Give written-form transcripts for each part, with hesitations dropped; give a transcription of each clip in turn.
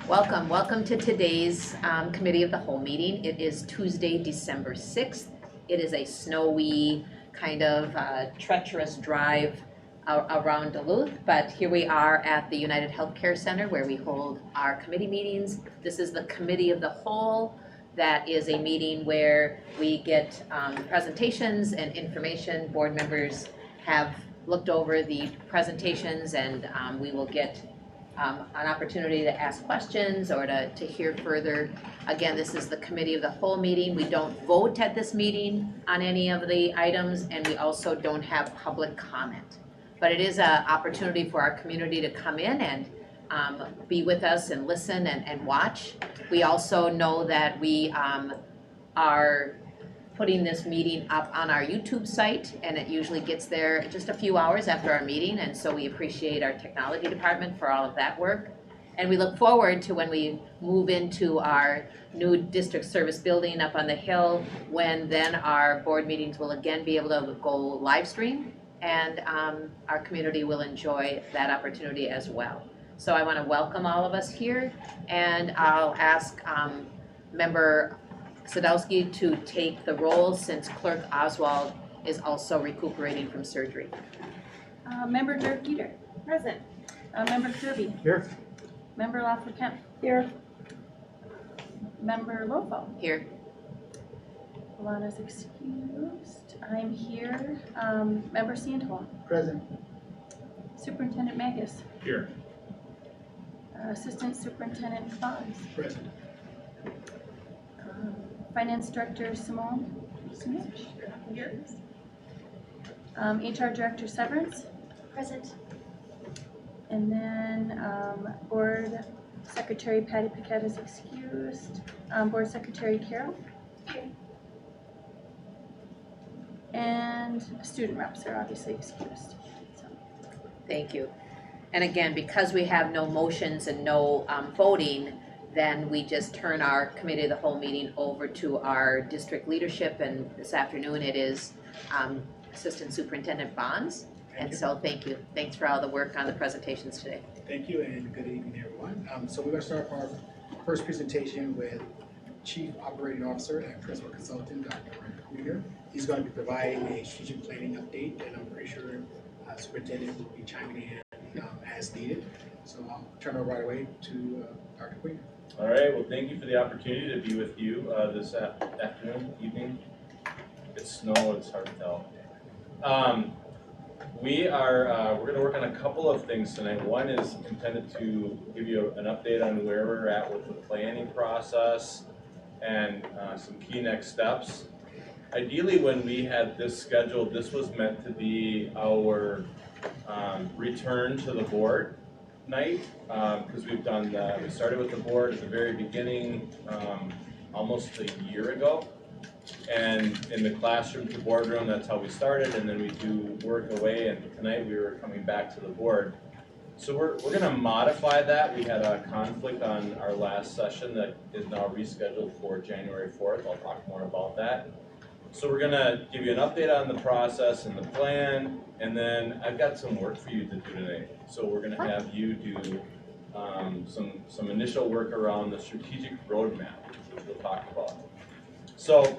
Welcome to today's Committee of the Whole meeting. It is Tuesday, December 6th. It is a snowy, kind of treacherous drive around Duluth, but here we are at the United Healthcare Center where we hold our committee meetings. This is the Committee of the Whole. That is a meeting where we get presentations and information. Board members have looked over the presentations and we will get an opportunity to ask questions or to hear further. Again, this is the Committee of the Whole meeting. We don't vote at this meeting on any of the items, and we also don't have public comment. But it is an opportunity for our community to come in and be with us and listen and watch. We also know that we are putting this meeting up on our YouTube site, and it usually gets there just a few hours after our meeting, and so we appreciate our technology department for all of that work. And we look forward to when we move into our new district service building up on the hill, when then our board meetings will again be able to go live stream, and our community will enjoy that opportunity as well. So I want to welcome all of us here, and I'll ask Member Sadowski to take the roll since Clerk Oswald is also recuperating from surgery. Member Dirk Dieter. Present. Member Kirby. Here. Member Lafleur-Kemp. Here. Member Lofo. Here. Alana's excused. I'm here. Member Sandholm. Present. Superintendent Magus. Here. Assistant Superintendent Bonds. Present. Finance Director Simone. Here. HR Director Severance. Present. And then Board Secretary Patty Paquette is excused. Board Secretary Carol. Here. And student reps are obviously excused. So. Thank you. And again, because we have no motions and no voting, then we just turn our Committee of the Whole meeting over to our district leadership, and this afternoon it is Assistant Superintendent Bonds. And so thank you. Thanks for all the work on the presentations today. Thank you and good evening, everyone. So we're going to start our first presentation with Chief Operating Officer and Principal Consultant, Dr. Brent Kruger. He's going to be providing a strategic planning update, and I'm pretty sure Superintendent will be chiming in as needed. So I'll turn it over right away to Dr. Kruger. All right, well, thank you for the opportunity to be with you this afternoon, evening. It's snow, it's hard to tell. We're going to work on a couple of things tonight. One is intended to give you an update on where we're at with the planning process and some key next steps. Ideally, when we had this scheduled, this was meant to be our return to the board night, because we started with the board at the very beginning almost a year ago, and in the classroom to boardroom, that's how we started, and then we do work away, and tonight we were coming back to the board. So we're going to modify that. We had a conflict on our last session that is now rescheduled for January 4th. I'll talk more about that. So we're going to give you an update on the process and the plan, and then I've got some work for you to do today. So we're going to have you do some initial work around the strategic roadmap, which we'll talk about. So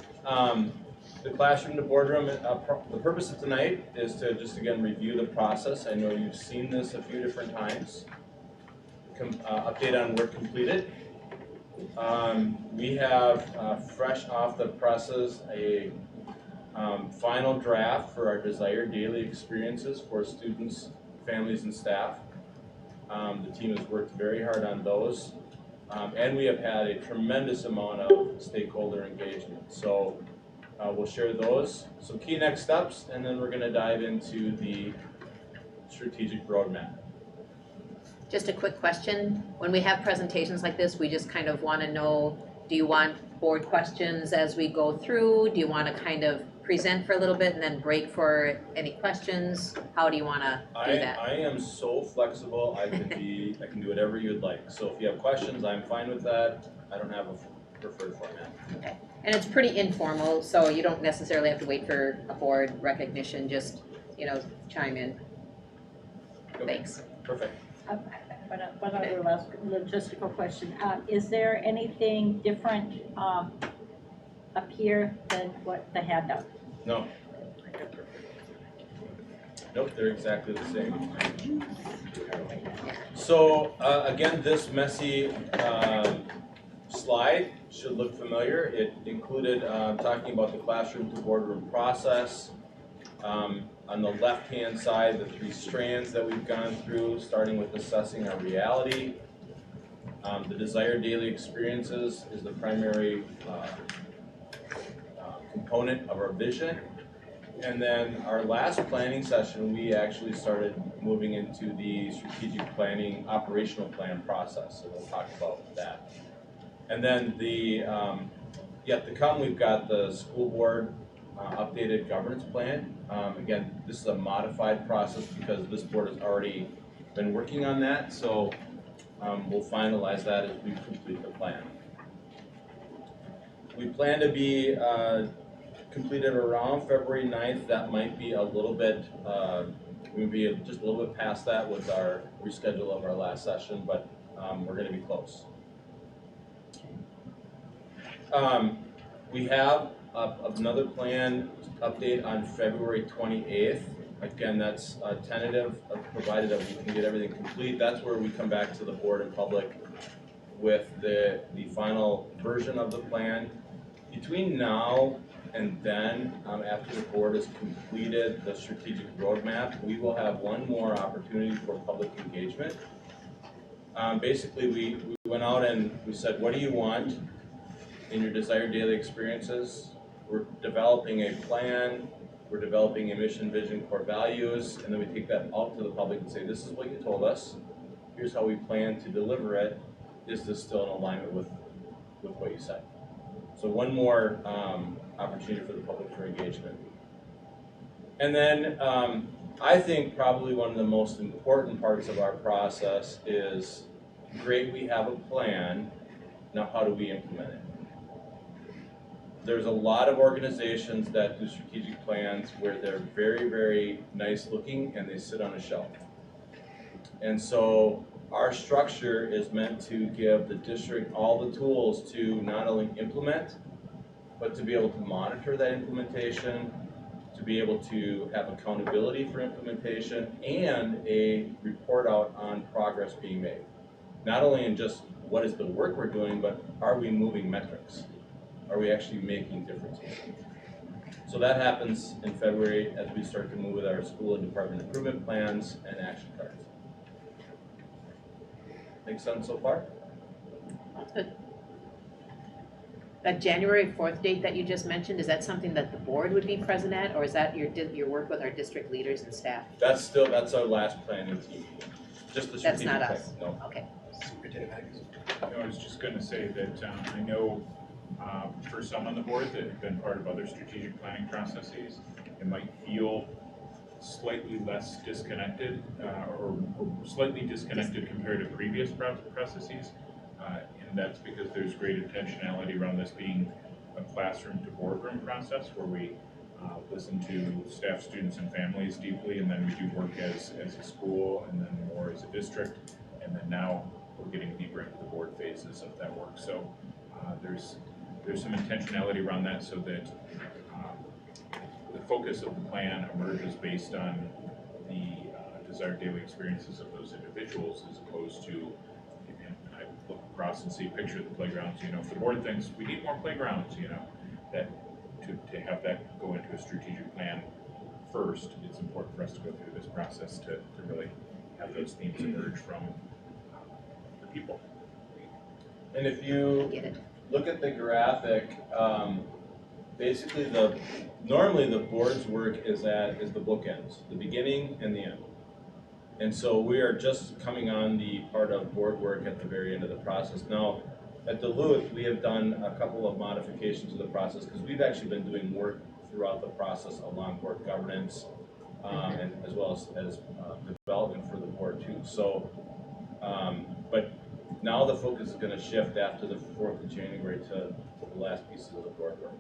the classroom to boardroom, the purpose of tonight is to just again review the process. I know you've seen this a few different times. Update on work completed. We have fresh off the presses a final draft for our desired daily experiences for students, families, and staff. The team has worked very hard on those, and we have had a tremendous amount of stakeholder engagement. So we'll share those, some key next steps, and then we're going to dive into the strategic roadmap. Just a quick question. When we have presentations like this, we just kind of want to know, do you want board questions as we go through? Do you want to kind of present for a little bit and then break for any questions? How do you want to do that? I am so flexible. I can do whatever you'd like. So if you have questions, I'm fine with that. I don't have a preferred format. Okay. And it's pretty informal, so you don't necessarily have to wait for a board recognition. Just, chime in. Okay. Thanks. Perfect. But one other last logistical question. Is there anything different up here than what the handout? No. Nope, they're exactly the same. So, again, this messy slide should look familiar. It included talking about the classroom to boardroom process. On the left-hand side, the 3 strands that we've gone through, starting with assessing our reality. The desired daily experiences is the primary component of our vision. And then our last planning session, we actually started moving into the strategic planning, operational plan process. So we'll talk about that. And then yet to come, we've got the school board updated governance plan. Again, this is a modified process because this board has already been working on that. So we'll finalize that as we complete the plan. We plan to be completed around February 9th. That might be a little bit, we'll be just a little bit past that with our reschedule of our last session, but we're going to be close. We have another plan update on February 28th. Again, that's tentative, provided that we can get everything complete. That's where we come back to the board and public with the final version of the plan. Between now and then, after the board has completed the strategic roadmap, we will have one more opportunity for public engagement. Basically, we went out and we said, what do you want in your desired daily experiences? We're developing a plan, we're developing a mission, vision, core values, and then we take that out to the public and say, this is what you told us, here's how we plan to deliver it. Is this still in alignment with what you said? So one more opportunity for the public for engagement. And then I think probably one of the most important parts of our process is, great, we have a plan, now how do we implement it? There's a lot of organizations that do strategic plans where they're very, very nice looking and they sit on a shelf. And so our structure is meant to give the district all the tools to not only implement, but to be able to monitor that implementation, to be able to have accountability for implementation, and a report out on progress being made. Not only in just what is the work we're doing, but are we moving metrics? Are we actually making differences? So that happens in February as we start to move with our school and department improvement plans and action cards. Make sense so far? Good. That January 4th date that you just mentioned, is that something that the board would be present at, or is that your work with our district leaders and staff? That's our last planning team. Just the That's strategic not plan. us. No. Okay. Superintendent Haggis. No, I was just going to say that I know for some on the board that have been part of other strategic planning processes, it might feel slightly less disconnected or slightly disconnected compared to previous processes. And that's because there's great intentionality around this being a classroom to boardroom process where we listen to staff, students, and families deeply, and then we do work as a school, and then more as a district, and then now we're getting deeper into the board phases of that work. So there's some intentionality around that so that the focus of the plan emerges based on the desired daily experiences of those individuals, as opposed to, and I look across and see a picture of the playgrounds, if the board thinks we need more playgrounds, that to have that go into a strategic plan first, it's important for us to go through this process to really have those themes emerge from the people. And if you Get it. look at the graphic, basically normally the board's work is the bookends, the beginning and the end. And so we are just coming on the part of board work at the very end of the process. Now, at Duluth, we have done a couple of modifications to the process because we've actually been doing work throughout the process along board governance and as well as development for the board too. So, but now the focus is going to shift after the 4th of January to the last pieces of the board work.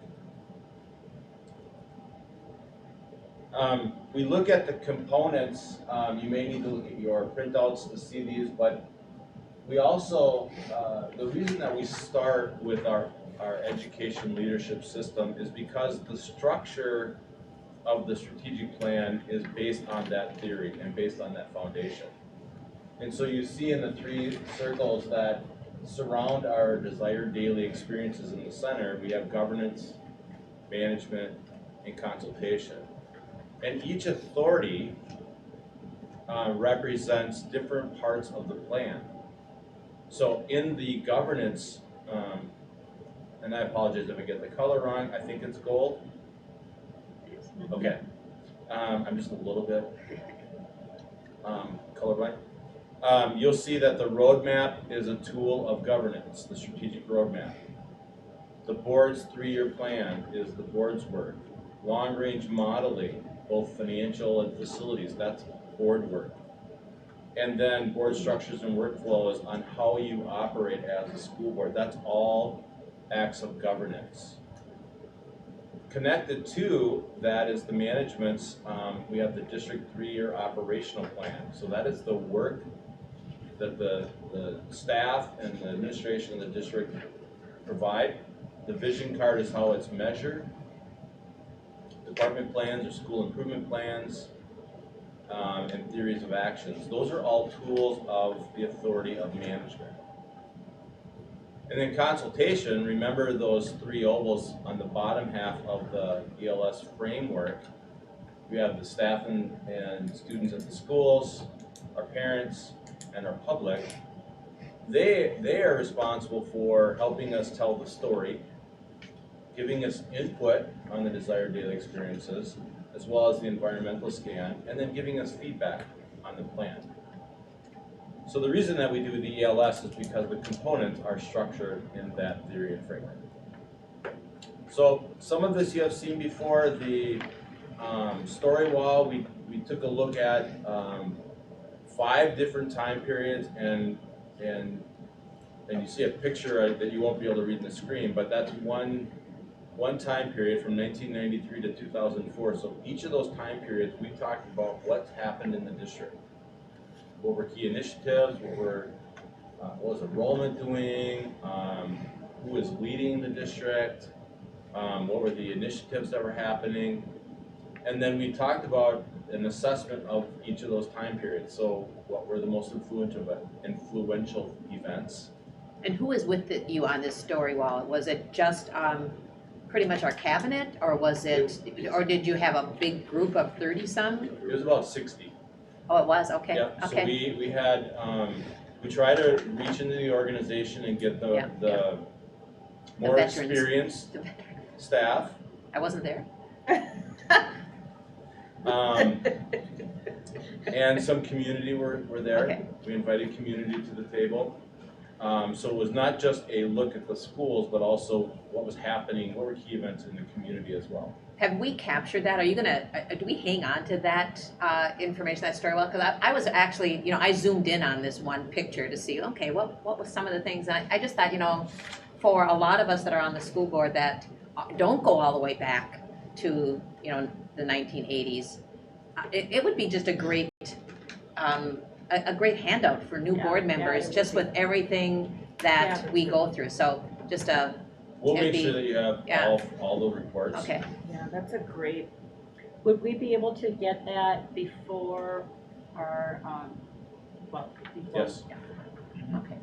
We look at the components. You may need to look at your printouts to see these, but we also, the reason that we start with our education leadership system is because the structure of the strategic plan is based on that theory and based on that foundation. And so you see in the three circles that surround our desired daily experiences in the center, we have governance, management, and consultation. And each authority represents different parts of the plan. So in the governance, and I apologize if I get the color wrong, I think it's gold. Okay, I'm just a little bit colorblind. You'll see that the roadmap is a tool of governance, the strategic roadmap. The board's 3-year plan is the board's work. Long-range modeling, both financial and facilities, that's board work. And then board structures and workflows on how you operate as a school board, that's all acts of governance. Connected to that is the management's, we have the district 3-year operational plan. So that is the work that the staff and the administration of the district provide. The vision card is how it's measured. Department plans or school improvement plans, and theories of actions. Those are all tools of the authority of management. And then consultation, remember those 3 ovals on the bottom half of the ELS framework. We have the staff and students at the schools, our parents, and our public. They are responsible for helping us tell the story, giving us input on the desired daily experiences, as well as the environmental scan, and then giving us feedback on the plan. So the reason that we do the ELS is because the components are structured in that theory and framework. So some of this you have seen before. The story wall, we took a look at 5 different time periods, and you see a picture that you won't be able to read in the screen, but that's one time period from 1993 to 2004. So each of those time periods, we talked about what's happened in the district. What were key initiatives? What was enrollment doing? Who was leading the district? What were the initiatives that were happening? And then we talked about an assessment of each of those time periods. So what were the most influential events? And who is with you on this story wall? Was it just pretty much our cabinet, or was it, or did you have a big group of 30-some? It was about 60. Oh, it was, okay, Yep. okay. So we had, we tried to reach into the organization and get the more veterans. experienced The veteran. staff. I wasn't there. And some community were there. Okay. We invited community to the table. So it was not just a look at the schools, but also what was happening, what were key events in the community as well. Have we captured that? Are you gonna, do we hang on to that information, that story well? Because I was actually, I zoomed in on this one picture to see, okay, what was some of the things? And I just thought, for a lot of us that are on the school board that don't go all the way back to, the 1980s, it would be just a great handout for new board members, it just would with everything that we go through. So just We'll It'd make be- sure that you have yeah. all the reports. okay. Yeah, that's a great, Would we be able to get that before our, before? Yes. Okay.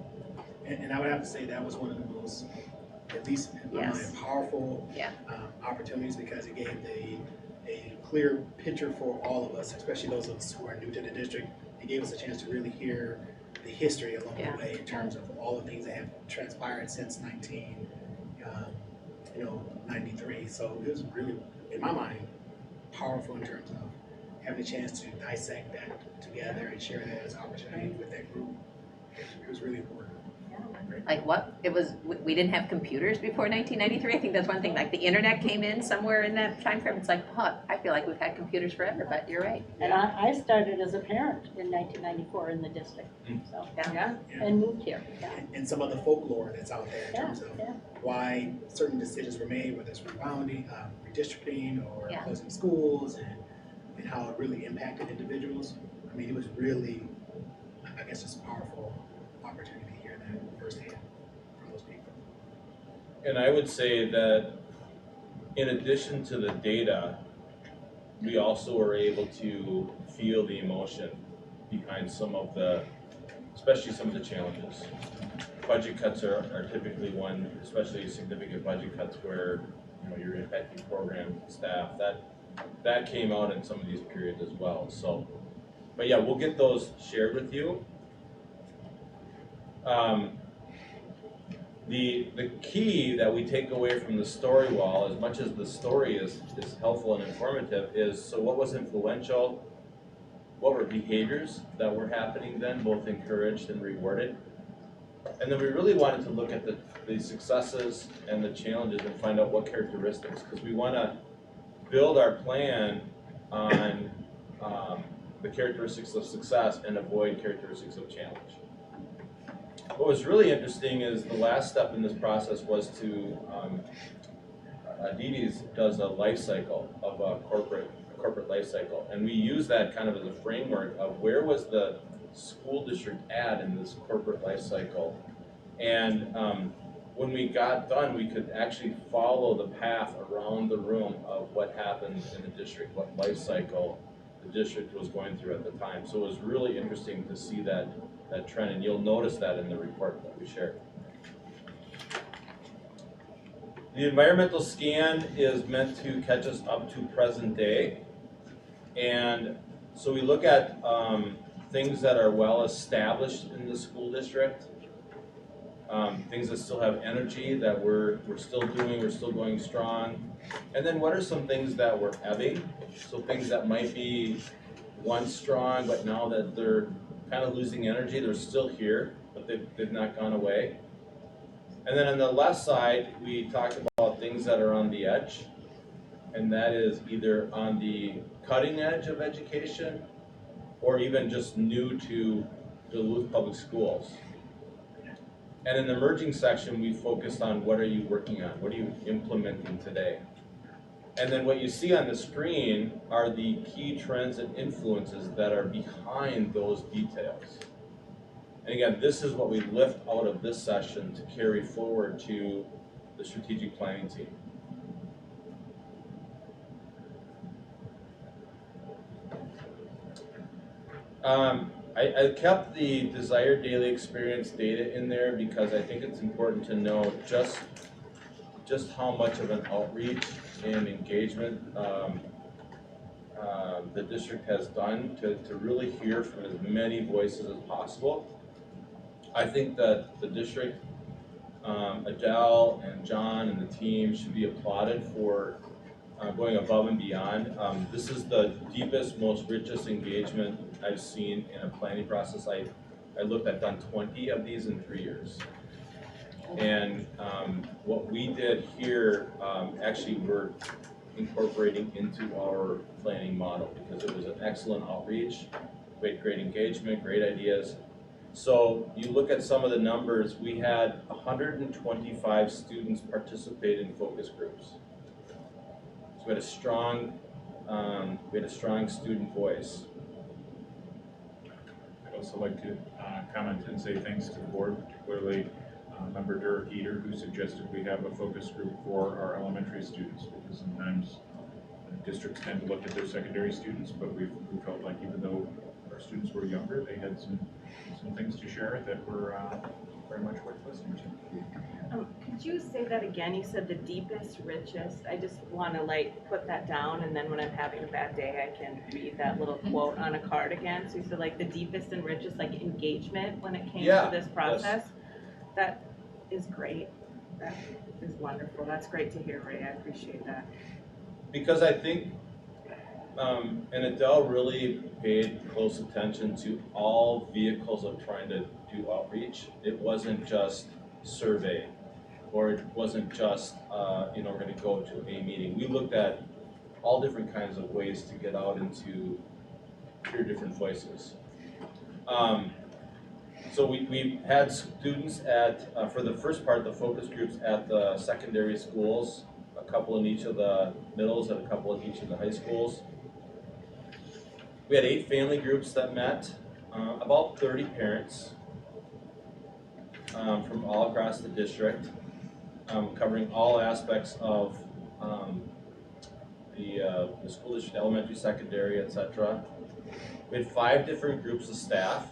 And I would have to say that was one of the most, at least in my Yes. mind, powerful Yeah. opportunities, because it gave a clear picture for all of us, especially those of us who are new to the district. It gave us a chance to really hear the history along Yeah. the way in terms of all the things that have transpired since 93. So it was really, in my mind, powerful in terms of having a chance to dissect that together and share that as an opportunity with that group. It was really important. Like what? It was, we didn't have computers before 1993. I think that's one thing. Like the internet came in somewhere in that time frame. It's like, I feel like we've had computers forever, but you're right. And I started as a parent in 1994 in the district, so, yeah, and moved here, yeah. And some of the folklore that's out there in Yeah, terms of yeah. why certain decisions were made, whether it's rebounding, redistricting, or Yeah. closing schools, and how it really impacted individuals. I mean, it was really, I guess, just a powerful opportunity. firsthand from those people. And I would say that in addition to the data, we also were able to feel the emotion behind some of the, especially some of the challenges. Budget cuts are typically one, especially significant budget cuts where, you know, you're impacting program staff. That came out in some of these periods as well. So, but yeah, we'll get those shared with you. The key that we take away from the story wall, as much as the story is helpful and informative, is so what was influential, what were behaviors that were happening then, both encouraged and rewarded. And then we really wanted to look at the successes and the challenges and find out what characteristics, because we want to build our plan on the characteristics of success and avoid characteristics of challenge. What was really interesting is the last step in this process was to, Adidas does a life cycle of a corporate life cycle, and we use that kind of as a framework of where was the school district at in this corporate life cycle. And when we got done, we could actually follow the path around the room of what happened in the district, what life cycle the district was going through at the time. So it was really interesting to see that trend, and you'll notice that in the report that we shared. The environmental scan is meant to catch us up to present day. And so we look at things that are well established in the school district, things that still have energy, that we're still doing, we're still going strong. And then what are some things that we're ebbing? So things that might be once strong, but now that they're kind of losing energy, they're still here, but they've not gone away. And then on the left side, we talked about things that are on the edge, and that is either on the cutting edge of education or even just new to Duluth Public Schools. And in the emerging section, we focused on what are you working on? What are you implementing today? And then what you see on the screen are the key trends and influences that are behind those details. And again, this is what we lift out of this session to carry forward to the strategic planning team. I kept the desired daily experience data in there because I think it's important to know just how much of an outreach and engagement the district has done to really hear from as many voices as possible. I think that the district, Adele and John and the team should be applauded for going above and beyond. This is the deepest, most richest engagement I've seen in a planning process. I looked, I've done 20 of these in 3 years. And what we did here, actually we're incorporating into our planning model because it was an excellent outreach, great engagement, great ideas. So you look at some of the numbers, we had 125 students participate in focus groups. So we had a strong student voice. I'd also like to comment and say thanks to the board, particularly Member Dirk Eater, who suggested we have a focus group for our elementary students, because sometimes districts tend to look at their secondary students, but we felt like even though our students were younger, they had some things to share that were very much worth listening to. Could you say that again? You said the deepest, richest. I just want to like put that down, and then when I'm having a bad day, I can read that little quote on a card again. So you said like the deepest and richest like engagement when it came to this process. Yes. That is great. That is wonderful. That's great to hear, Ray. I appreciate that. Because I think, and Adele really paid close attention to all vehicles of trying to do outreach. It wasn't just survey, or it wasn't just, we're going to go to a meeting. We looked at all different kinds of ways to get out and to hear different voices. So we had students at, for the first part, the focus groups at the secondary schools, a couple in each of the middles and a couple in each of the high schools. We had 8 family groups that met, about 30 parents. from all across the district, covering all aspects of the school district, elementary, secondary, etc. We had 5 different groups of staff,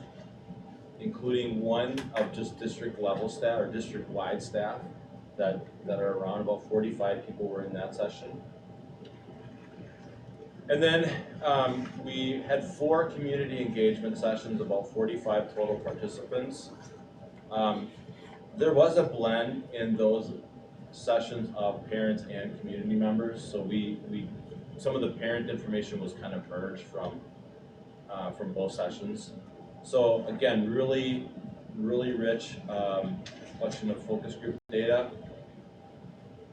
including one of just district level staff or district wide staff that are around. About 45 people were in that session. And then we had 4 community engagement sessions, about 45 total participants. There was a blend in those sessions of parents and community members, so some of the parent information was kind of merged from both sessions. So again, really rich collection of focus group data.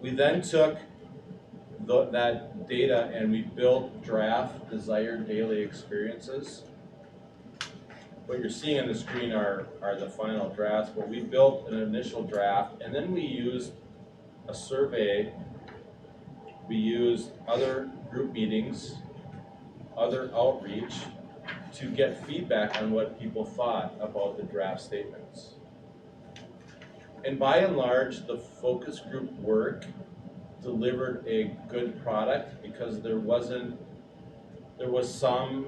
We then took that data and we built draft desired daily experiences. What you're seeing on the screen are the final drafts, but we built an initial draft and then we used a survey. We used other group meetings, other outreach to get feedback on what people thought about the draft statements. And by and large, the focus group work delivered a good product because there was some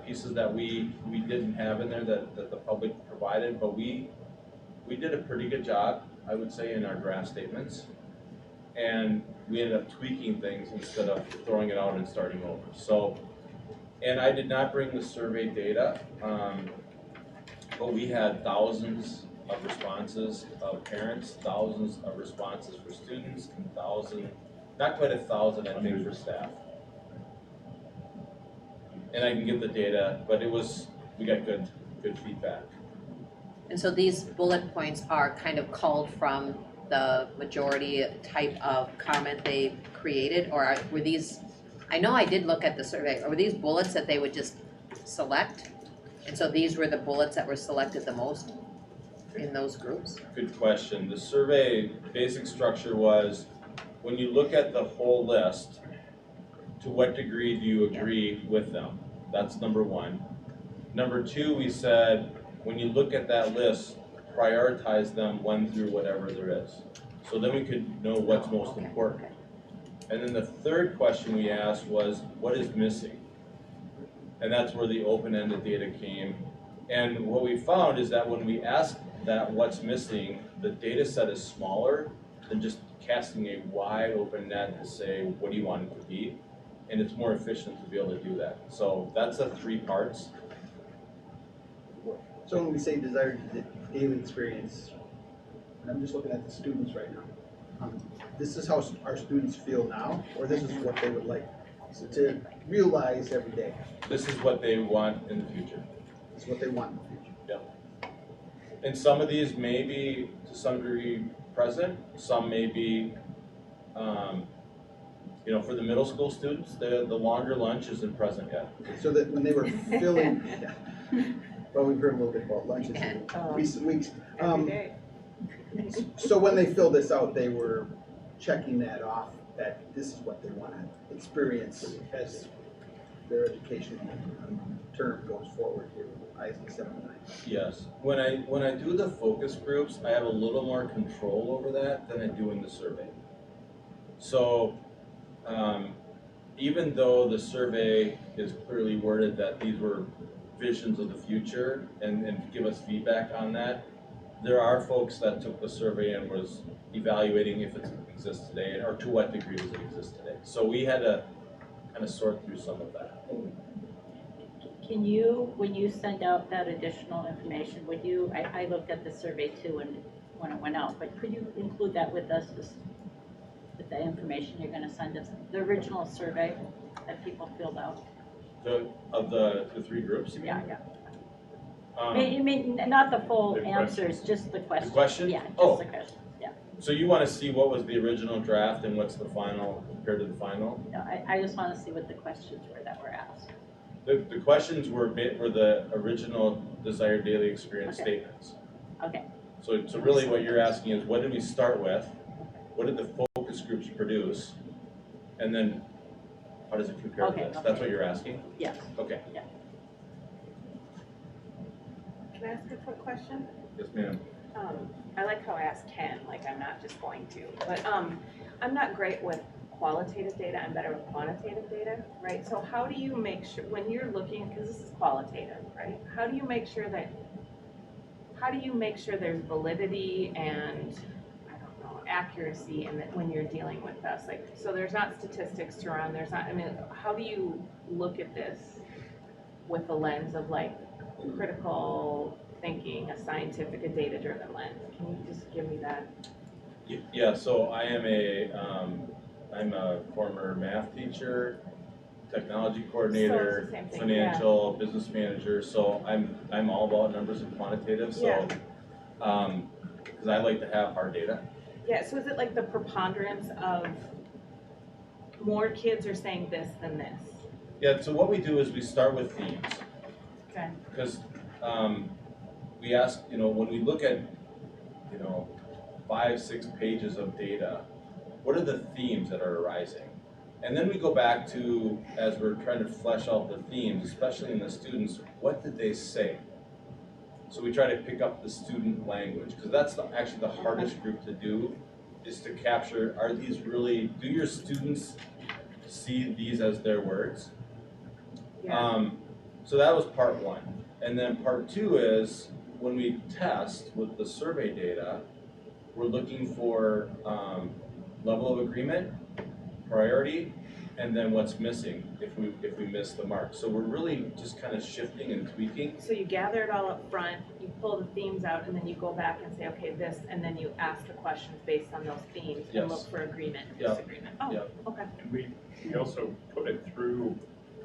pieces that we didn't have in there that the public provided, but we did a pretty good job, I would say, in our draft statements. And we ended up tweaking things instead of throwing it out and starting over. So, and I did not bring the survey data, but we had thousands of responses of parents, thousands of responses for students, and not quite 1,000, I think, for staff. And I can get the data, but we got good feedback. And so these bullet points are kind of culled from the majority type of comment they created, or were these, I know I did look at the survey, were these bullets that they would just select? And so these were the bullets that were selected the most in those groups? Good question. The survey basic structure was, when you look at the whole list, to what degree do you agree with them? That's number 1. Number 2, we said, when you look at that list, prioritize them 1 through whatever there is. So then we could know what's most important. And then the third question we asked was, what is missing? And that's where the open-ended data came. And what we found is that when we asked that what's missing, the data set is smaller than just casting a wide open net to say, what do you want it to be? And it's more efficient to be able to do that. So that's the 3 parts. So when we say desired daily experience, and I'm just looking at the students right now, this is how our students feel now, or this is what they would like to realize every day? This is what they want in the future. This is what they want in the future. And some of these may be to some degree present, some may be, for the middle school students, the longer lunch isn't present yet. So that when they were filling, well, we've heard a little bit about lunches in recent weeks. Every day. So when they filled this out, they were checking that off, that this is what they want to experience as their education term goes forward here, ISD 7 and 9. Yes. When I do the focus groups, I have a little more control over that than I do in the survey. So even though the survey is clearly worded that these were visions of the future and give us feedback on that, there are folks that took the survey and was evaluating if it exists today or to what degree does it exist today. So we had to kind of sort through some of that. Can you, when you send out that additional information, would you, I looked at the survey too and when it went out, but could you include that with us, with the information you're gonna send us, the original survey that people filled out? Of the 3 groups, you mean? Yeah. I mean, not the full The answers, just the question. The question? Yeah, just Oh. the question, yeah. So you want to see what was the original draft and what's the final compared to the final? No, I just wanna see what the questions were that were asked. The questions were the original desired daily experience Okay. statements. Okay, So really what you're asking is, what did we start with? What did the focus groups produce? And then how does it compare to Okay, this? okay. That's what you're asking? yes. Okay. Can I ask a quick question? Yes, ma'am. I ask Ken, like I'm not just going to. But I'm not great with qualitative data, I'm better with quantitative data, right? So how do you make sure, when you're looking, because this is qualitative, right? How do you make sure there's validity and, I don't know, accuracy in that when you're dealing with this? Like, so there's not statistics to run, there's not, I mean, how do you look at this with a lens of like critical thinking, a scientific, a data-driven lens? Can you just give me that? Yeah, so I am I'm a former math teacher, technology coordinator, same thing, financial, business manager, so I'm all about numbers and quantitative, so, Yeah. cause I like to have hard data. Yeah, so is it like the preponderance of more kids are saying this than this? Yeah, so what we do is we start with themes, Okay. because, we ask, when we look at, 5-6 pages of data, what are the themes that are arising? And then we go back to, as we're trying to flesh out the themes, especially in the students, what did they say? So we try to pick up the student language, because that's actually the hardest group to do, is to capture, are these really, do your students see these as their words? Yeah. So that was part one. And then part two is, when we test with the survey data, we're looking for level of agreement, priority, and then what's missing if we miss the mark. So we're really just kind of shifting and tweaking. So you gather it all up front, you pull the themes out, and then you go back and say, okay, this, and then you ask the questions based on those themes and Yes. look for agreement or Yeah. disagreement. Oh, Yeah. okay. And we also put it through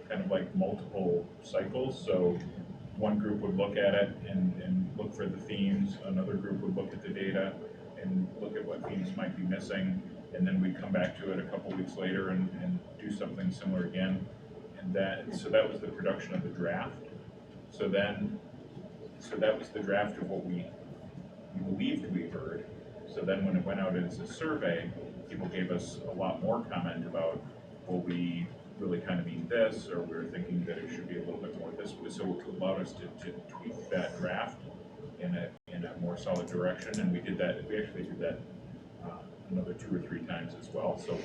kind of like multiple cycles, so one group would look at it and look for the themes, another group would look at the data and look at what themes might be missing, and then we'd come back to it a couple weeks later and do something similar again. And so that was the production of the draft. So that was the draft of what we believed we heard. So then when it went out as a survey, people gave us a lot more comment about, well, we really kind of mean this, or we're thinking that it should be a little bit more this way. So it allowed us to tweak that draft in a more solid direction, and we actually did that another 2 or 3 times as well. So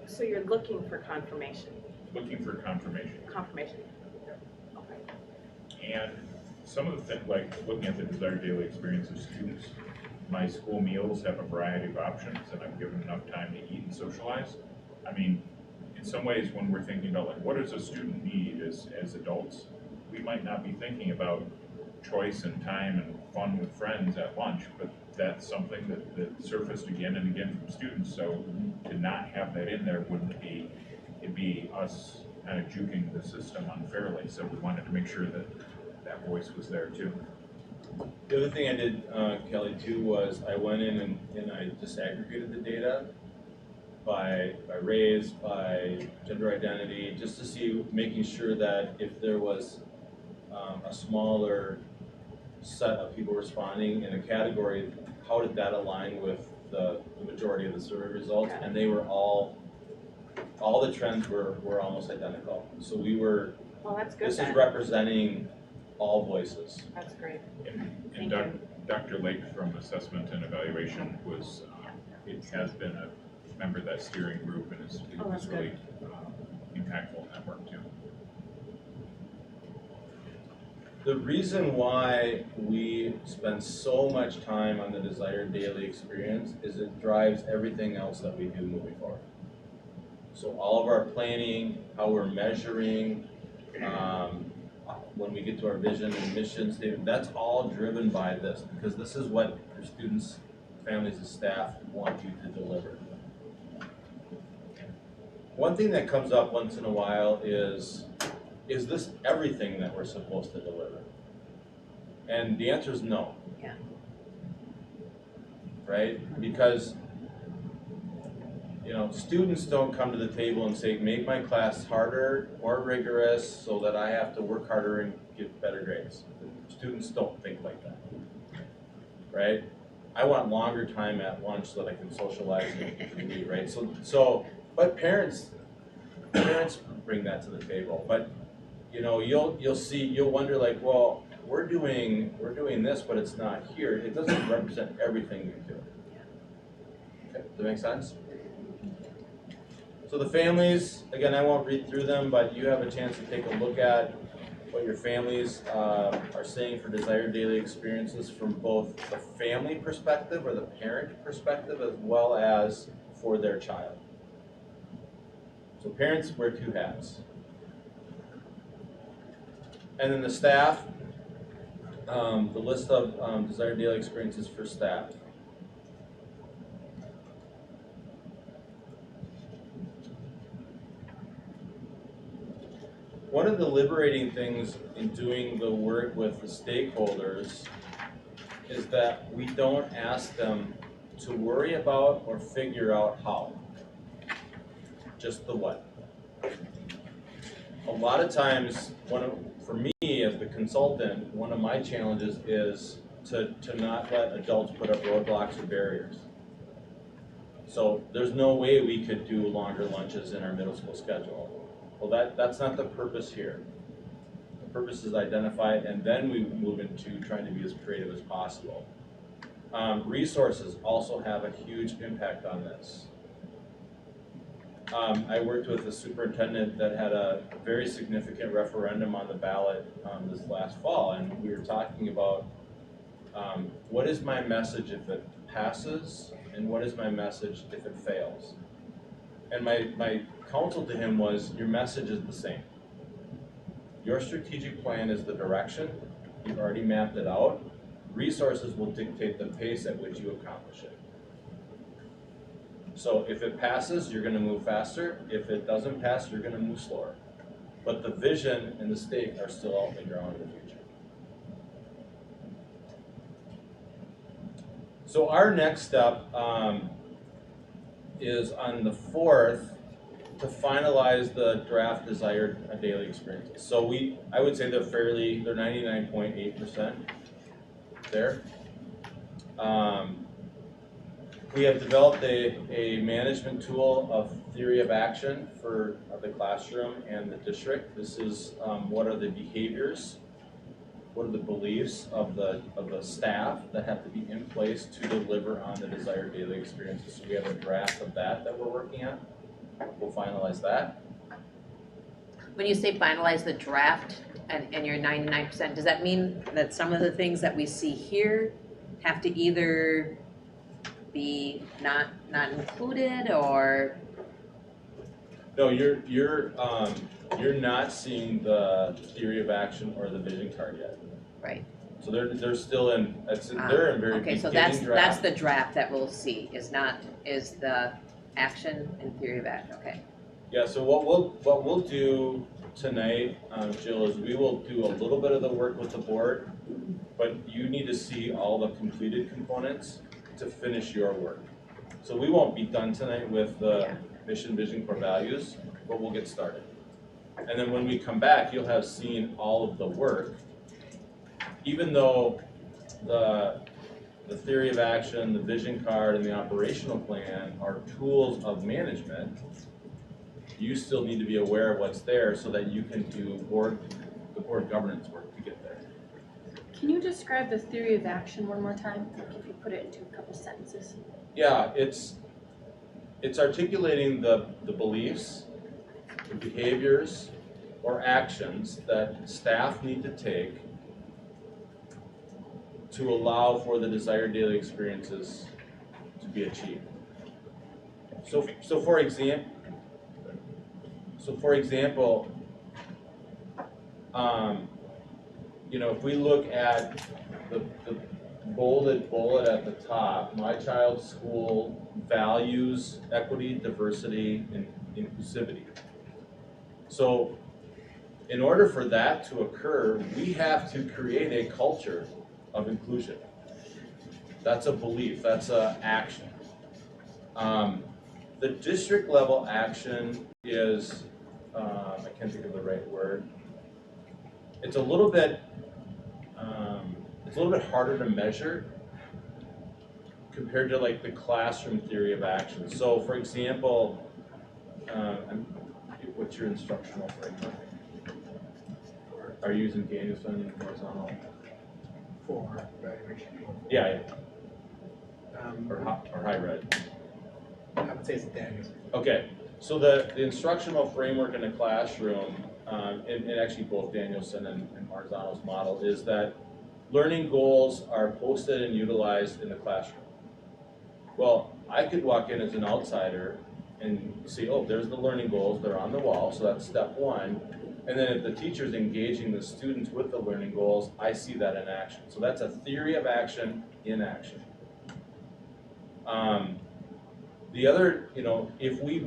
So you're looking for confirmation. looking for confirmation. Confirmation. Okay. And some of the things, like looking at the desired daily experience of students, my school meals have a variety of options, and I'm given enough time to eat and socialize. I mean, in some ways, when we're thinking about like, what does a student need as adults, we might not be thinking about choice and time and fun with friends at lunch, but that's something that surfaced again and again from students. So to not have that in there it'd be us kind of juking the system unfairly. So we wanted to make sure that that voice was there too. The other thing I did, Kelly, too, was I went in and I disaggregated the data by race, by gender identity, just to see, making sure that if there was a smaller set of people responding in a category, how did that align with the majority of the survey results? And they were all the trends were almost identical. So we were, Well, that's good this then. is representing all voices. That's great. And Dr. Lake from Assessment and Evaluation was, it has been a member of that steering group, and it was really impactful in that work too. The reason why we spend so much time on the desired daily experience is it drives everything else that we do moving forward. So all of our planning, how we're measuring, when we get to our vision and mission statement, that's all driven by this, because this is what your students, families, and staff want you to deliver. One thing that comes up once in a while is this everything that we're supposed to deliver? And the answer is no. Yeah. Right? Because students don't come to the table and say, make my class harder, more rigorous, so that I have to work harder and get better grades. Students don't think like that, right? I want longer time at lunch so that I can socialize and eat, right? But parents bring that to the table. But you'll wonder, like, well, we're doing this, but it's not here, it doesn't represent everything you do. Okay, does that make sense? So the families, again, I won't read through them, but you have a chance to take a look at what your families are saying for desired daily experiences from both the family perspective or the parent perspective as well as for their child. So parents wear two hats. And then the staff, the list of desired daily experiences for staff. One of the liberating things in doing the work with the stakeholders is that we don't ask them to worry about or figure out how, just the what. A lot of times, for me as the consultant, one of my challenges is to not let adults put up roadblocks or barriers. So there's no way we could do longer lunches in our middle school schedule. Well, that's not the purpose here. The purpose is identify it, and then we move into trying to be as creative as possible. Resources also have a huge impact on this. I worked with a superintendent that had a very significant referendum on the ballot this last fall, and we were talking about what is my message if it passes, and what is my message if it fails. And my counsel to him was, your message is the same. Your strategic plan is the direction, you've already mapped it out. Resources will dictate the pace at which you accomplish it. So if it passes, you're going to move faster. If it doesn't pass, you're going to move slower. But the vision and the stake are still out in the ground in the future. So our next step is on the 4th to finalize the draft desired daily experiences. So I would say they're 99.8% there. We have developed a management tool of theory of action for the classroom and the district. This is what are the behaviors, what are the beliefs of the staff that have to be in place to deliver on the desired daily experiences. So we have a draft of that we're working on. We'll finalize that. When you say finalize the draft and you're 99%, does that mean that some of the things that we see here have to either be not included, or? No, you're not seeing the theory of action or the vision card yet. Right. So they're still in. They're in very okay, so beginning draft. that's the draft that we'll see. Is the action and theory of action. Okay. Yeah. So what we'll do tonight, Jill, is we will do a little bit of the work with the board, but you need to see all the completed components to finish your work. So we won't be done tonight with the mission, vision, core values, but we'll get started. And then when we come back, you'll have seen all of the work. Even though the theory of action, the vision card, and the operational plan are tools of management, you still need to be aware of what's there so that you can do the board governance work to get there. Can you describe the theory of action one more time? Like if you put it into a couple sentences. Yeah, it's articulating the beliefs, the behaviors, or actions that staff need to take to allow for the desired daily experiences to be achieved. So for example, if we look at the bolded bullet at the top, my child's school values equity, diversity, and inclusivity. So in order for that to occur, we have to create a culture of inclusion. That's a belief, that's an action. The district level action is, I can't think of the right word. It's a little bit harder to measure compared to like the classroom theory of action. So for example, what's your instructional framework? Are you using Gaines and horizontal? for evaluation. Yeah, Um, or hybrid. I would say it's Daniel. Okay, so the instructional framework in the classroom, and actually both Danielson and Marzano's model, is that learning goals are posted and utilized in the classroom. Well, I could walk in as an outsider and see, oh, there's the learning goals, they're on the wall, so that's step one. And then if the teacher's engaging the students with the learning goals, I see that in action. So that's a theory of action in action. The other, if we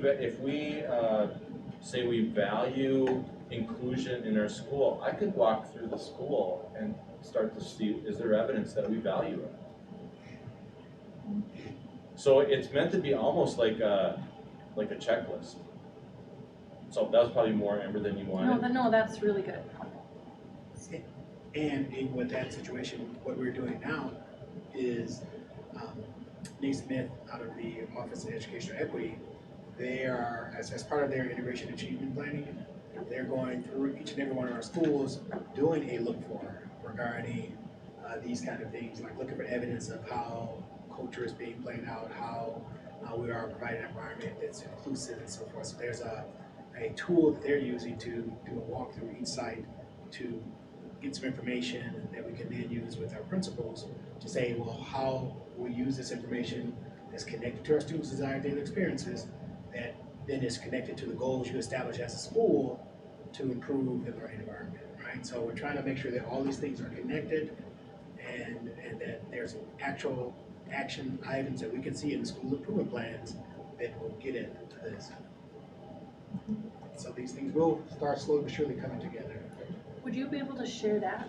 say we value inclusion in our school, I could walk through the school and start to see, is there evidence that we value it? So it's meant to be almost like a checklist. So that was probably more, Amber, than you wanted. No, that's really good. And even with that situation, what we're doing now is Nick Smith out of the Office of Educational Equity, they are, as part of their integration achievement planning, they're going through each and every one of our schools doing a look for regarding these kind of things, like looking for evidence of how culture is being played out, how we are providing an environment that's inclusive and so forth. So there's a tool that they're using to do a walkthrough each site to get some information that we can then use with our principals to say, well, how we use this information that's connected to our students' desired daily experiences, that then is connected to the goals you establish as a school to improve the learning environment, right? So we're trying to make sure that all these things are connected and that there's actual action items that we can see in the school improvement plans that will get into this. So these things will start slowly but surely coming together. Would you be able to share that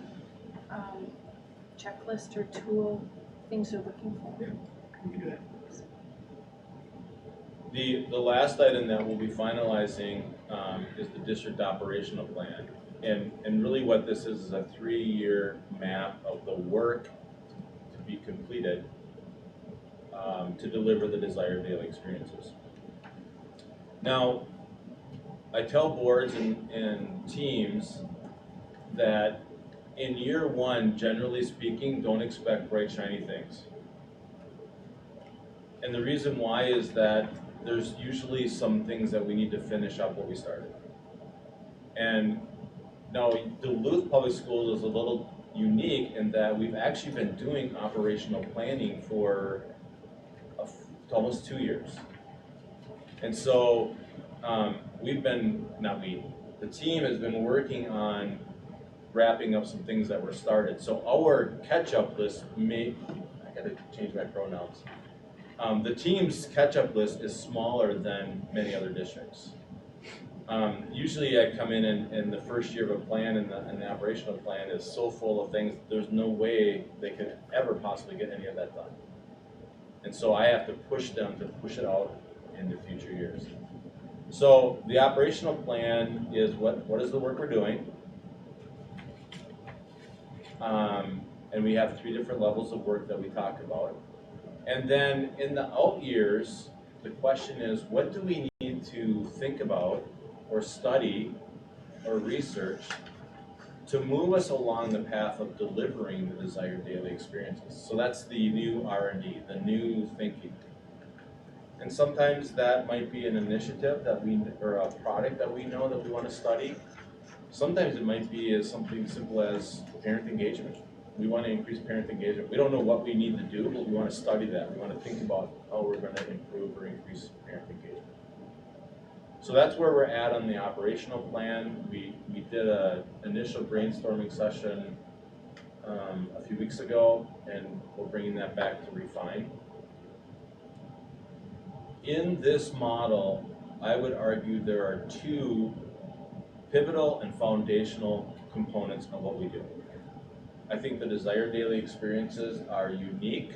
checklist or tool, things you're looking for? Yeah, we can do that. The last item that we'll be finalizing is the district operational plan. And really what this is a 3-year map of the work to be completed to deliver the desired daily experiences. Now, I tell boards and teams that in year one, generally speaking, don't expect bright, shiny things. And the reason why is that there's usually some things that we need to finish up what we started. And now Duluth Public Schools is a little unique in that we've actually been doing operational planning for almost 2 years. And so the team has been working on wrapping up some things that were started. So our catch-up list I gotta change my pronouns. The team's catch-up list is smaller than many other districts. Usually I come in and the first year of a plan and the operational plan is so full of things, there's no way they could ever possibly get any of that done. And so I have to push them to push it out into future years. So the operational plan is what is the work we're doing. And we have 3 different levels of work that we talk about. And then in the out years, the question is, what do we need to think about or study or research to move us along the path of delivering the desired daily experiences? So that's the new R&D, the new thinking. And sometimes that might be an initiative or a product that we know that we want to study. Sometimes it might be as something simple as parent engagement. We want to increase parent engagement. We don't know what we need to do, but we want to study that. We want to think about how we're going to improve or increase parent engagement. So that's where we're at on the operational plan. We did an initial brainstorming session a few weeks ago, and we're bringing that back to refine. In this model, I would argue there are 2 pivotal and foundational components of what we do. I think the desired daily experiences are unique,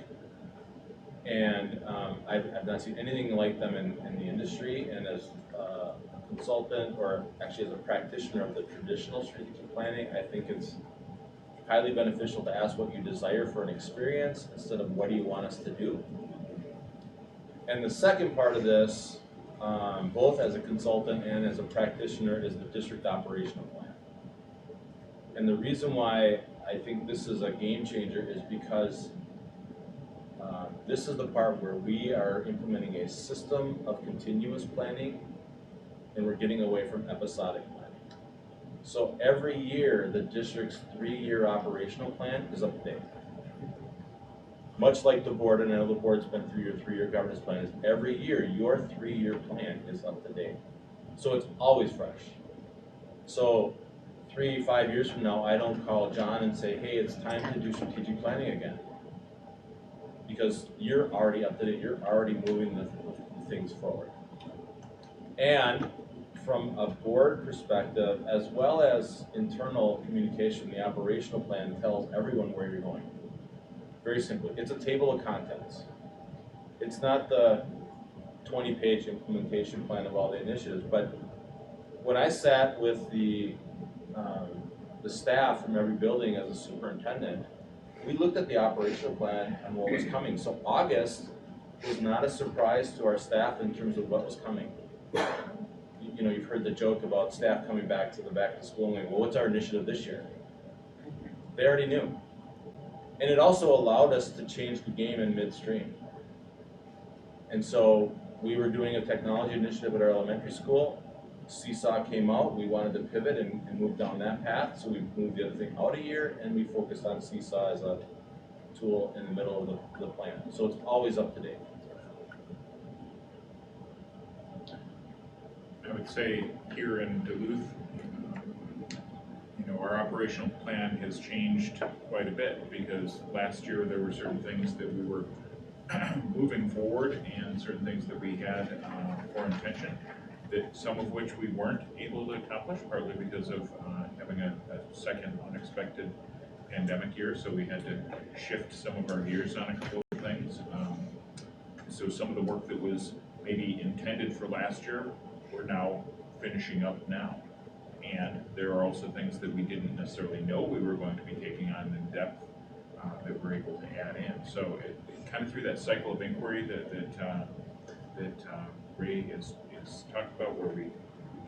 and I've not seen anything like them in the industry. And as a consultant, or actually as a practitioner of the traditional strategic planning, I think it's highly beneficial to ask what you desire for an experience instead of what do you want us to do. And the second part of this, both as a consultant and as a practitioner, is the district operational plan. And the reason why I think this is a game changer is because this is the part where we are implementing a system of continuous planning and we're getting away from episodic planning. So every year, the district's 3-year operational plan is up to date. Much like the board, and I know the board's been through your 3-year governance plan, is every year, your 3-year plan is up to date. So it's always fresh. So 3-5 years from now, I don't call John and say, hey, it's time to do strategic planning again. Because you're already up to date, you're already moving the things forward. And from a board perspective, as well as internal communication, the operational plan tells everyone where you're going. Very simply, it's a table of contents. It's not the 20-page implementation plan of all the initiatives, but when I sat with the staff from every building as a superintendent, we looked at the operational plan and what was coming. So August was not a surprise to our staff in terms of what was coming. You know, you've heard the joke about staff coming back to the back to school and going, well, what's our initiative this year? They already knew. And it also allowed us to change the game in midstream. And so we were doing a technology initiative at our elementary school. Seesaw came out, we wanted to pivot and move down that path, so we moved the other thing out a year and we focused on Seesaw as a tool in the middle of the plan. So it's always up to date. I would say here in Duluth, you know, our operational plan has changed quite a bit because last year there were certain things that we were moving forward and certain things that we had for intention, that some of which we weren't able to accomplish, partly because of having a second unexpected pandemic year, so we had to shift some of our gears on a couple of things. So some of the work that was maybe intended for last year, we're now finishing up now. And there are also things that we didn't necessarily know we were going to be taking on in depth that we're able to add in. So it kind of through that cycle of inquiry that Ray is talked about, where we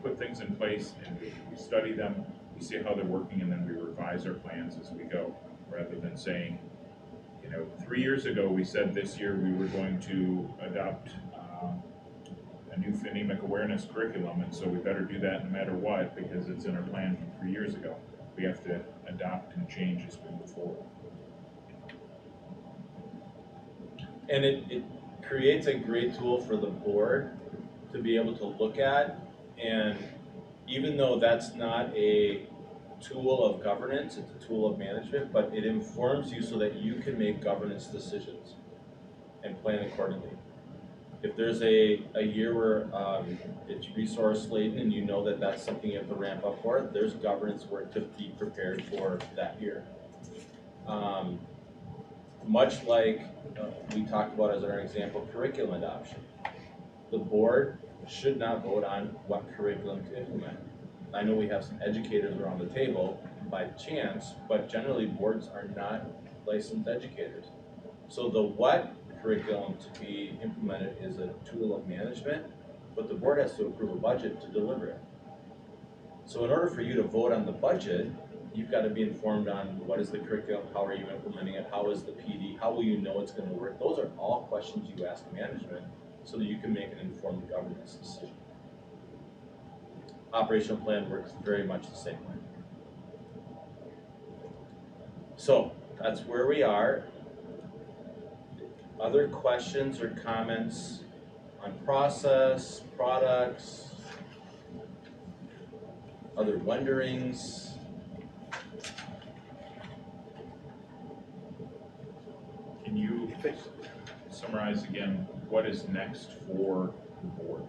put things in place and we study them, we see how they're working, and then we revise our plans as we go, rather than saying, you know, 3 years ago we said this year we were going to adopt a new phonemic awareness curriculum, and so we better do that no matter what because it's in our plan from 3 years ago. We have to adopt and change as we move forward. And it creates a great tool for the board to be able to look at, and even though that's not a tool of governance, it's a tool of management, but it informs you so that you can make governance decisions and plan accordingly. If there's a year where it's resource laden and you know that that's something you have to ramp up for, there's governance work to be prepared for that year. Much like we talked about as our example, curriculum adoption. The board should not vote on what curriculum to implement. I know we have some educators around the table by chance, but generally boards are not licensed educators. So the what curriculum to be implemented is a tool of management, but the board has to approve a budget to deliver it. So in order for you to vote on the budget, you've got to be informed on what is the curriculum, how are you implementing it, how is the PD, how will you know it's going to work. Those are all questions you ask management so that you can make an informed governance decision. Operational plan works very much the same way. So that's where we are. Other questions or comments on process, products, other renderings? Can you summarize again what is next for the board?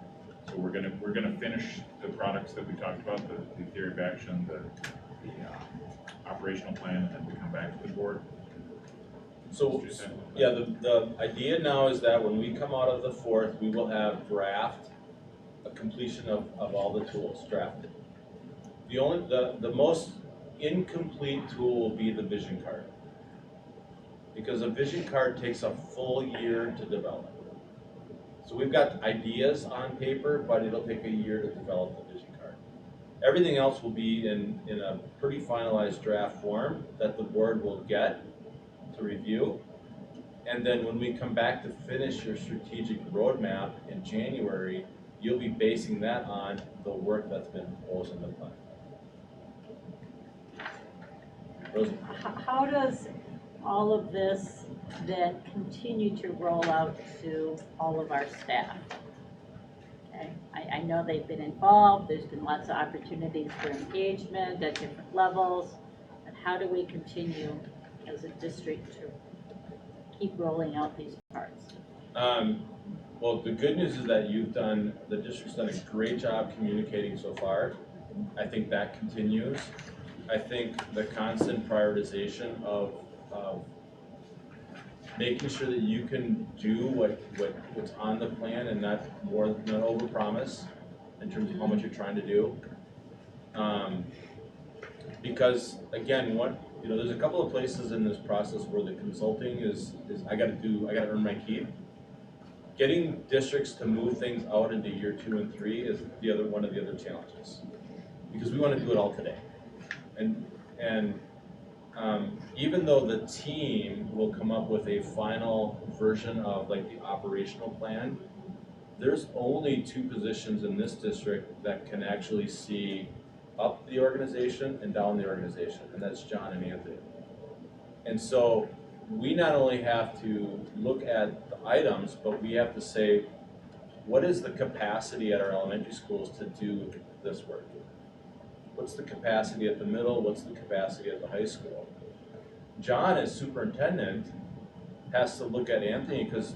So we're gonna finish the products that we talked about, the theory of action, the operational plan, and then we come back to the board. So, yeah, the idea now is that when we come out of the 4th, we will have a completion of all the tools drafted. The most incomplete tool will be the vision card. Because a vision card takes a full year to develop. So we've got ideas on paper, but it'll take a year to develop the vision card. Everything else will be in a pretty finalized draft form that the board will get to review. And then when we come back to finish your strategic roadmap in January, you'll be basing that on the work that's been proposed in the plan. Rosie? How does all of this then continue to roll out to all of our staff? Okay, I know they've been involved, there's been lots of opportunities for engagement at different levels, but how do we continue as a district to keep rolling out these parts? Well, the good news is that the district's done a great job communicating so far. I think that continues. I think the constant prioritization of making sure that you can do what's on the plan and not overpromise in terms of how much you're trying to do. Because again, there's a couple of places in this process where the consulting is I gotta earn my keep. Getting districts to move things out into year 2 and 3 is one of the other challenges. Because we wanna do it all today. And even though the team will come up with a final version of like the operational plan, there's only 2 positions in this district that can actually see up the organization and down the organization, and that's John and Anthony. And so we not only have to look at the items, but we have to say, what is the capacity at our elementary schools to do this work? What's the capacity at the middle? What's the capacity at the high school? John, as superintendent, has to look at Anthony because,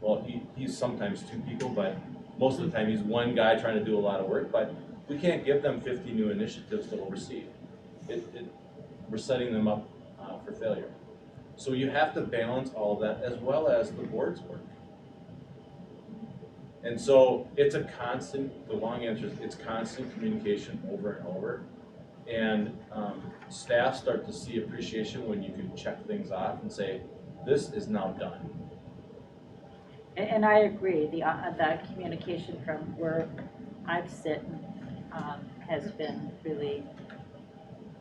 well, he's sometimes 2 people, but most of the time he's one guy trying to do a lot of work, but we can't give them 50 new initiatives to oversee. We're setting them up for failure. So you have to balance all of that as well as the board's work. And so it's a constant, the long answer is it's constant communication over and over. And staff start to see appreciation when you can check things off and say, this is now done. And I agree, the communication from where I've sit has been really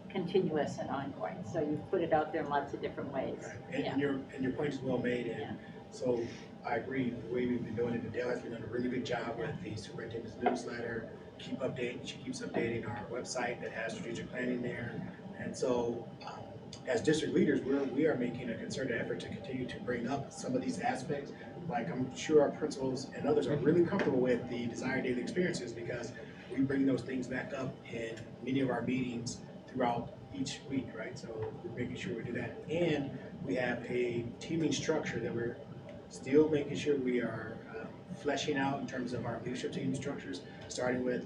continuous and ongoing. So you put it out there in lots of different ways. And your point is well made, and so I agree, the way we've been doing it, Adele has been doing a really good job with the superintendent's newsletter, she keeps updating our website that has strategic planning there. And so, as district leaders, we are making a concerted effort to continue to bring up some of these aspects. Like I'm sure our principals and others are really comfortable with the desired daily experiences because we bring those things back up in many of our meetings throughout each week, right? So we're making sure we do that. And we have a teaming structure that we're still making sure we are fleshing out in terms of our leadership team structures, starting with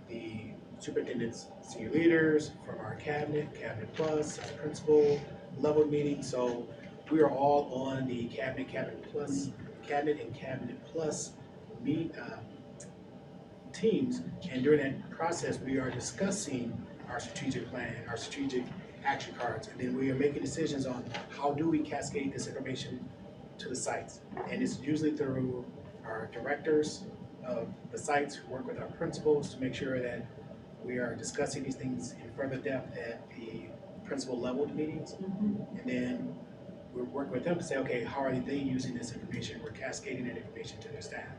the superintendent's senior leaders, from our cabinet plus, our principal level meeting. So we are all on the cabinet and cabinet plus teams, and during that process we are discussing our strategic plan, our strategic action cards, and then we are making decisions on how do we cascade this information to the sites. And it's usually through our directors of the sites who work with our principals to make sure that we are discussing these things in further depth at the principal level meetings. And then we're working with them to say, okay, how are they using this information? We're cascading that information to their staff.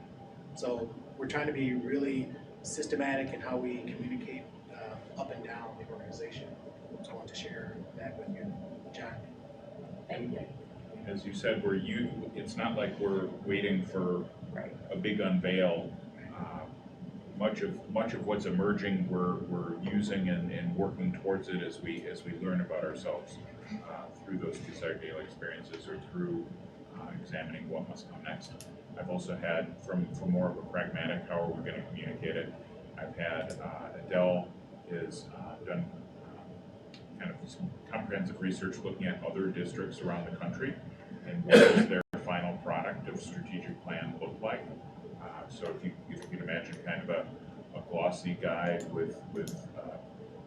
So we're trying to be really systematic in how we communicate up and down the organization. So I want to share that with you, John. Thank you. As you said, it's not like we're waiting for a big unveil. Much of what's emerging we're using and working towards it as we learn about ourselves through those desired daily experiences or through examining what must come next. I've also had, from more of a pragmatic, how are we going to communicate it? I've had Adele has done kind of some comprehensive research looking at other districts around the country and what does their final product of strategic plan look like. So if you can imagine kind of a glossy guide with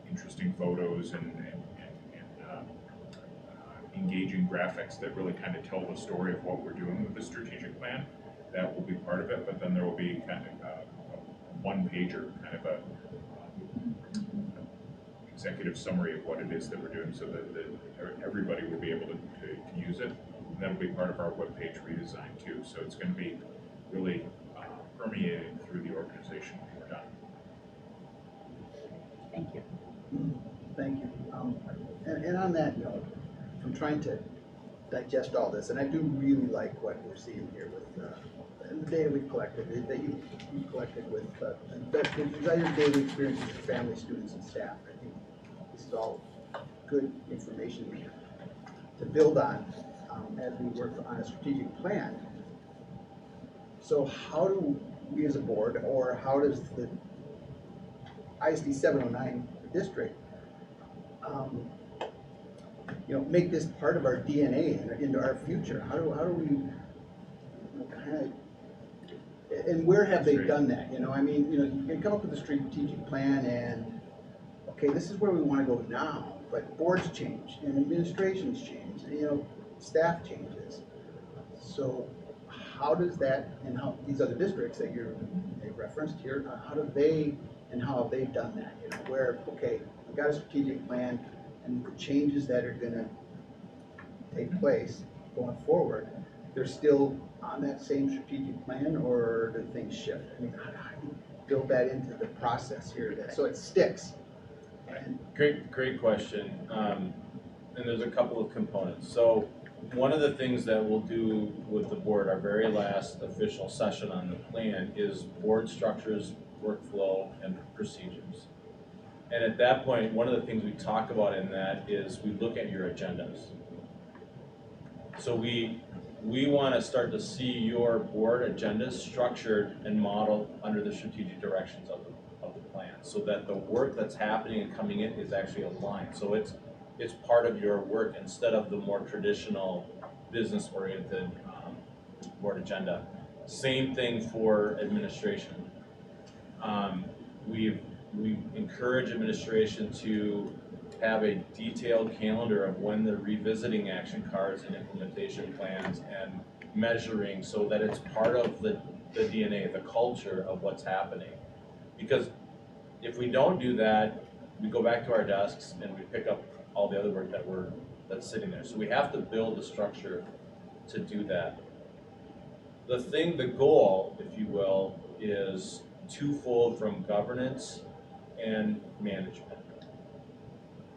interesting photos and engaging graphics that really kind of tell the story of what we're doing with the strategic plan, that will be part of it. But then there will be kind of one pager, kind of a executive summary of what it is that we're doing, so that everybody will be able to use it. And that'll be part of our webpage redesign too. So it's going to be really permeating through the organization when we're done. Thank you. Thank you. And on that note, I'm trying to digest all this, and I do really like what we're seeing here with and the data we've collected, that you've collected with the desired daily experiences for family, students, and staff. I think this is all good information to build on as we work on a strategic plan. So how do we as a board, or how does the ISD 709 district make this part of our DNA and into our future? How do we kind of, and where have they done that? I mean, you can come up with a strategic plan and, okay, this is where we want to go now, but boards change and administrations change, staff changes. So how does that, and how these other districts that they've referenced here, how have they done that? Where, okay, we've got a strategic plan, and the changes that are gonna take place going forward, they're still on that same strategic plan, or do things shift? I mean, how do you build that into the process here, so it sticks? And Great question. And there's a couple of components. So one of the things that we'll do with the board, our very last official session on the plan, is board structures, workflow, and procedures. And at that point, one of the things we talk about in that is we look at your agendas. So we want to start to see your board agendas structured and modeled under the strategic directions of the plan, so that the work that's happening and coming in is actually aligned. So it's part of your work instead of the more traditional business-oriented board agenda. Same thing for administration. We encourage administration to have a detailed calendar of when they're revisiting action cards and implementation plans and measuring, so that it's part of the DNA, the culture of what's happening. Because if we don't do that, we go back to our desks and we pick up all the other work that's sitting there. So we have to build a structure to do that. The goal, if you will, is twofold from governance and management.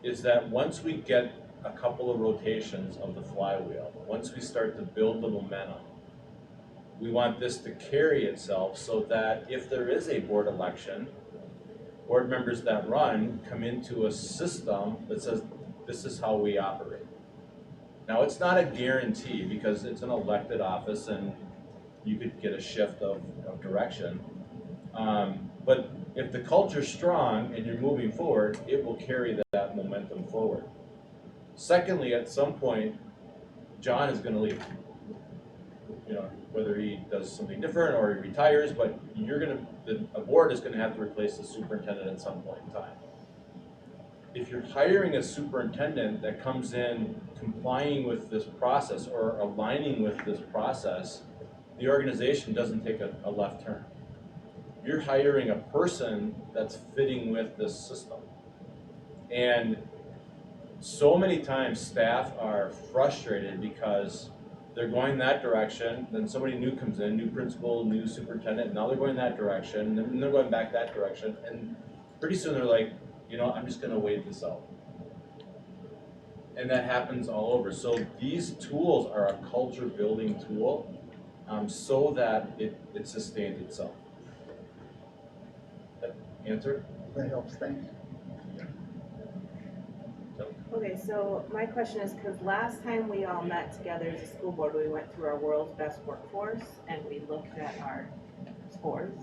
Is that once we get a couple of rotations of the flywheel, once we start to build the momentum, we want this to carry itself, so that if there is a board election, board members that run come into a system that says, this is how we operate. Now, it's not a guarantee, because it's an elected office and you could get a shift of direction. But if the culture's strong and you're moving forward, it will carry that momentum forward. Secondly, at some point, John is going to leave. Whether he does something different or he retires, but a board is going to have to replace the superintendent at some point in time. If you're hiring a superintendent that comes in complying with this process or aligning with this process, the organization doesn't take a left turn. You're hiring a person that's fitting with this system. And so many times staff are frustrated because they're going that direction, then somebody new comes in, new principal, new superintendent, and now they're going that direction, and then they're going back that direction, and pretty soon they're like, I'm just gonna wait this out. And that happens all over. So these tools are a culture building tool, so that it sustains itself. That answer? that helps, thanks. Okay, so my question is, because last time we all met together as a school board, we went through our world's best workforce and we looked at our scores,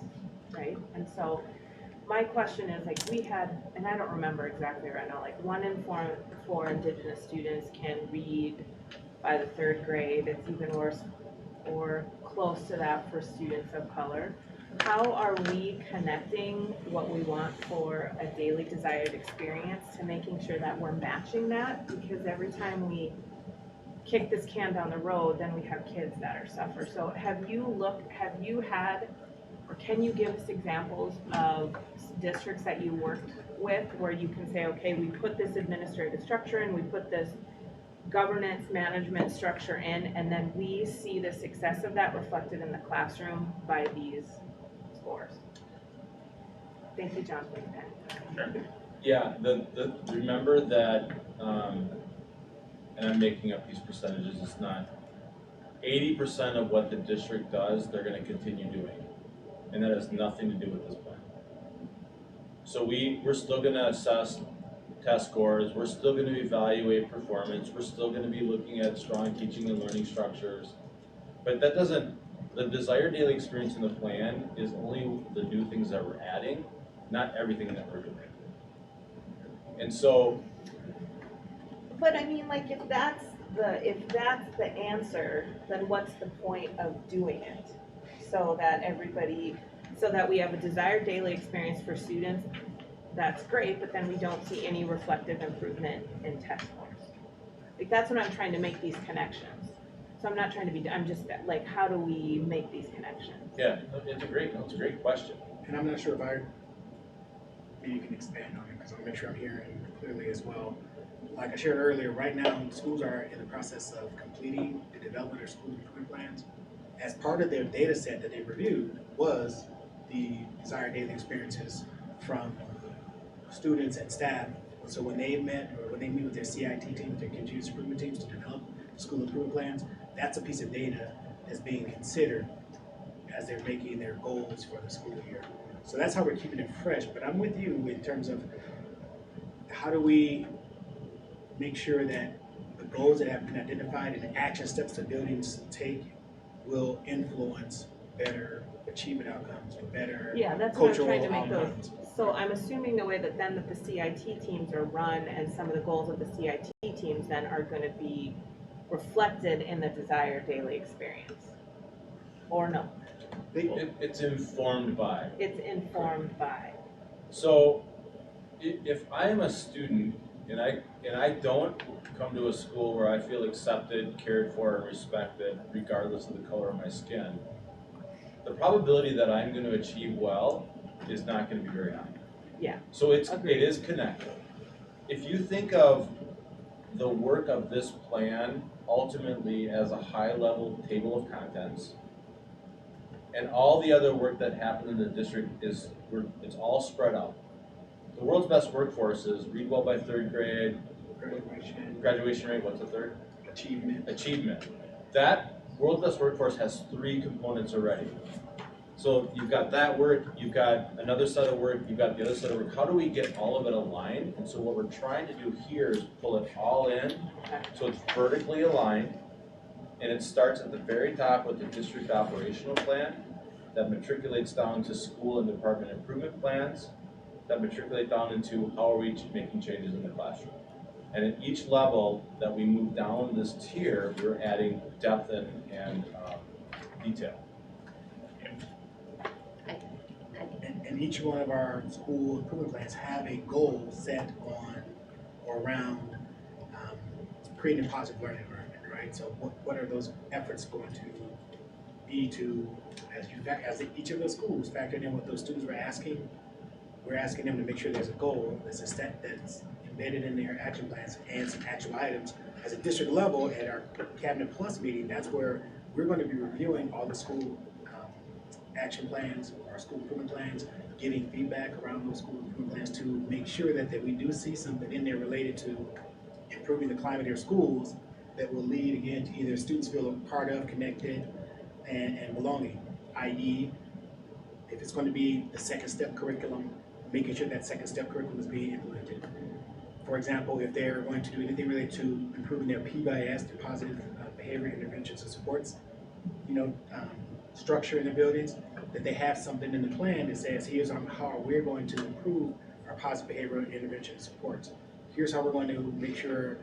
right? And so my question is, we had, and I don't remember exactly right now, 1 in 4 Indigenous students can read by the 3rd grade. It's even worse or close to that for students of color. How are we connecting what we want for a daily desired experience to making sure that we're matching that? Because every time we kick this can down the road, then we have kids that are suffer. So have you had or can you give us examples of districts that you worked with where you can say, okay, we put this administrative structure in, we put this governance management structure in, and then we see the success of that reflected in the classroom by these scores? Thank you, John, for the pen. Yeah, remember that, and I'm making up these percentages, it's not, 80% of what the district does, they're gonna continue doing. And that has nothing to do with this plan. So we're still gonna assess test scores, we're still gonna evaluate performance, we're still gonna be looking at strong teaching and learning structures. But that doesn't, the desired daily experience in the plan is only the new things that we're adding, not everything that we're doing. And so, But I mean, like, if that's the answer, then what's the point of doing it? So that we have a desired daily experience for students, that's great, but then we don't see any reflective improvement in test scores. Like, that's when I'm trying to make these connections. So I'm not trying to be, I'm just like, how do we make these connections? yeah, it's a great question. And I'm not sure if maybe you can expand on it, because I want to make sure I'm hearing clearly as well. Like I shared earlier, right now, schools are in the process of completing the development of school improvement plans. As part of their data set that they reviewed was the desired daily experiences from students and staff. So when they met, or when they meet with their CIT teams, their continuous improvement teams to develop school improvement plans, that's a piece of data that's being considered as they're making their goals for the school year. So that's how we're keeping it fresh. But I'm with you in terms of how do we make sure that the goals that have been identified and the action steps that buildings take will influence better achievement outcomes or better Yeah, that's what I'm cultural trying to make those. outcomes. So I'm assuming the way that then the CIT teams are run and some of the goals of the CIT teams then are gonna be reflected in the desired daily experience. Or no, It's informed by. it's informed by. So, if I am a student and I don't come to a school where I feel accepted, cared for, and respected, regardless of the color of my skin, the probability that I'm going to achieve well is not going to be very high. Yeah. So it Agreed. is connected. If you think of the work of this plan ultimately as a high-level table of contents, and all the other work that happened in the district it's all spread out. The world's best workforce is read well by third grade, graduation rate, what's the third? Achievement. That world's best workforce has 3 components already. So you've got that work, you've got another set of work, you've got the other set of work. How do we get all of it aligned? And so what we're trying to do here is pull it all in, so it's vertically aligned, and it starts at the very top with the district operational plan that matriculates down to school and department improvement plans, that matriculate down into how are we making changes in the classroom. And at each level that we move down this tier, we're adding depth and detail. And each one of our school improvement plans have a goal set on or around creating a positive learning environment, right? So what are those efforts going to be to, as each of those schools factor in what those students were asking, we're asking them to make sure there's a goal, there's a step that's embedded in their action plans and some actual items. As a district level at our Cabinet Plus meeting, that's where we're going to be reviewing all the school action plans or school improvement plans, getting feedback around those school improvement plans to make sure that we do see something in there related to improving the climate of their schools that will lead again to either students feel a part of, connected, and belonging, i.e. if it's going to be the second step curriculum, making sure that second step curriculum is being implemented. For example, if they're going to do anything related to improving their PBIS, their positive behavior interventions and supports, structure in the buildings, that they have something in the plan that says, here's how we're going to improve our positive behavioral intervention and supports. Here's how we're going to make sure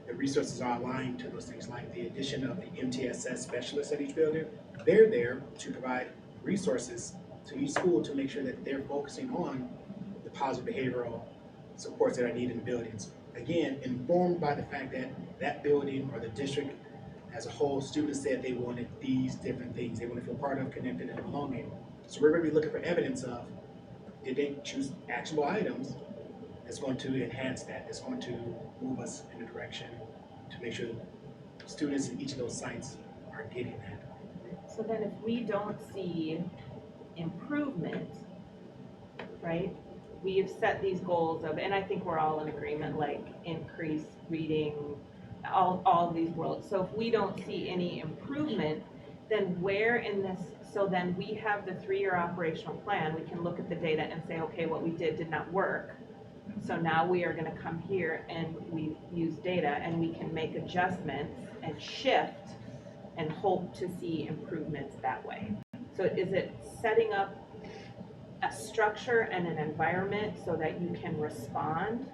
the resources are aligned to those things, like the addition of the MTSS specialists at each building. They're there to provide resources to each school to make sure that they're focusing on the positive behavioral supports that are needed in the buildings. Again, informed by the fact that that building or the district as a whole, students said they wanted these different things. They want to feel part of, connected, and belonging. So we're gonna be looking for evidence of, did they choose actionable items that's going to enhance that, that's going to move us in a direction to make sure students in each of those sites are getting that. So then if we don't see improvement, right? We have set these goals of, and I think we're all in agreement, like increase reading, all of these worlds. So if we don't see any improvement, then where in this, so then we have the 3-year operational plan, we can look at the data and say, okay, what we did not work. So now we are gonna come here and we use data and we can make adjustments and shift and hope to see improvements that way. So is it setting up a structure and an environment so that you can respond?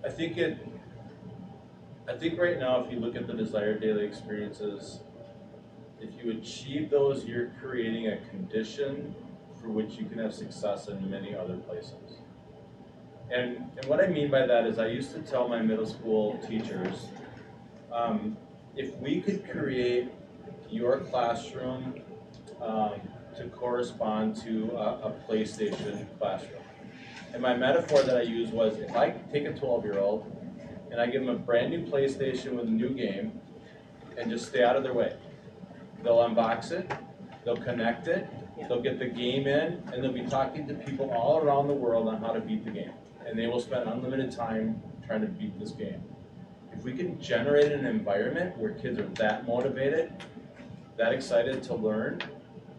I think right now, if you look at the desired daily experiences, if you achieve those, you're creating a condition for which you can have success in many other places. And what I mean by that is I used to tell my middle school teachers, if we could create your classroom to correspond to a PlayStation classroom. And my metaphor that I used was, if I take a 12-year-old and I give them a brand new PlayStation with a new game and just stay out of their way, they'll unbox it, they'll connect it, they'll get the game in, and they'll be talking to people all around the world on how to beat the game. And they will spend unlimited time trying to beat this game. If we can generate an environment where kids are that motivated, that excited to learn,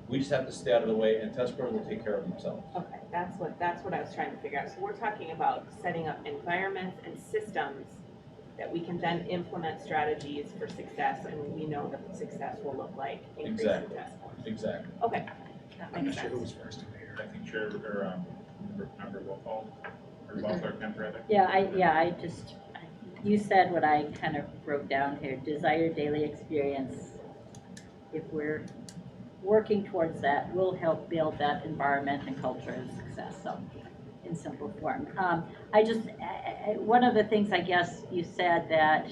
we just have to stay out of the way and test scores will take care of themselves. Okay, that's what I was trying to figure out. So we're talking about setting up environments and systems that we can then implement strategies for success, and we know that the success will look like increasing Exactly. test scores. Exactly. Okay, that I'm makes not sure who sense. was first over here. I think Chair, or Member Wilfall, or Wilfall Kemp rather. You said what I kind of wrote down here, desired daily experience. If we're working towards that, will help build that environment and culture of success, so in simple form. One of the things I guess you said that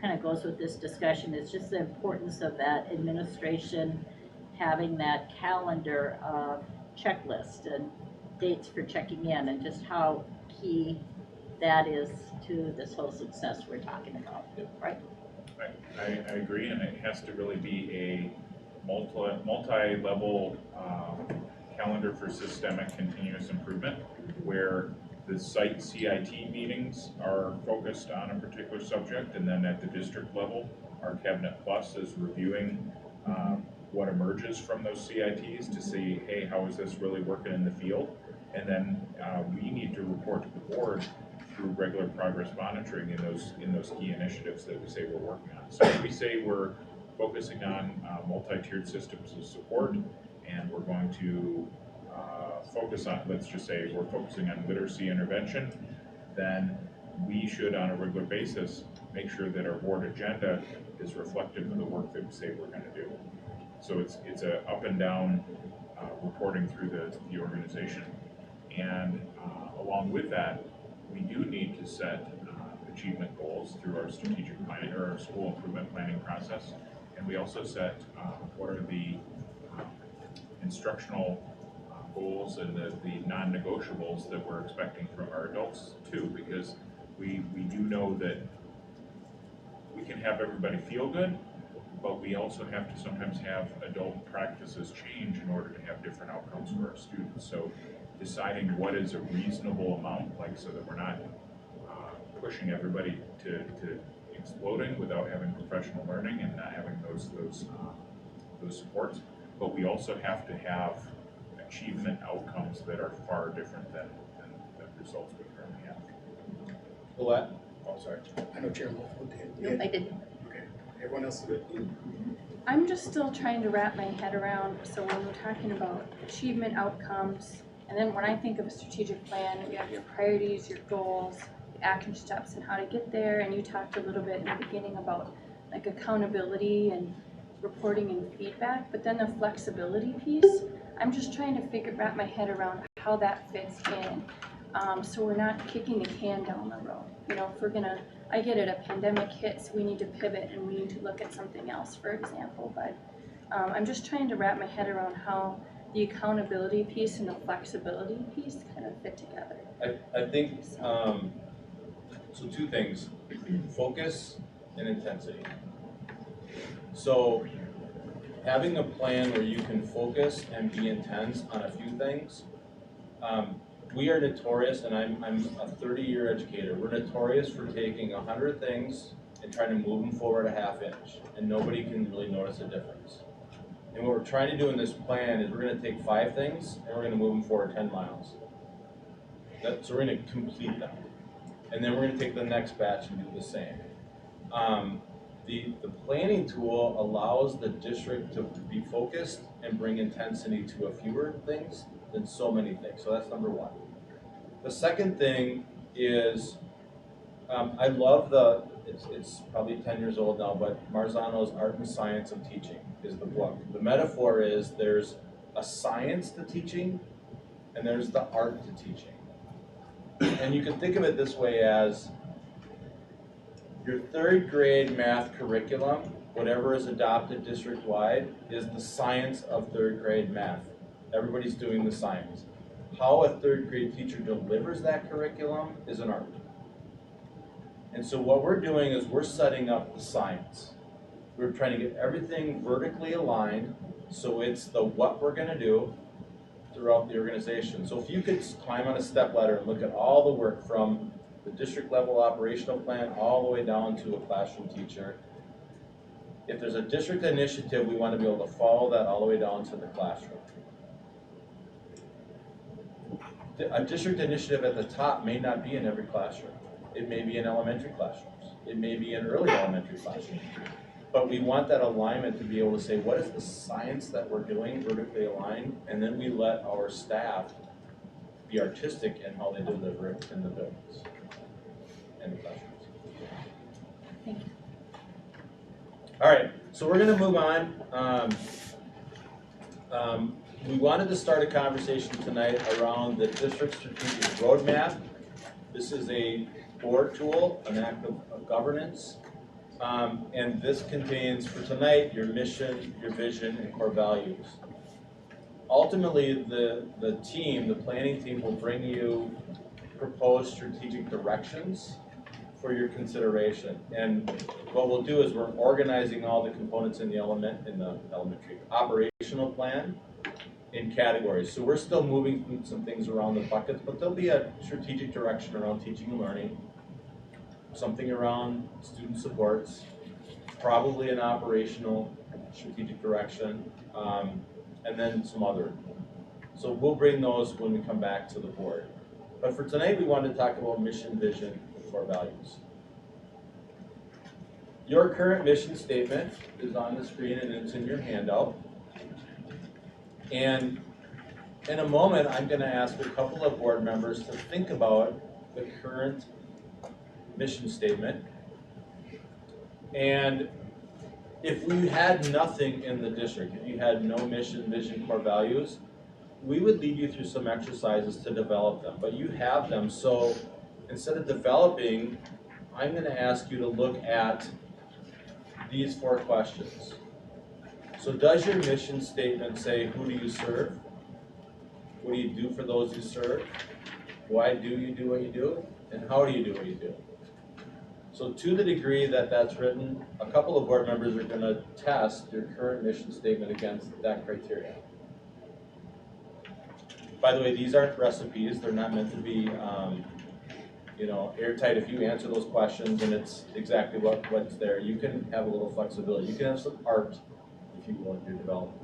kind of goes with this discussion is just the importance of that administration having that calendar of checklist and dates for checking in, and just how key that is to this whole success we're talking about, right? I agree, and it has to really be a multi-level calendar for systemic continuous improvement, where the site CIT meetings are focused on a particular subject, and then at the district level, our Cabinet Plus is reviewing what emerges from those CITs to see, hey, how is this really working in the field? And then we need to report to the board through regular progress monitoring in those key initiatives that we say we're working on. So if we say we're focusing on multi-tiered systems of support, and we're going to focus on, let's just say we're focusing on literacy intervention, then we should on a regular basis make sure that our board agenda is reflective of the work that we say we're going to do. So it's a up and down reporting through the organization. And along with that, we do need to set achievement goals through our strategic planning or our school improvement planning process. And we also set what are the instructional goals and the non-negotiables that we're expecting from our adults too, because we do know that we can have everybody feel good, but we also have to sometimes have adult practices change in order to have different outcomes for our students. So deciding what is a reasonable amount, like so that we're not pushing everybody to exploding without having professional learning and not having those supports. But we also have to have achievement outcomes that are far different than the results we currently have. Colette? Oh, sorry. I know Chair Wolf did. Nope, I didn't. Okay, everyone else is good? I'm just still trying to wrap my head around, so when we're talking about achievement outcomes, and then when I think of a strategic plan, you have your priorities, your goals, the action steps, and how to get there, and you talked a little bit in the beginning about like accountability and reporting and feedback, but then the flexibility piece, I'm just trying to wrap my head around how that fits in. So we're not kicking the can down the road. You know, if we're gonna, I get it, a pandemic hits, we need to pivot and we need to look at something else, for example, but I'm just trying to wrap my head around how the accountability piece and the flexibility piece kind of fit together. I think, so two things, focus and intensity. So having a plan where you can focus and be intense on a few things. We are notorious, and I'm a 30-year educator, we're notorious for taking 100 things and trying to move them forward a half inch, and nobody can really notice a difference. And what we're trying to do in this plan is we're gonna take 5 things and we're gonna move them forward 10 miles. So we're gonna complete them. And then we're gonna take the next batch and do the same. The planning tool allows the district to be focused and bring intensity to a fewer things than so many things. So that's number one. The second thing is, I love it's probably 10 years old now, but Marzano's Art and Science of Teaching is the book. The metaphor is there's a science to teaching and there's the art to teaching. And you can think of it this way as your 3rd grade math curriculum, whatever is adopted district-wide, is the science of 3rd grade math. Everybody's doing the science. How a 3rd grade teacher delivers that curriculum is an art. And so what we're doing is we're setting up the science. We're trying to get everything vertically aligned, so it's the what we're gonna do throughout the organization. So if you could climb on a stepladder and look at all the work from the district level operational plan all the way down to a classroom teacher. If there's a district initiative, we want to be able to follow that all the way down to the classroom. A district initiative at the top may not be in every classroom. It may be in elementary classrooms. It may be in early elementary classrooms. But we want that alignment to be able to say, what is the science that we're doing vertically aligned? And then we let our staff be artistic in how they deliver it in the buildings and the classrooms. Thank you. All right, so we're gonna move on. We wanted to start a conversation tonight around the district strategic roadmap. This is a board tool, an act of governance. And this contains, for tonight, your mission, your vision, and core values. Ultimately, the team, the planning team, will bring you proposed strategic directions for your consideration. And what we'll do is we're organizing all the components in the elementary operational plan in categories. So we're still moving some things around the buckets, but there'll be a strategic direction around teaching and learning, something around student supports, probably an operational strategic direction, and then some other. So we'll bring those when we come back to the board. But for tonight, we wanted to talk about mission, vision, and core values. Your current mission statement is on the screen and it's in your handout. And in a moment, I'm going to ask a couple of board members to think about the current mission statement. And if we had nothing in the district, if you had no mission, vision, core values, we would lead you through some exercises to develop them, but you have them. So instead of developing, I'm going to ask you to look at these 4 questions. So does your mission statement say, who do you serve? What do you do for those you serve? Why do you do what you do? And how do you do what you do? So to the degree that that's written, a couple of board members are going to test your current mission statement against that criteria. By the way, these aren't recipes. They're not meant to be airtight. If you answer those questions and it's exactly what's there, you can have a little flexibility. You can have some art if you want your development.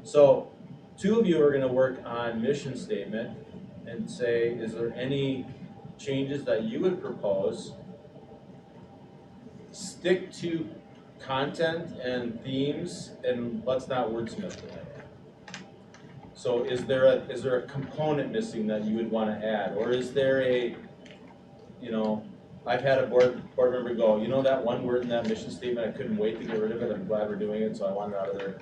So 2 of you are going to work on mission statement and say, is there any changes that you would propose? Stick to content and themes, and let's not wordsmith tonight. So is there a component missing that you would want to add? Or is there I've had a board member go, that one word in that mission statement, I couldn't wait to get rid of it. I'm glad we're doing it, so I want it out of there.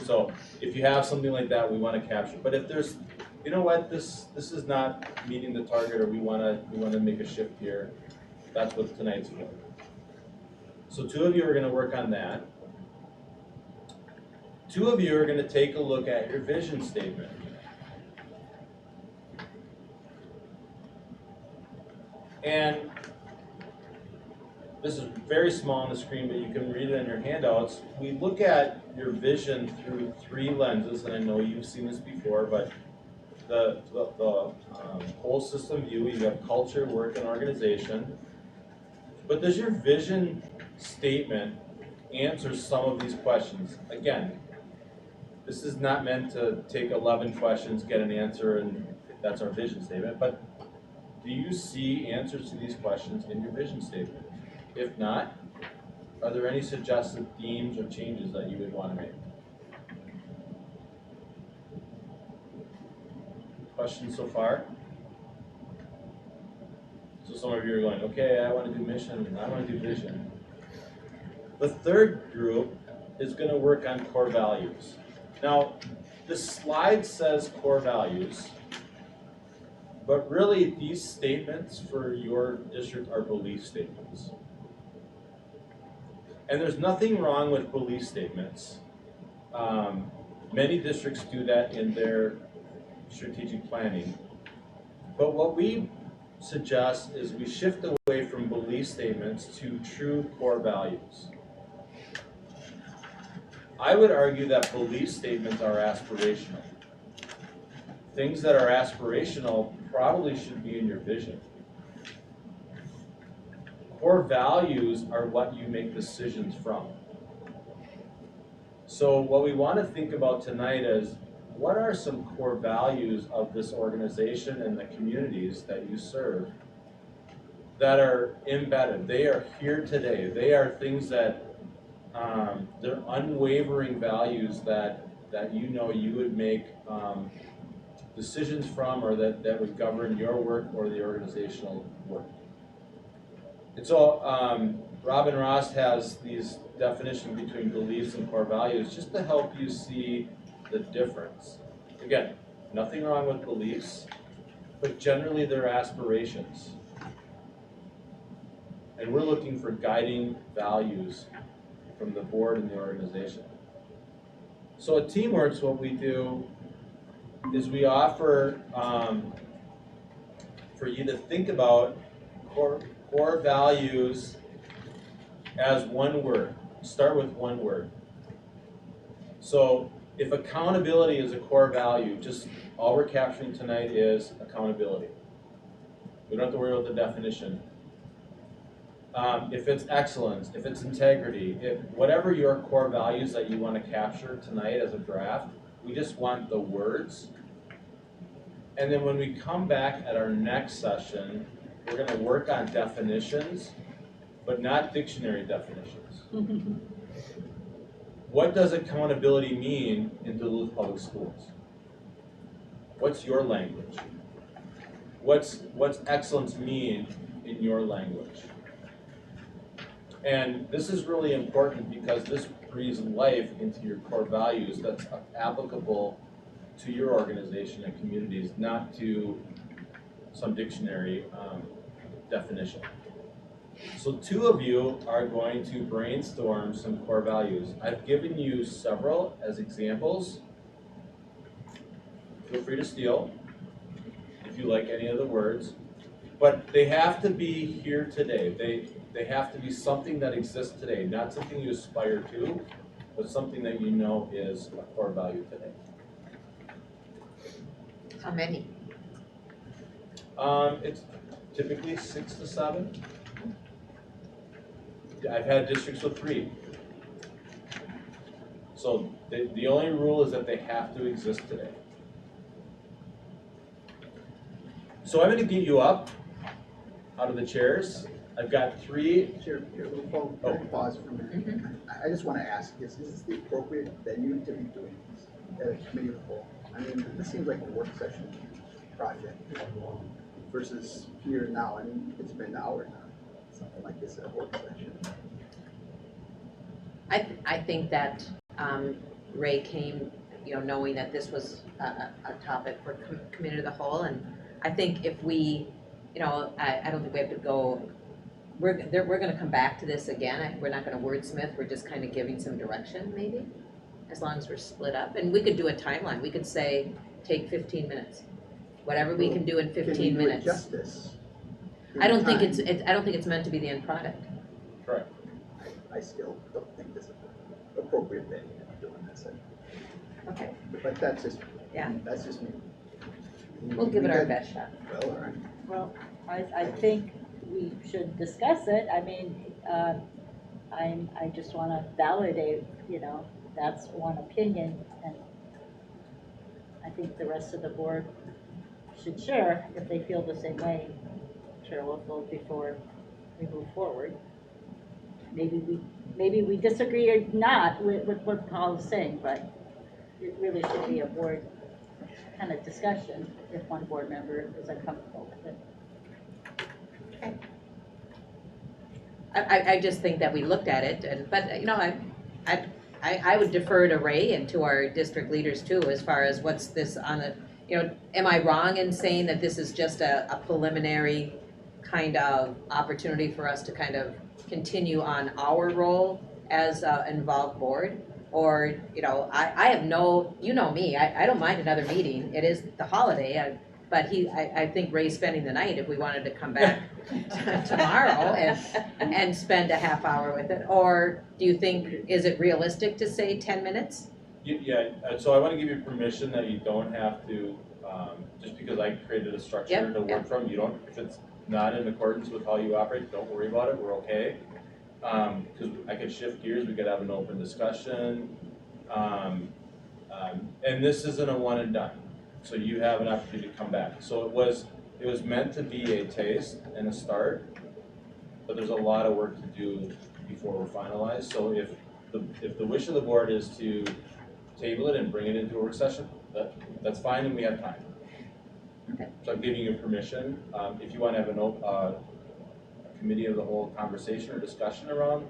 So if you have something like that, we want to capture. But if there's, this is not meeting the target, or we want to make a shift here, that's what tonight's for. So 2 of you are going to work on that. Two of you are gonna take a look at your vision statement. And this is very small on the screen, but you can read it in your handouts. We look at your vision through three lenses, and I know you've seen this before, but the whole system view, you have culture, work, and organization. But does your vision statement answer some of these questions? Again, this is not meant to take 11 questions, get an answer, and that's our vision statement, but do you see answers to these questions in your vision statement? If not, are there any suggested themes or changes that you would want to make? Questions so far? So some of you are going, okay, I want to do mission, and I want to do vision. The third group is going to work on core values. Now, this slide says core values, but really these statements for your district are belief statements. And there's nothing wrong with belief statements. Many districts do that in their strategic planning. But what we suggest is we shift away from belief statements to true core values. I would argue that belief statements are aspirational. Things that are aspirational probably should be in your vision. Core values are what you make decisions from. So what we want to think about tonight is, what are some core values of this organization and the communities that you serve that are embedded? They are here today. They are things that, they're unwavering values that you know you would make decisions from, or that would govern your work or the organizational work. And so Robin Ross has these definitions between beliefs and core values just to help you see the difference. Again, nothing wrong with beliefs, but generally they're aspirations. And we're looking for guiding values from the board and the organization. So at Teamworks, what we do is we offer for you to think about core values as one word. Start with one word. So if accountability is a core value, just all we're capturing tonight is accountability. We don't have to worry about the definition. If it's excellence, if it's integrity, if whatever your core values that you want to capture tonight as a draft, we just want the words. And then when we come back at our next session, we're going to work on definitions, but not dictionary definitions. What does accountability mean in Duluth Public Schools? What's your language? What's excellence mean in your language? And this is really important because this breathes life into your core values that's applicable to your organization and communities, not to some dictionary definition. So two of you are going to brainstorm some core values. I've given you several as examples. Feel free to steal if you like any of the words, but they have to be here today. They have to be something that exists today, not something you aspire to, but something that you know is a core value today. How many? It's typically 6 to 7. I've had districts with 3. So the only rule is that they have to exist today. So I'm going to get you up out of the chairs. I've got 3. Chair, we'll pause for a minute. I just want to ask, is this the appropriate venue to be doing this at a committee of the whole? I mean, this seems like a work session project versus here and now. I mean, it's been an hour now, something like this at a work session. I think that Ray came, knowing that this was a topic for committee of the whole, and I think if we, I don't think we have to go. We're going to come back to this again. We're not going to wordsmith. We're just kind of giving some direction, maybe. as long as we're split up. And we could do a timeline, we could say, take 15 minutes, whatever we can do in 15 Can we do it minutes. justice? in I don't think time? I don't think it's meant to be the end product. Correct. I still don't think this is appropriate venue to be doing this. Okay. But that's just, Yeah. that's just me. We'll give it our best shot. Well, all right. Well, I think we should discuss it. I mean, I just wanna validate, you know, that's one opinion, and I think the rest of the board should share if they feel the same way, share local before we move forward. Maybe we disagree or not with what Paul is saying, but it really should be a board kind of discussion if one board member is uncomfortable with it. I just think that we looked at it, but you know, I would defer to Ray and to our district leaders too, as far as what's this on a, you know, am I wrong in saying that this is just a preliminary kind of opportunity for us to kind of continue on our role as an involved board? Or, you know, I have no, you know me, I don't mind another meeting, it is the holiday, but I think Ray's spending the night if we wanted to come back tomorrow and spend a half hour with it. Or do you think, is it realistic to say 10 minutes? Yeah, so I want to give you permission that you don't have to, just because I created a structure Yep, to work from, you don't, if it's not in accordance with how you operate, don't worry about it, we're okay. Because I could shift gears, we could have an open discussion. And this isn't a one and done, so you have an opportunity to come back. So it was meant to be a taste and a start, but there's a lot of work to do before we're finalized. So if the wish of the board is to table it and bring it into a work session, that's fine, and we have time. Okay. So I'm giving you permission. If you want to have a committee of the whole conversation or discussion around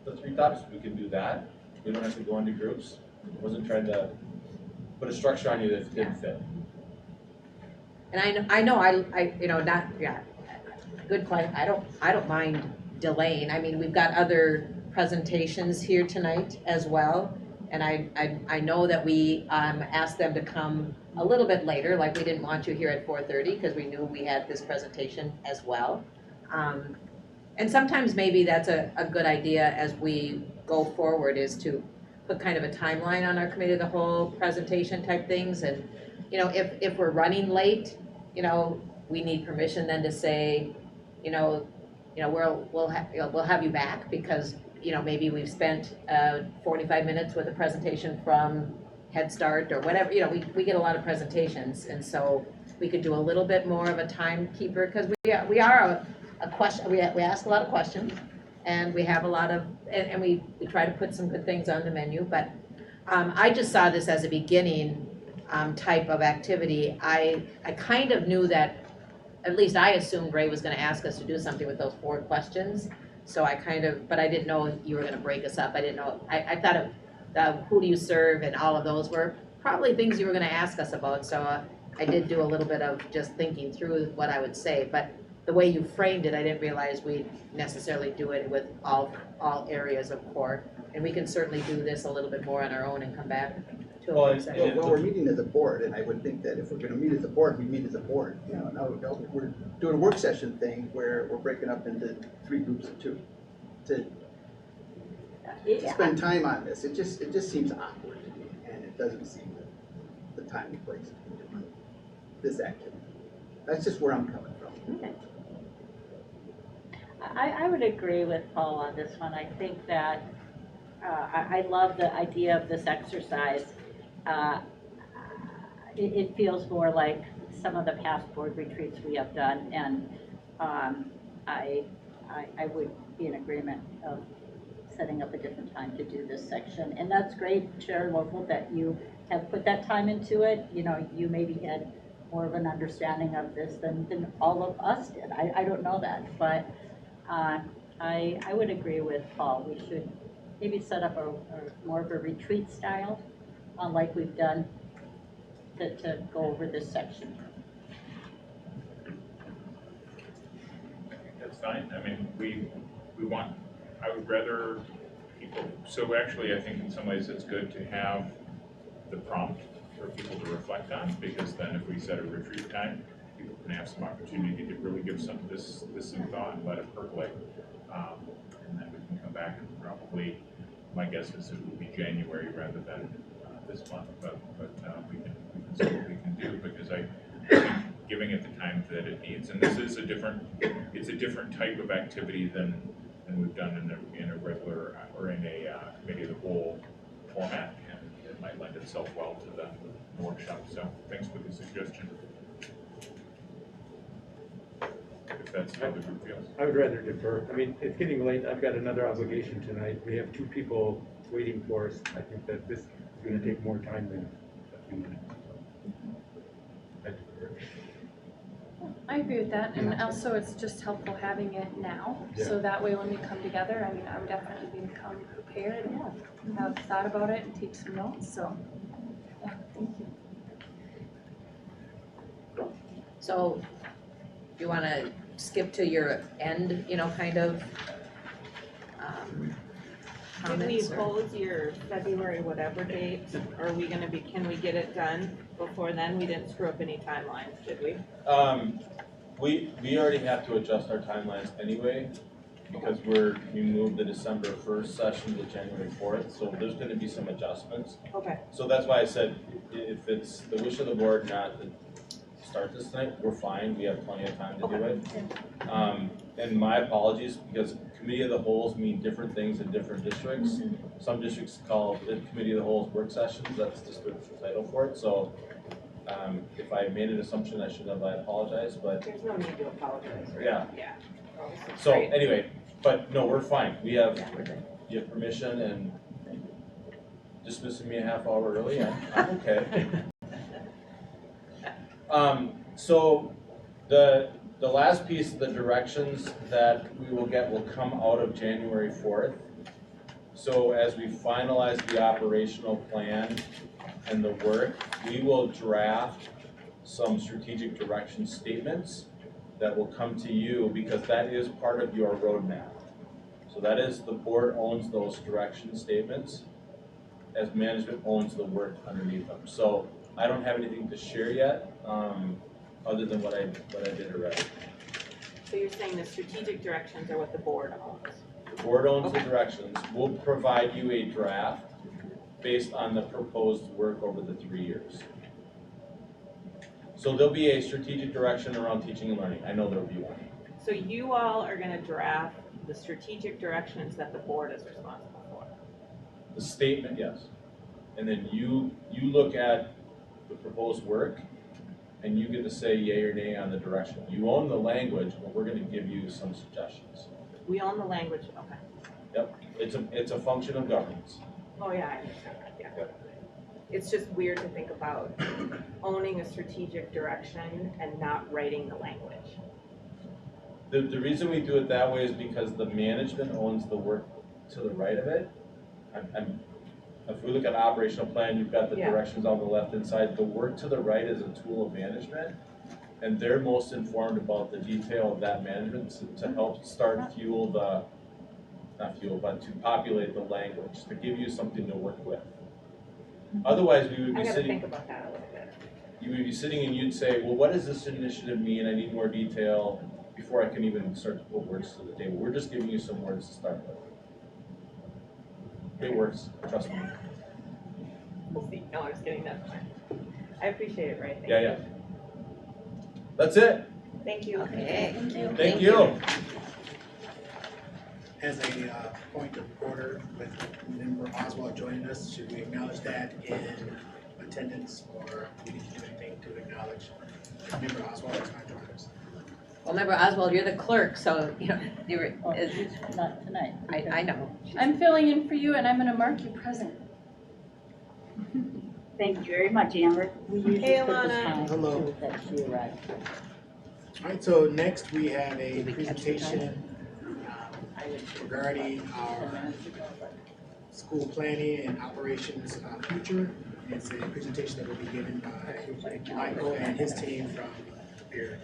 the three topics, we can do that. We don't have to go into groups. I wasn't trying to put a structure on you that didn't fit. And I know, you know, not, yeah, good question, I don't mind delaying. I mean, we've got other presentations here tonight as well. And I know that we asked them to come a little bit later, like we didn't want you here at 4:30 because we knew we had this presentation as well. And sometimes maybe that's a good idea as we go forward, is to put kind of a timeline on our committee of the whole presentation type things. And, you know, if we're running late, you know, we need permission then to say, we'll have you back because, you know, maybe we've spent 45 minutes with a presentation from Head Start or whatever, you know, we get a lot of presentations. And so we could do a little bit more of a timekeeper, because we are a question, we ask a lot of questions, and we have a lot of, and we try to put some good things on the menu. But I just saw this as a beginning type of activity. I kind of knew that, at least I assumed Ray was gonna ask us to do something with those 4 questions. So but I didn't know you were gonna break us up. I didn't know, I thought of who do you serve and all of those were probably things you were gonna ask us about. So I did do a little bit of just thinking through what I would say. But the way you framed it, I didn't realize we'd necessarily do it with all areas of core. And we can certainly do this a little bit more on our own and come back to a work session. Well, we're meeting as a board, and I would think that if we're gonna meet as a board, we meet as a board. You know, now we're doing a work session thing where we're breaking up into 3 groups of 2 to spend time on this. It just seems awkward to me, and it doesn't seem the time and place to be doing this activity. That's just where I'm coming from. Okay. I would agree with Paul on this one. I think that I love the idea of this exercise. It feels more like some of the past board retreats we have done, and I would be in agreement of setting up a different time to do this section. And that's great, Chair Local, that you have put that time into it. You know, you maybe had more of an understanding of this than all of us did. I don't know that, but I would agree with Paul. We should maybe set up a more of a retreat style, like we've done, to go over this section. That's fine. I mean, I would rather people. So actually, I think in some ways it's good to have the prompt for people to reflect on, because then if we set a retreat time, people can have some opportunity to really give this some thought and let it percolate. And then we can come back and probably, my guess is it will be January rather than this month, but we can see what we can do, because I think giving it the time that it needs, and this is it's a different type of activity than we've done in a regular or in a committee of the whole format, and it might lend itself well to the workshop. So thanks for the suggestion. If that's how the group feels. I would rather defer. I mean, it's getting late. I've got another obligation tonight. We have 2 people waiting for us. I think that this is gonna take more time than a few minutes. I defer. I agree with that, and also it's just helpful having it now, so that way when we come together, I mean, I would definitely become prepared and have thought about it and take some notes, so, yeah, thank you. So, you wanna skip to your end, kind of, Did we comments or? pose your February whatever date? Are we gonna can we get it done before then? We didn't screw up any timelines, did we? We already have to adjust our timelines anyway, because we moved the December 1st session to January 4th, so there's gonna be some adjustments. Okay. So that's why I said, if it's the wish of the board not to start this tonight, we're fine, we have plenty of time to do it. And my apologies, because committee of the wholes mean different things in different districts. Some districts call the committee of the wholes work sessions, that's just the title for it, so if I made an assumption I should have, I apologize, but There's no need to apologize, right? yeah. Yeah. So Great. anyway, but no, we're fine, you have Yeah. permission, and dismissing me a half hour early, I'm okay. So the last piece of the directions that we will get will come out of January 4th. So as we finalize the operational plan and the work, we will draft some strategic direction statements that will come to you, because that is part of your roadmap. So that is, the board owns those direction statements, as management owns the work underneath them. So I don't have anything to share yet, other than what I did already. So you're saying the strategic directions are what the board owns? The board owns the Okay. directions. We'll provide you a draft based on the proposed work over the 3 years. So there'll be a strategic direction around teaching and learning. I know there'll be one. So you all are gonna draft the strategic directions that the board is responsible for? The statement, yes. And then you look at the proposed work, and you get to say yay or nay on the direction. You own the language, but we're gonna give you some suggestions. We own the language, okay. Yep, it's a function of governance. Oh, yeah, I understand that, yeah. It's just weird to think about owning a strategic direction and not writing the language. The reason we do it that way is because the management owns the work to the right of it. If we look at operational plan, you've got the Yeah. directions on the left-hand side. The work to the right is a tool of management, and they're most informed about the detail of that management to help to populate the language, to give you something to work with. Otherwise, we would I be gotta sitting, think about that a little bit. you would be sitting and you'd say, well, what does this initiative mean? I need more detail before I can even start to put words to the table. We're just giving you some words to start with. It works, trust me. We'll see. No, I'm just kidding, that's fine. I appreciate it, Ray. Thank Yeah, you. yeah. That's it. Thank you. Okay. Thank you. Thank you. As a point of order, with Member Oswald joining us, should we acknowledge that in attendance, or we need to do anything to acknowledge Member Oswald as not joining us? Well, remember Oswald, you're the clerk, so, you were, Well, she's not tonight. I know. I'm filling in for you and I'm gonna mark you present. Thank you very much, Amber. We usually Hey, put the Alana. time Hello. to that she arrived. All right, so next we have a Did we catch the presentation regarding our school planning and operations future. It's a presentation that will be given by Michael and his team from here.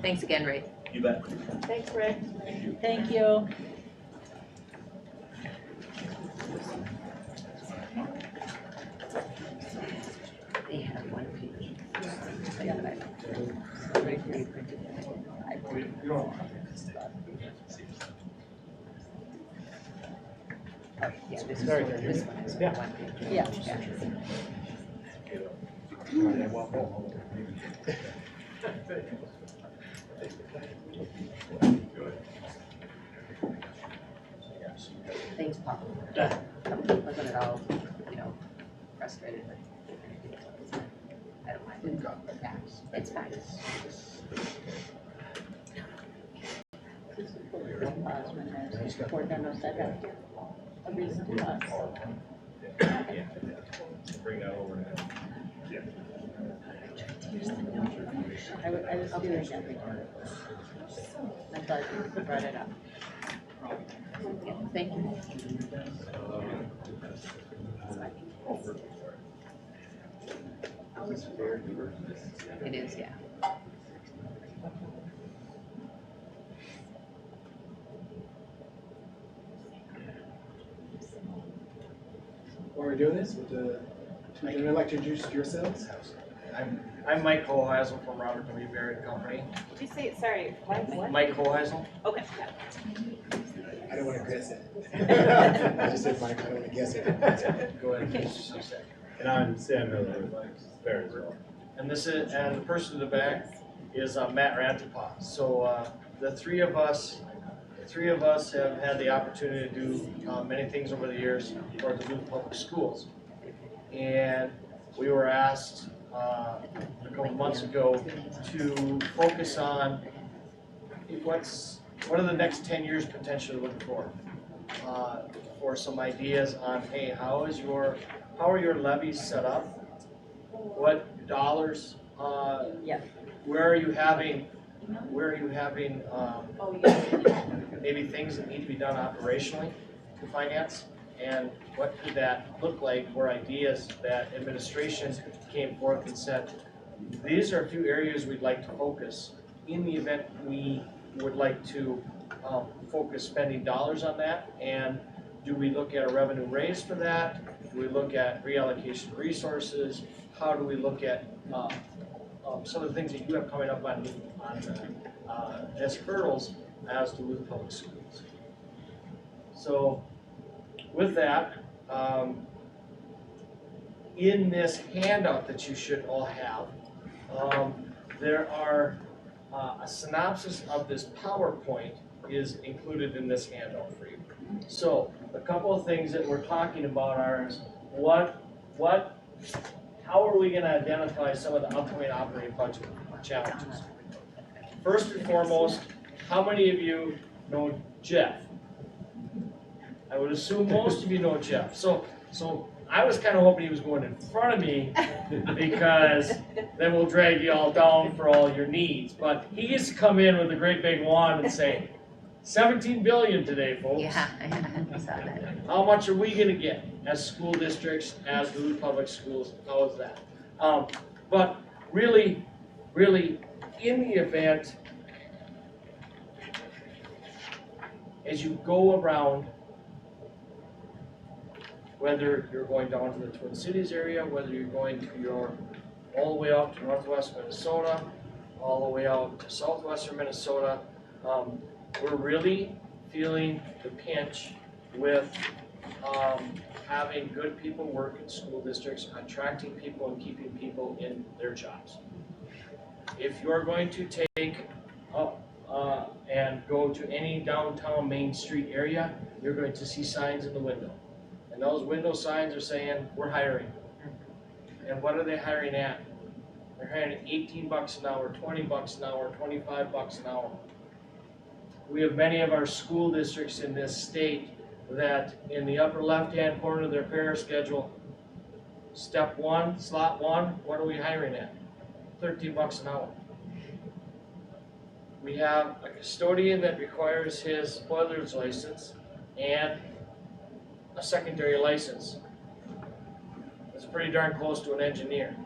Thanks again, Ray. You bet. Thanks, Rick. Thank you. Yeah, but I Yeah, this one is one page. Yeah. Things pop up. Wasn't at all, frustrated, but I don't mind it. Yeah, it's fine. This is what we're gonna pause when there's board members that have a reason to pause. Bring that over now. I was doing that. I'm glad you brought it up. Yeah, thank you. It is, yeah. While we're doing this, would the two gentlemen like to introduce yourselves? I'm Mike Hoheisel from Robert W. Barrett Company. Did you say, sorry, what? Mike Hoheisel. Okay, got it. I don't want to guess it. I just said Mike, I don't want to guess it. Go ahead and introduce yourself. And I'm Sam Miller, Barrett as well. And the person in the back is Matt Rantipas. So the three of us have had the opportunity to do many things over the years for the Duluth Public Schools. And we were asked a couple of months ago to focus on what are the next 10 years potentially looking for some ideas on, hey, how are your levies set up? What dollars, where are you having maybe things that need to be done operationally to finance? And what could that look like, or ideas that administration came forth and said, these are a few areas we'd like to focus in the event we would like to focus spending dollars on that. And do we look at a revenue raise for that? Do we look at reallocation of resources? How do we look at some of the things that you have coming up on as hurdles as Duluth Public Schools? So with that, in this handout that you should all have, there are a synopsis of this PowerPoint is included in this handout for you. So a couple of things that we're talking about are how are we going to identify some of the upcoming operating budget challenges? First and foremost, how many of you know Jeff? I would assume most of you know Jeff. So I was kind of hoping he was going in front of me because then we'll drag you all down for all your needs. But he gets to come in with a great big wand and say, 17 billion today, folks. Yeah, I saw that. How much are we gonna get as school districts, as Duluth Public Schools? How is that? But really, in the event, as you go around, whether you're going down to the Twin Cities area, whether you're going to all the way out to northwest Minnesota, all the way out to southwestern Minnesota, we're really feeling the pinch with having good people work in school districts, attracting people and keeping people in their jobs. If you're going to take and go to any downtown Main Street area, you're going to see signs in the window. And those window signs are saying, we're hiring. And what are they hiring at? They're hiring at 18 bucks an hour, 20 bucks an hour, 25 bucks an hour. We have many of our school districts in this state that in the upper left-hand corner of their fare schedule, step one, slot one, what are we hiring at? 13 bucks an hour. We have a custodian that requires his boiler's license and a secondary license. That's pretty darn close to an engineer.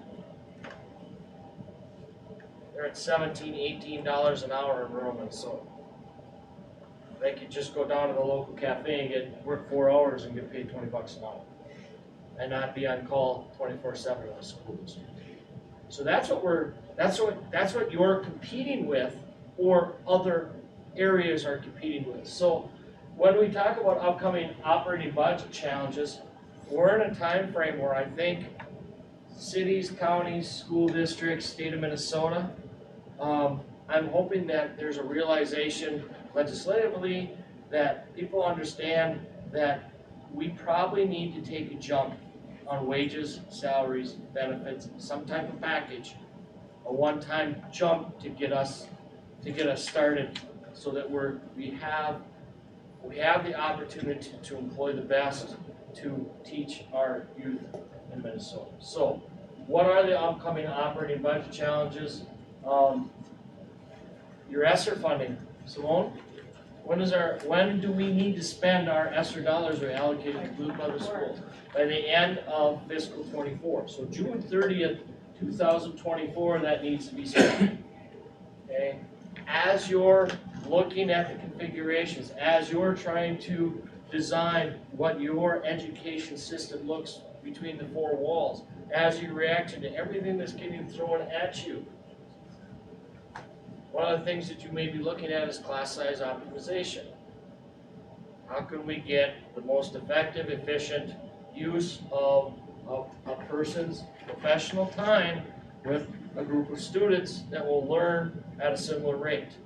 They're at $17, $18 an hour in rural Minnesota. They could just go down to the local cafe and work 4 hours and get paid 20 bucks an hour and not be on call 24/7 in the school district. So that's what you're competing with, or other areas are competing with. So when we talk about upcoming operating budget challenges, we're in a time frame where I think cities, counties, school districts, state of Minnesota, I'm hoping that there's a realization legislatively that people understand that we probably need to take a jump on wages, salaries, benefits, some type of package, a one-time jump to get us started, so that we have the opportunity to employ the best to teach our youth in Minnesota. So, what are the upcoming operating budget challenges? Your ESSER funding, Simone. When do we need to spend our ESSER dollars we allocated to Duluth Public Schools? By the end of fiscal '24. So June 30th, 2024, that needs to be spent. Okay? As you're looking at the configurations, as you're trying to design what your education system looks between the four walls, as you react to everything that's getting thrown at you, one of the things that you may be looking at is class size optimization. How can we get the most effective, efficient use of a person's professional time with a group of students that will learn at a similar rate?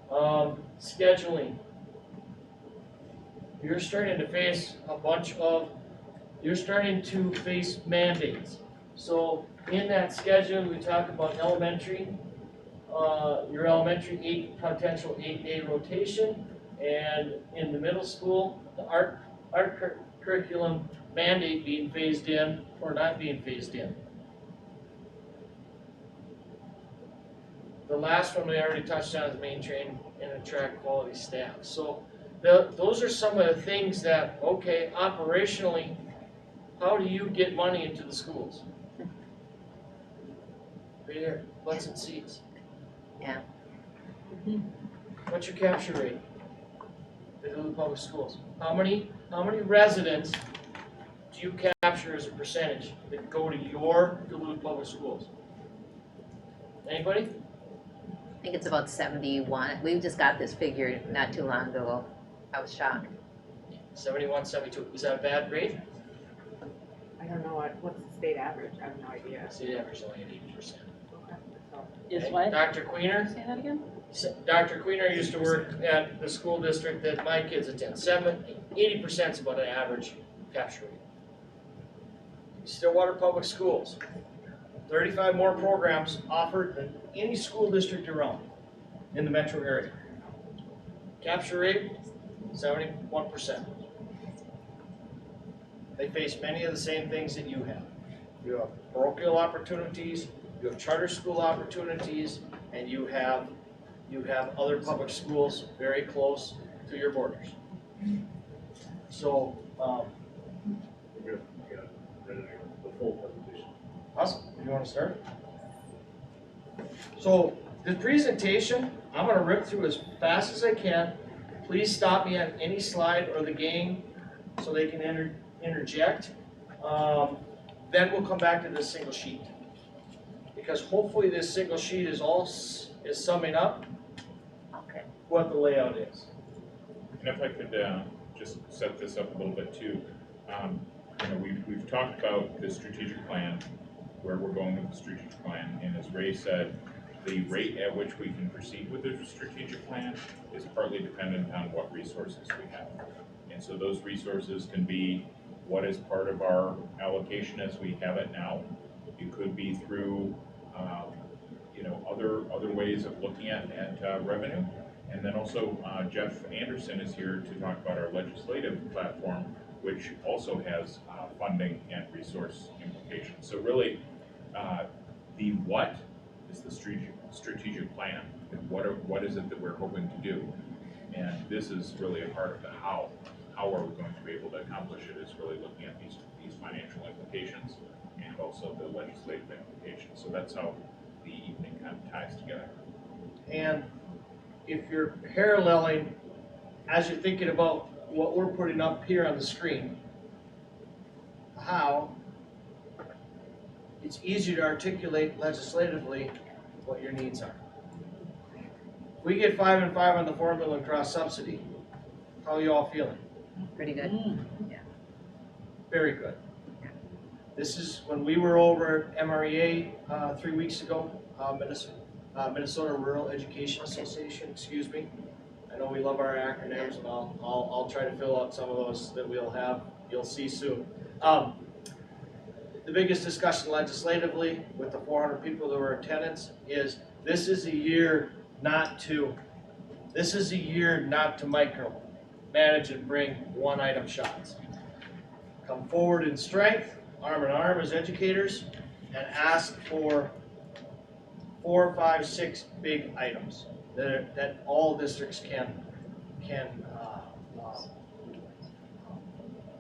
Scheduling. You're starting to face mandates. So in that schedule, we talk about elementary, your elementary potential 8-day rotation, and in the middle school, the art curriculum mandate being phased in or not being phased in. The last one we already touched on is maintain and attract quality staff. So those are some of the things that, okay, operationally, how do you get money into the schools? Right here, butts and seats. Yeah. What's your capture rate in Duluth Public Schools? How many residents do you capture as a percentage that go to your Duluth Public Schools? Anybody? I think it's about 71. We just got this figure not too long ago. I was shocked. 71, 72. Is that a bad rate? I don't know, what's the state average? I have no idea. State average is only at 80%. Okay, so, Is what? Dr. Queener? Say that again? Dr. Queener used to work at the school district that my kids attend. 80% is about an average capture rate. Stillwater Public Schools, 35 more programs offered than any school district around in the metro area. Capture rate, 71%. They face many of the same things that you have. You have parochial opportunities, you have charter school opportunities, and you have other public schools very close to your borders. So, The full presentation. awesome. You want to start? So, the presentation, I'm going to rip through as fast as I can. Please stop me on any slide or the gang so they can interject. Then we'll come back to this single sheet, because hopefully this single sheet is summing up Okay. what the layout is. And if I could just set this up a little bit too, we've talked about the strategic plan, where we're going with the strategic plan, and as Ray said, the rate at which we can proceed with the strategic plan is partly dependent on what resources we have. And so those resources can be what is part of our allocation as we have it now. It could be through other ways of looking at revenue. And then also Jeff Anderson is here to talk about our legislative platform, which also has funding and resource implications. So really, the what is the strategic plan, and what is it that we're hoping to do? And this is really a part of the how. How are we going to be able to accomplish it is really looking at these financial implications and also the legislative implications. So that's how the evening kind of ties together. And if you're paralleling, as you're thinking about what we're putting up here on the screen, how it's easier to articulate legislatively what your needs are. If we get 5 and 5 on the formula and cross subsidy, how are you all feeling? Pretty good. Very good. This is when we were over at MREA 3 weeks ago, Minnesota Rural Education Association, excuse me. I know we love our acronyms, and I'll try to fill out some of those that we'll have, you'll see soon. The biggest discussion legislatively with the 400 people that were in attendance is this is a year not to micromanage and bring one-item shots. Come forward in strength, arm in arm as educators, and ask for 4, 5, 6 big items that all districts can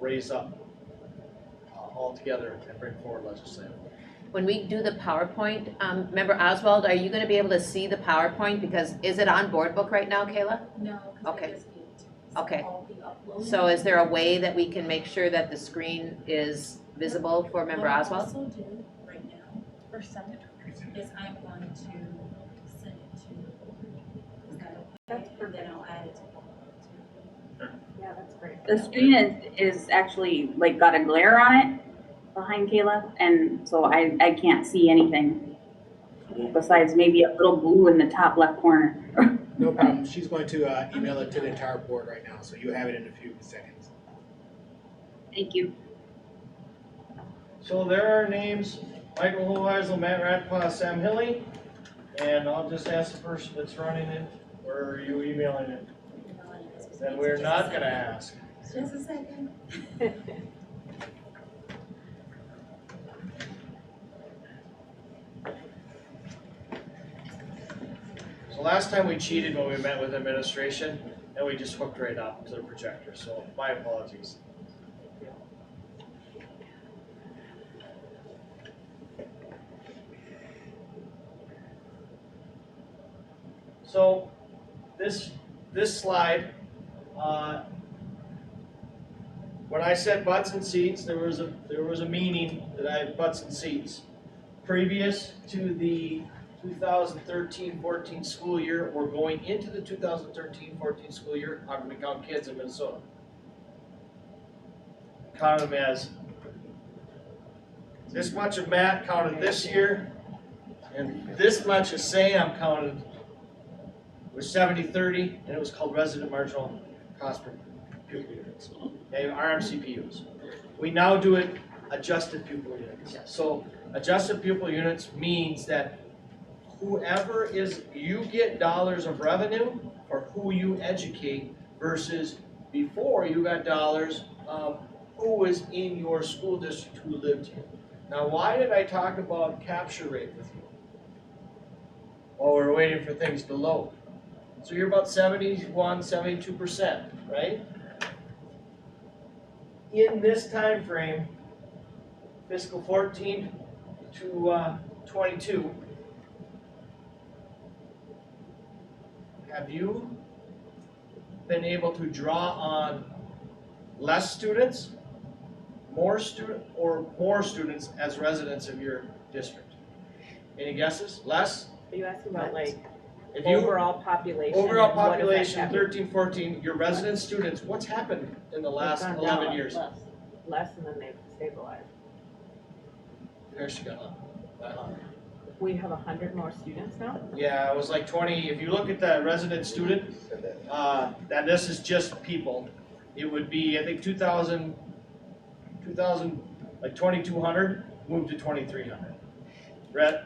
raise up all together and bring forward legislatively. When we do the PowerPoint, Member Oswald, are you gonna be able to see the PowerPoint? Because is it on board book right now, Kayla? No, Okay. because I just need Okay. all the uploads. So is there a way that we can make sure that the screen is visible for Member What Oswald? I'll also do right now Or send it. is I'm going to send it to, is that That's okay? And then I'll add it to. Yeah, that's great. The screen is actually like got a glare on it behind Kayla, and so I can't see anything besides maybe a little blue in the top left corner. No problem. She's going to email it to the entire board right now, so you have it in a few seconds. Thank you. So there are names, Michael Hoheisel, Matt Ratcliffe, Sam Hilly, and I'll just ask the person that's running it, or are you emailing it? Then we're not gonna ask. Just a second. So last time we cheated when we met with administration, and we just hooked right up to the projector, so my apologies. So this slide, when I said butts and seats, there was a meaning that I had butts and seats. Previous to the 2013-14 school year, or going into the 2013-14 school year, I'm going to count kids in Minnesota. Count them as this much of Matt counted this year, and this much of Sam counted was 70-30, and it was called resident marginal cost per pupil units, okay, RMCPUs. We now do it adjusted pupil units. So adjusted pupil units means that whoever is, you get dollars of revenue for who you educate versus before you got dollars of who was in your school district who lived here. Now, why did I talk about capture rate with you? While we're waiting for things to load. So you're about 71, 72%, right? In this time frame, fiscal 14 to 22, have you been able to draw on less students, more students as residents of your district? Any guesses? Less? Are you asking about like If you overall population? overall and what does that population, have? 13, 14, your resident students, what's happened in the last gone 11 down. years? Less and then they've stabilized. There's gone up. We have 100 more students now? Yeah, it was like 20, if you look at the resident student, and this is just people, it would be, I think 2,000, like 2,200, moved to 2,300.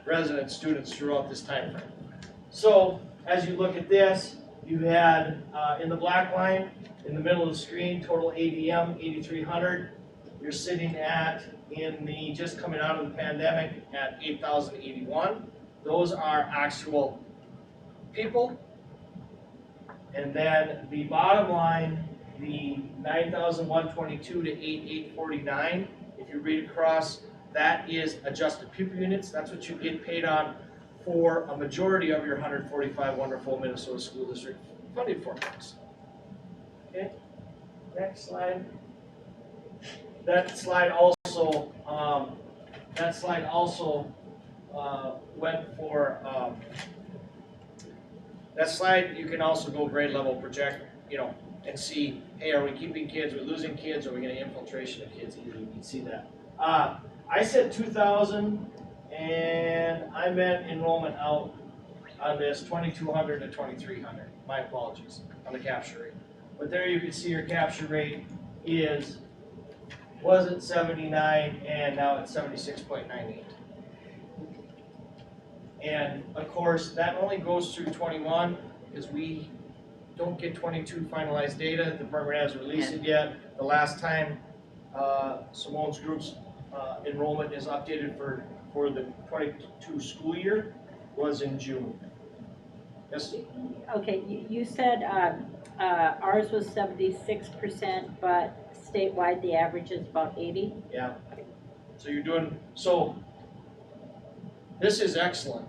Resident students throughout this time frame. So, as you look at this, you had, in the black line, in the middle of the screen, total ADM, 8,300. You're sitting at, in the, just coming out of the pandemic, at 8,081. Those are actual people. And then the bottom line, the 9,122 to 8,849, if you read across, that is adjusted pupil units. That's what you get paid on for a majority of your 145 wonderful Minnesota school district funded programs. Okay, next slide. That slide also that slide also went for, that slide, you can also go grade level project, you know, and see, hey, are we keeping kids, are we losing kids, are we getting infiltration of kids? You can see that. I said 2,000, and I meant enrollment out on this 2,200 to 2,300. My apologies on the capture rate. But there you can see your capture rate wasn't 79, and now it's 76.98. And of course, that only goes through 21 because we don't get 22 finalized data. The department hasn't released it yet. The last time Simone's group's enrollment is updated for the 22 school year was in June. Yes? Okay, you said ours was 76%, but statewide the average is about 80? Yeah. So you're doing, so this is excellent.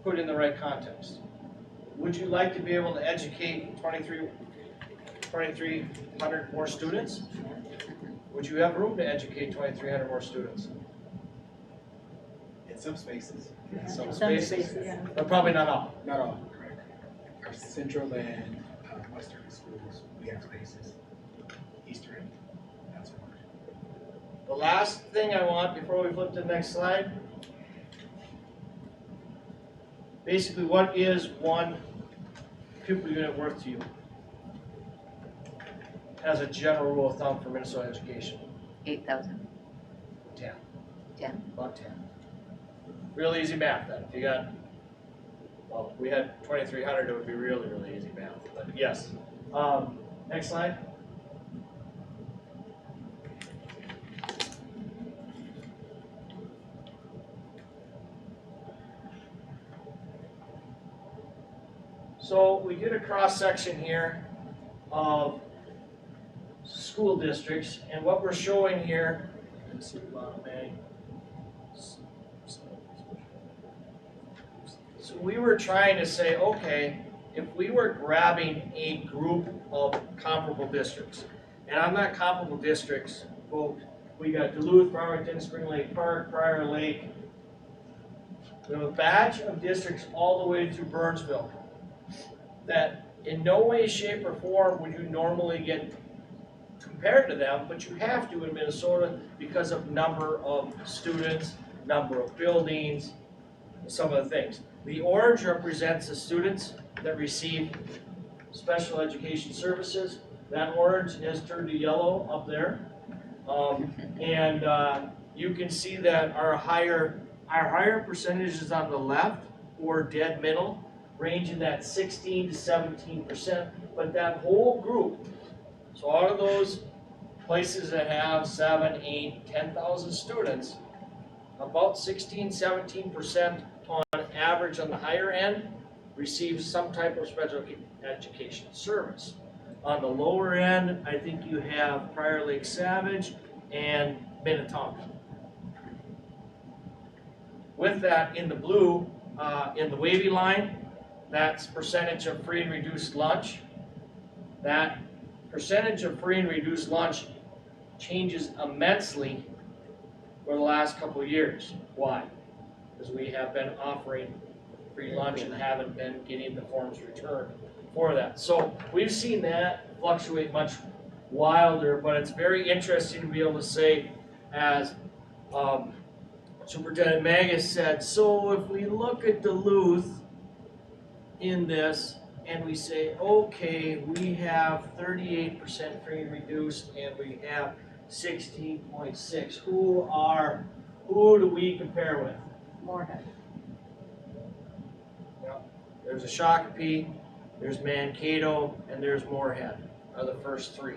Put in the right context. Would you like to be able to educate 2,300 more students? Would you have room to educate 2,300 more students? In some spaces, Some Some spaces, spaces. but probably not all. not all, correct. Our central and western schools, we have spaces. Eastern, not so much. The last thing I want before we flip to the next slide, basically what is one pupil unit worth to you? As a general rule of thumb for Minnesota education. 8,000. 10. 10. About 10. Real easy math then. If you got, well, if we had 2,300, it would be really, really easy math. But yes. Next slide. So we did a cross section here of school districts, and what we're showing here, let's see the bottom, Manny. So we were trying to say, okay, if we were grabbing a group of comparable districts, and on that comparable districts, well, we got Duluth, Farmington, Spring Lake Park, Prior Lake. We have a batch of districts all the way to Burnsville that in no way, shape, or form would you normally get compared to them, but you have to in Minnesota because of number of students, number of buildings, some of the things. The orange represents the students that receive special education services. That orange has turned to yellow up there. You can see that our higher percentages on the left or dead middle range in that 16 to 17%, but that whole group, so out of those places that have 7, 8, 10,000 students, about 16, 17% on average on the higher end receive some type of special education service. On the lower end, I think you have Prior Lake Savage and Minnetonka. With that, in the blue, in the wavy line, that's percentage of free and reduced lunch. That percentage of free and reduced lunch changes immensely for the last couple of years. Why? Because we have been offering free lunch and haven't been getting the forms returned for that. So we've seen that fluctuate much wilder, but it's very interesting to be able to say, as Superintendent Magus said, so if we look at Duluth in this and we say, okay, we have 38% free and reduced and we have 16.6, who do we compare with? Moorhead. There's a Shakopee, there's Mankato, and there's Moorhead are the first three.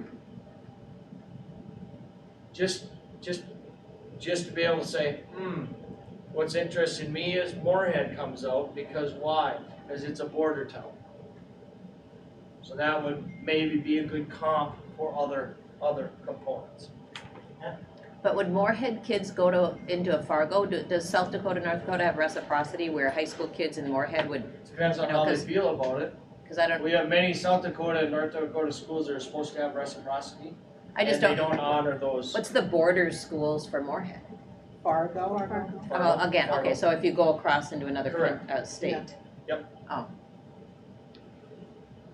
Just to be able to say, what's interesting me is Moorhead comes out because why? Because it's a border town. So that would maybe be a good comp for other components. But would Moorhead kids go into a Fargo? Does South Dakota, North Dakota have reciprocity where high school kids in Moorhead would, Depends on how they feel about it. because I don't, We have many South Dakota and North Dakota schools that are supposed to have reciprocity. I just and they don't, don't honor those. what's the border schools for Moorhead? Fargo. Oh, again, okay, Fargo. so if you go across into another Correct. state? Yep. Oh.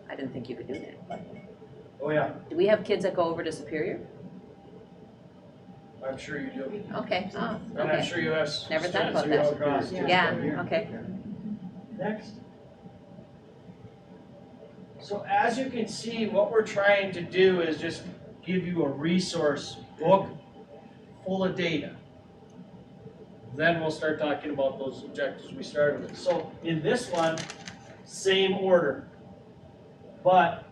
I didn't think you could do that. Oh, yeah, Do we have kids that go over to Superior? I'm sure you do. Okay, oh, And I'm okay. sure you have Never thought students about who go that. across. Yeah, okay. Next. So as you can see, what we're trying to do is just give you a resource book full of data. Then we'll start talking about those objectives we started with. So in this one, same order. But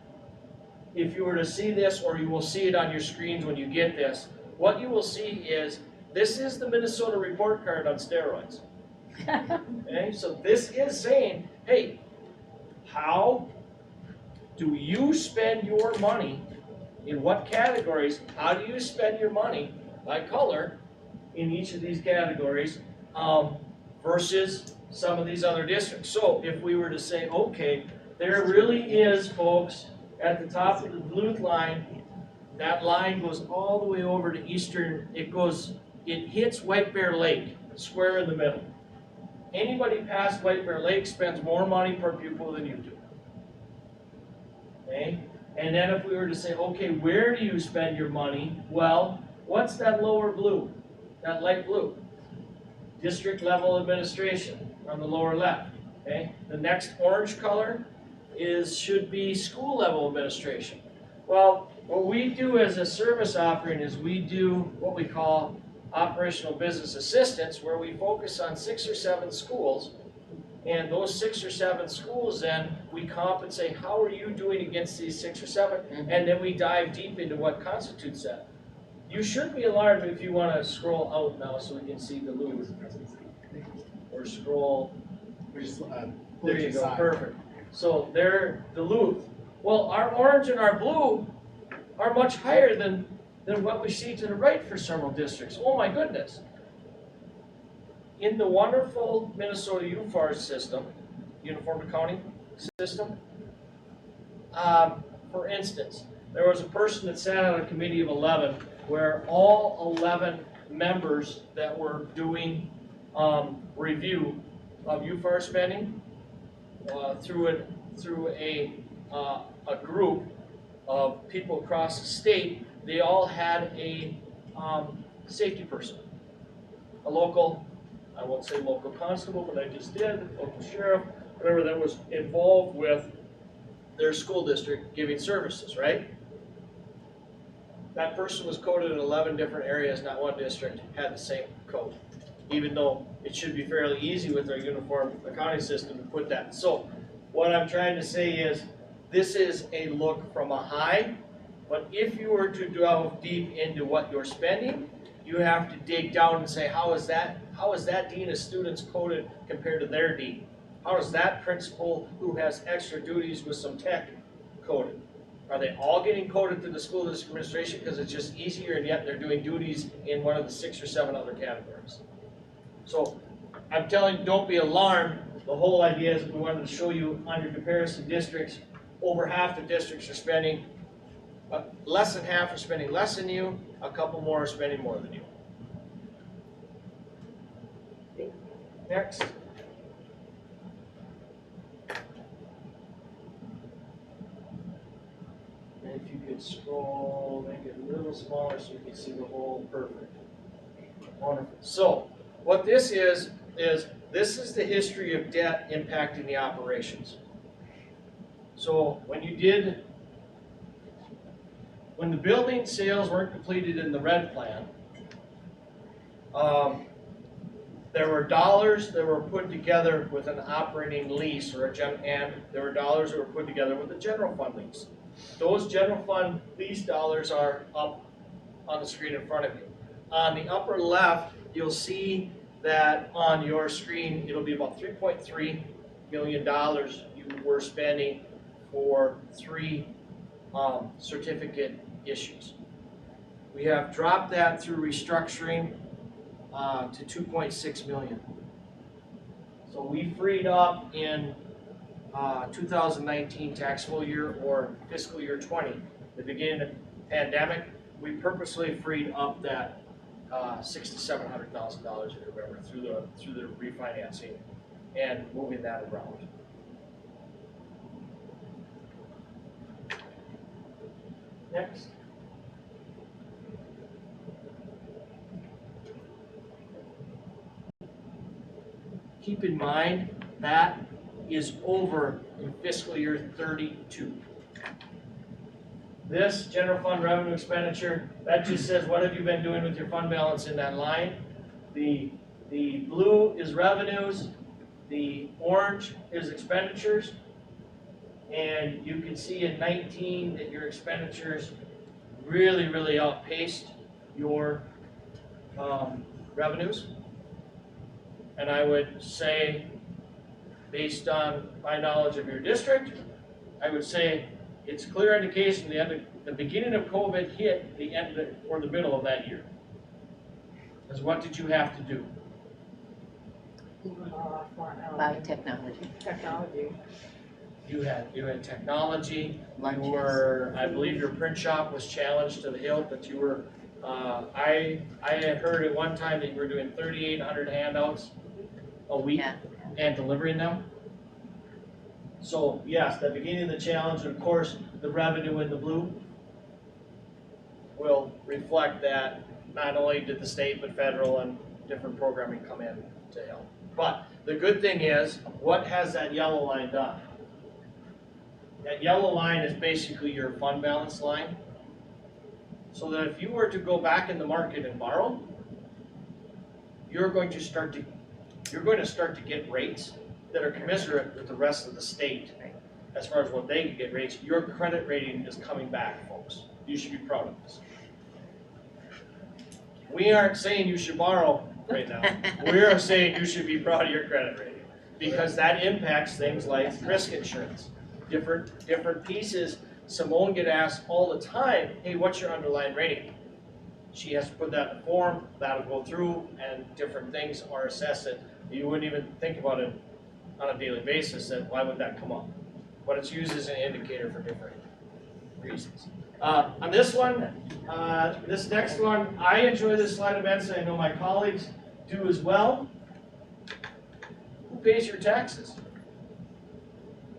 if you were to see this, or you will see it on your screens when you get this, what you will see is this is the Minnesota report card on steroids. Okay, so this is saying, hey, how do you spend your money? In what categories? How do you spend your money by color in each of these categories versus some of these other districts? So if we were to say, okay, there really is, folks, at the top of the Duluth line, that line goes all the way over to eastern, it hits White Bear Lake, square in the middle. Anybody past White Bear Lake spends more money per pupil than you do. Okay? And then if we were to say, okay, where do you spend your money? Well, what's that lower blue, that light blue? District level administration on the lower left. Okay? The next orange color should be school level administration. Well, what we do as a service offering is we do what we call operational business assistance, where we focus on 6 or 7 schools. And those 6 or 7 schools, then we compensate, how are you doing against these 6 or 7? And then we dive deep into what constitutes that. You should be alarmed if you want to scroll out now so we can see Duluth. Or scroll, there you go, perfect. So there, Duluth. Well, our orange and our blue are much higher than what we see to the right for several districts. Oh my goodness. In the wonderful Minnesota UFAR system, Uniform Accounting System, for instance, there was a person that sat on a committee of 11 where all 11 members that were doing review of UFAR spending through a group of people across the state, they all had a safety person, a local, I won't say local constable, but I just did, local sheriff, whatever, that was involved with their school district giving services, right? That person was coded in 11 different areas, not one district had the same code, even though it should be fairly easy with our uniform accounting system to put that. So what I'm trying to say is, this is a look from a high, but if you were to delve deep into what you're spending, you have to dig down and say, how is that dean of students coded compared to their dean? How is that principal who has extra duties with some tech coded? Are they all getting coded to the school district administration because it's just easier, and yet they're doing duties in one of the 6 or 7 other categories? So I'm telling you, don't be alarmed. The whole idea is, we wanted to show you on your comparison districts, over half the districts are spending, less than half are spending less than you, a couple more are spending more than you. Next. And if you could scroll, make it a little smaller so you can see the whole, perfect. Wonderful. So, what this is this is the history of debt impacting the operations. So, when the building sales weren't completed in the red plan, there were dollars that were put together with an operating lease, and there were dollars that were put together with a general fund lease. Those general fund lease dollars are up on the screen in front of you. On the upper left, you'll see that on your screen, it'll be about $3.3 million you were spending for 3 certificate issues. We have dropped that through restructuring to $2.6 million. So we freed up in 2019 taxable year or fiscal year 20, the beginning of the pandemic, we purposely freed up that $600,000-$700,000, if you remember, through the refinancing and moving that around. Next. Keep in mind, that is over in fiscal year 32. This general fund revenue expenditure, that just says what have you been doing with your fund balance in that line. The blue is revenues, the orange is expenditures, and you can see in 19 that your expenditures really outpaced your revenues. And I would say, based on my knowledge of your district, I would say it's clear indication the beginning of COVID hit the end or the middle of that year. Because what did you have to do? Buy technology. Technology. You had technology. Lunches. You were, I believe your print shop was challenged to the hilt, but you were. I had heard at one time that you were doing 3,800 handouts a week Yeah. and delivering them. So yes, the beginning of the challenge, and of course, the revenue in the blue will reflect that not only did the state, but federal and different programming come in to help. But the good thing is, what has that yellow line done? That yellow line is basically your fund balance line. So that if you were to go back in the market and borrow, you're going to start to get rates that are commensurate with the rest of the state as far as what they can get rates. Your credit rating is coming back, folks. You should be proud of this. We aren't saying you should borrow right now. We are saying you should be proud of your credit rating because that impacts things like risk insurance. Different pieces. Simone get asked all the time, hey, what's your underlying rating? She has to put that in a form, that'll go through, and different things are assessed. You wouldn't even think about it on a daily basis, and why would that come up? But it's used as an indicator for different reasons. On this one, this next one, I enjoy this slide immensely. I know my colleagues do as well. Who pays your taxes?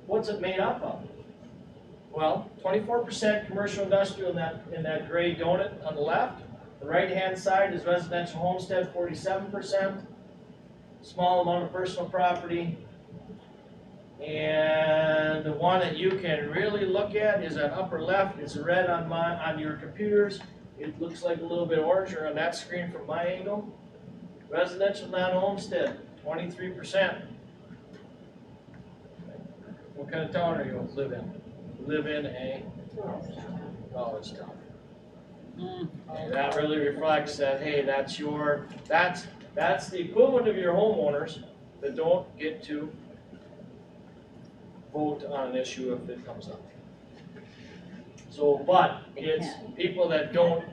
What's it made up of? Well, 24% commercial industrial in that gray donut on the left. The right-hand side is residential homestead, 47%. Small amount of personal property. And the one that you can really look at is that upper left. It's red on your computers. It looks like a little bit oranger on that screen from my angle. Residential non-homestead, 23%. What kind of town are you live in? Live in a college town. Okay, that really reflects that, hey, that's the equivalent of your homeowners that don't get to vote on an issue if it comes up. So, but it's people that don't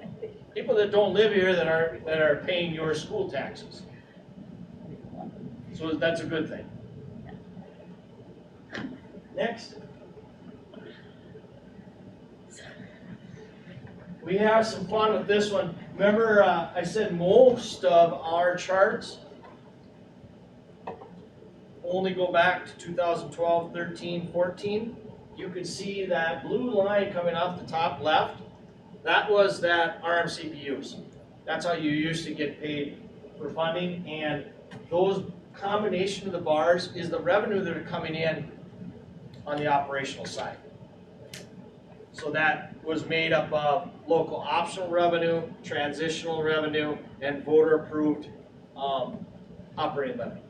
live here that are paying your school taxes. So that's a good thing. Next. We have some fun with this one. Remember, I said most of our charts only go back to 2012, 13, 14. You can see that blue line coming off the top left. That was that RMCPUs. That's how you used to get paid for funding. And those combination of the bars is the revenue that are coming in on the operational side. So that was made up of local optional revenue, transitional revenue, and voter approved operating levy.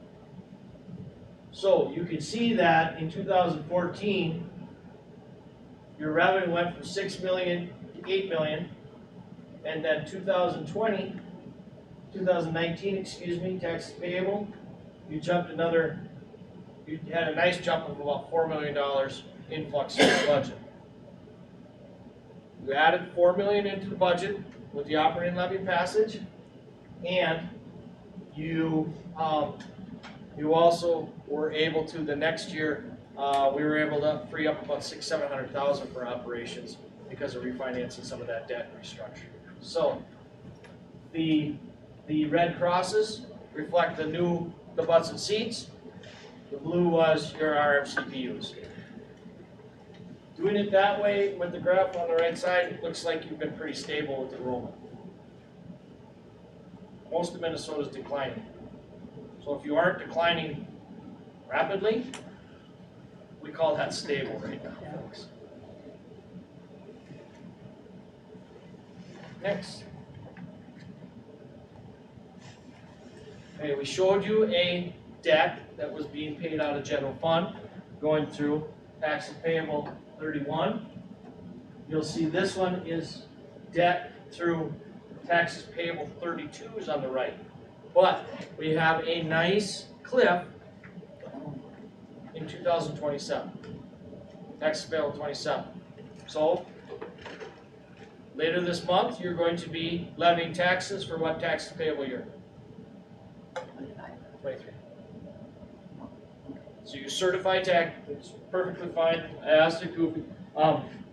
So you can see that in 2014, your revenue went from 6 million to 8 million, and then 2019, taxes payable, you had a nice jump of about $4 million influx in the budget. You added $4 million into the budget with the operating levy passage, and you also were able to, the next year, we were able to free up about $600,000-$700,000 for operations because of refinancing some of that debt and restructuring. So the red crosses reflect the butts and seats. The blue was your RFCPUs. Doing it that way with the graph on the right side, it looks like you've been pretty stable with enrollment. Most of Minnesota's declining. So if you aren't declining rapidly, we call that stable right now, folks. Next. Okay, we showed you a debt that was being paid out of general fund, going through taxes payable 31. You'll see this one is debt through taxes payable 32 is on the right. But we have a nice cliff in 2027. Taxes payable 27. So later this month, you're going to be levying taxes for what taxes payable year? 23. So you certify tax, it's perfectly fine, I asked it goofy.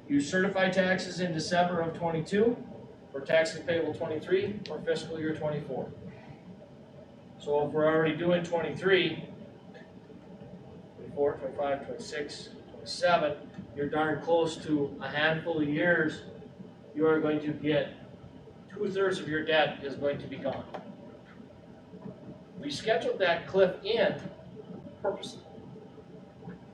You certify taxes in December of 22 for taxes payable 23 or fiscal year 24. So if we're already doing 23, 24, 25, 26, 27, you're darn close to a handful of years, you are going to get 2/3 of your debt is going to be gone. We scheduled that cliff in purposely.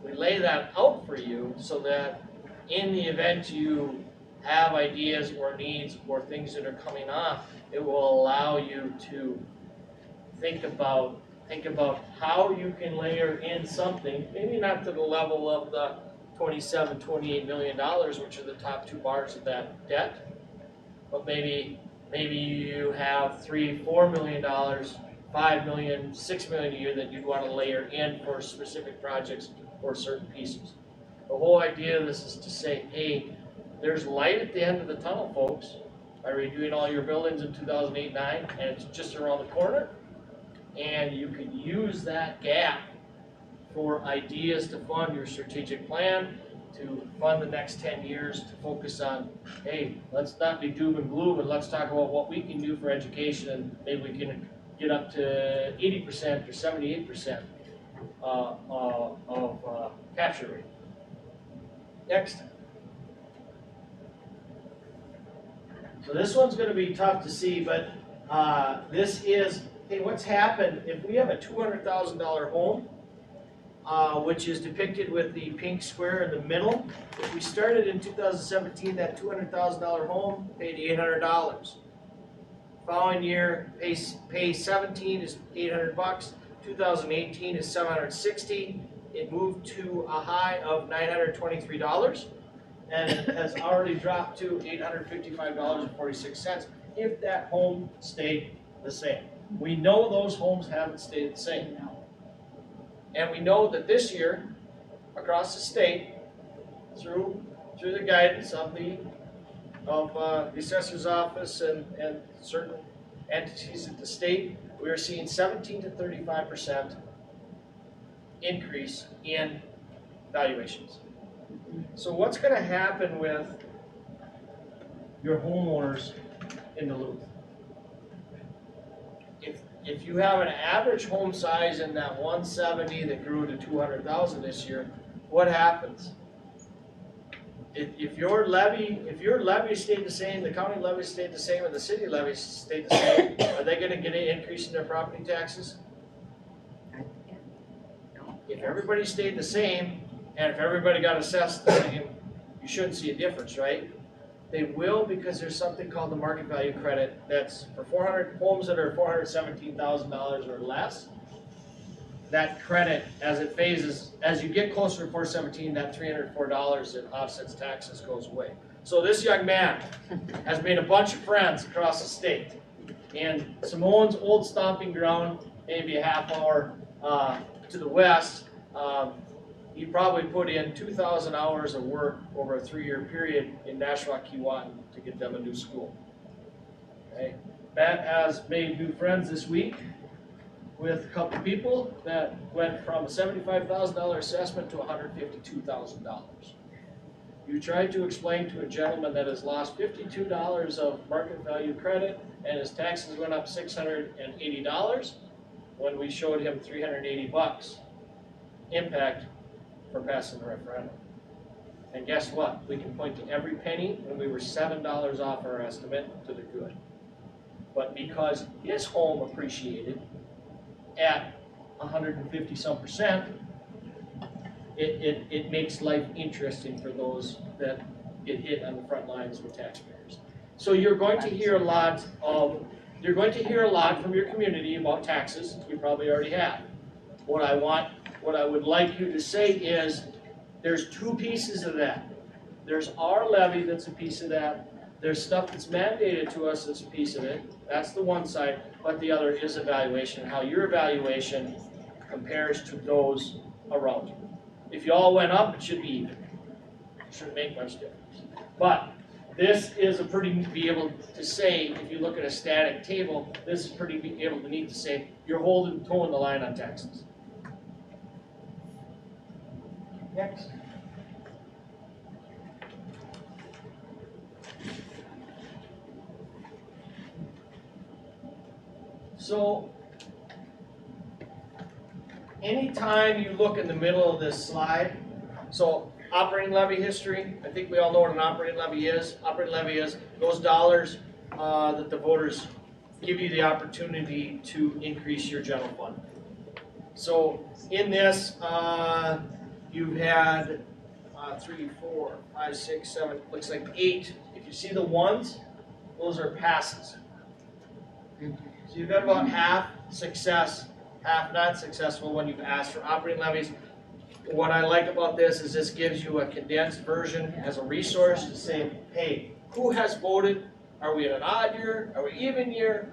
We lay that out for you so that in the event you have ideas or needs or things that are coming off, it will allow you to think about how you can layer in something, maybe not to the level of the $27, $28 million, which are the top two bars of that debt, but maybe you have $3, $4 million, $5 million, $6 million a year that you'd want to layer in for specific projects or certain pieces. The whole idea of this is to say, hey, there's light at the end of the tunnel, folks, by redoing all your buildings in 2008-9, and it's just around the corner. And you can use that gap for ideas to fund your strategic plan, to fund the next 10 years, to focus on, hey, let's not be doom and gloom, and let's talk about what we can do for education, and maybe we can get up to 80% or 78% of capture rate. Next. So this one's going to be tough to see, but this is, hey, what's happened if we have a $200,000 home, which is depicted with the pink square in the middle. If we started in 2017, that $200,000 home paid $800. Following year, pay 17 is $800. 2018 is $760. It moved to a high of $923, and it has already dropped to $855.46 if that home stayed the same. We know those homes haven't stayed the same. And we know that this year, across the state, through the guidance of the assessor's office and certain entities at the state, we are seeing 17 to 35% increase in valuations. So what's going to happen with your homeowners in Duluth? If you have an average home size in that 170 that grew to 200,000 this year, what happens? If your levy stayed the same, the county levy stayed the same, and the city levy stayed the same, are they going to get an increase in their property taxes? If everybody stayed the same, and if everybody got assessed the same, you shouldn't see a difference, right? They will, because there's something called the market value credit that's for 400 homes that are $417,000 or less. That credit, as it phases, as you get closer to 417, that $304 that offsets taxes goes away. So this young man has made a bunch of friends across the state. And Simone's old stomping ground, maybe a half hour to the west, he probably put in 2,000 hours of work over a 3-year period in Nashua, Keewatin to get them a new school. Okay. Matt has made new friends this week with a couple people that went from a $75,000 assessment to $152,000. You tried to explain to a gentleman that has lost $52 of market value credit and his taxes went up $680 when we showed him $380 impact for passing the referendum. And guess what? We can point to every penny when we were $7 off our estimate to the good. But because his home appreciated at 150 some percent, it makes life interesting for those that get hit on the front lines with taxpayers. So you're going to hear a lot from your community about taxes, as we probably already have. What I would like you to say is, there's two pieces of that. There's our levy that's a piece of that. There's stuff that's mandated to us that's a piece of it. That's the one side, but the other is evaluation, how your evaluation compares to those around you. If you all went up, it should be even. It shouldn't make much difference. But this is a pretty be able to say, if you look at a static table, this is pretty be able to need to say, you're towing the line on taxes. Next. So, anytime you look in the middle of this slide, so operating levy history, I think we all know what an operating levy is. Operating levy is those dollars that the voters give you the opportunity to increase your general fund. So in this, you've had 3, 4, 5, 6, 7, looks like 8. If you see the ones, those are passes. So you've got about half success, half not successful when you've asked for operating levies. What I like about this is this gives you a condensed version as a resource to say, hey, who has voted? Are we in an odd year? Are we even year?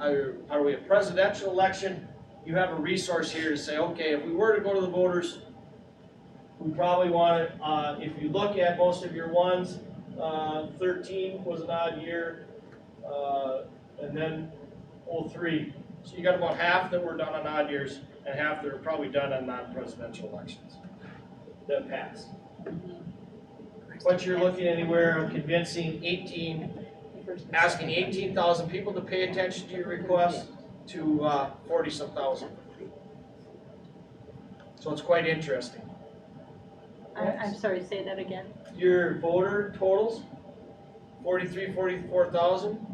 Are we a presidential election? You have a resource here to say, okay, if we were to go to the voters, we probably want it, if you look at most of your ones, 13 was an odd year, and then 03. So you got about half that were done on odd years and half that are probably done on non-presidential elections that passed. But you're looking anywhere of convincing asking 18,000 people to pay attention to your request to 40-some thousand. So it's quite interesting. I'm sorry, say that again. Your voter totals, 44,000.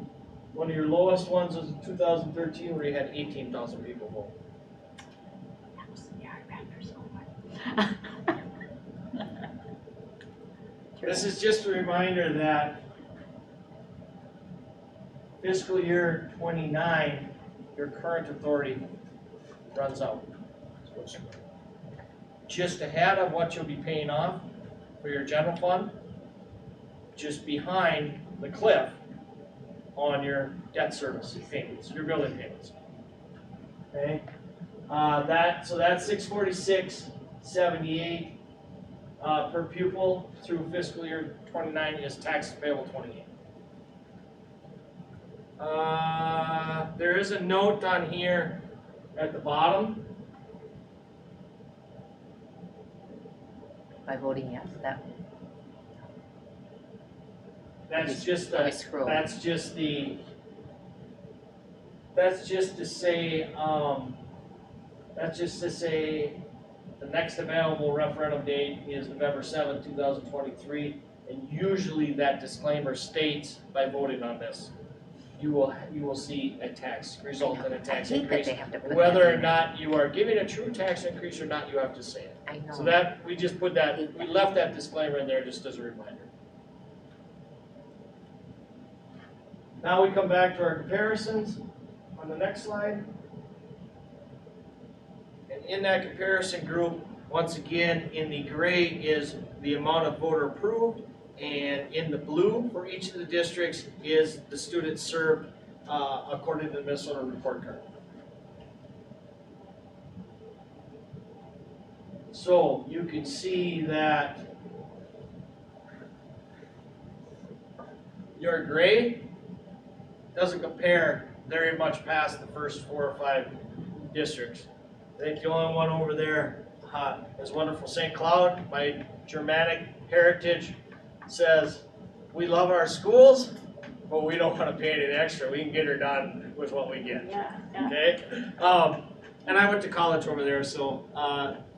One of your lowest ones was in 2013 where you had 18,000 people vote. This is just a reminder that fiscal year 29, your current authority runs out. So it's just ahead of what you'll be paying off for your general fund, just behind the cliff on your debt service payments, your building payments. Okay, so that's 646.78 per pupil through fiscal year 29 is tax payable 28. There is a note on here at the bottom. By voting yes, That's just let me scroll. that's just to say the next available referendum date is November 7th, 2023, and usually that disclaimer states by voting on this, you will see a tax result in a tax I hate that increase. they have to put Whether that or in. not you are giving a true tax increase or not, you have to say it. I know. So that we just put that, we left that disclaimer in there just as a reminder. Now we come back to our comparisons on the next slide. And in that comparison group, once again, in the gray is the amount of voter approved, and in the blue for each of the districts is the students served according to the Minnesota report card. So you can see that your gray doesn't compare very much past the first 4 or 5 districts. I think the only one over there is wonderful St. Cloud, my Germanic heritage. says, we love our schools, but we don't wanna pay anything extra, we can get her done with what we get, Yeah, yeah. okay? And I went to college over there, so,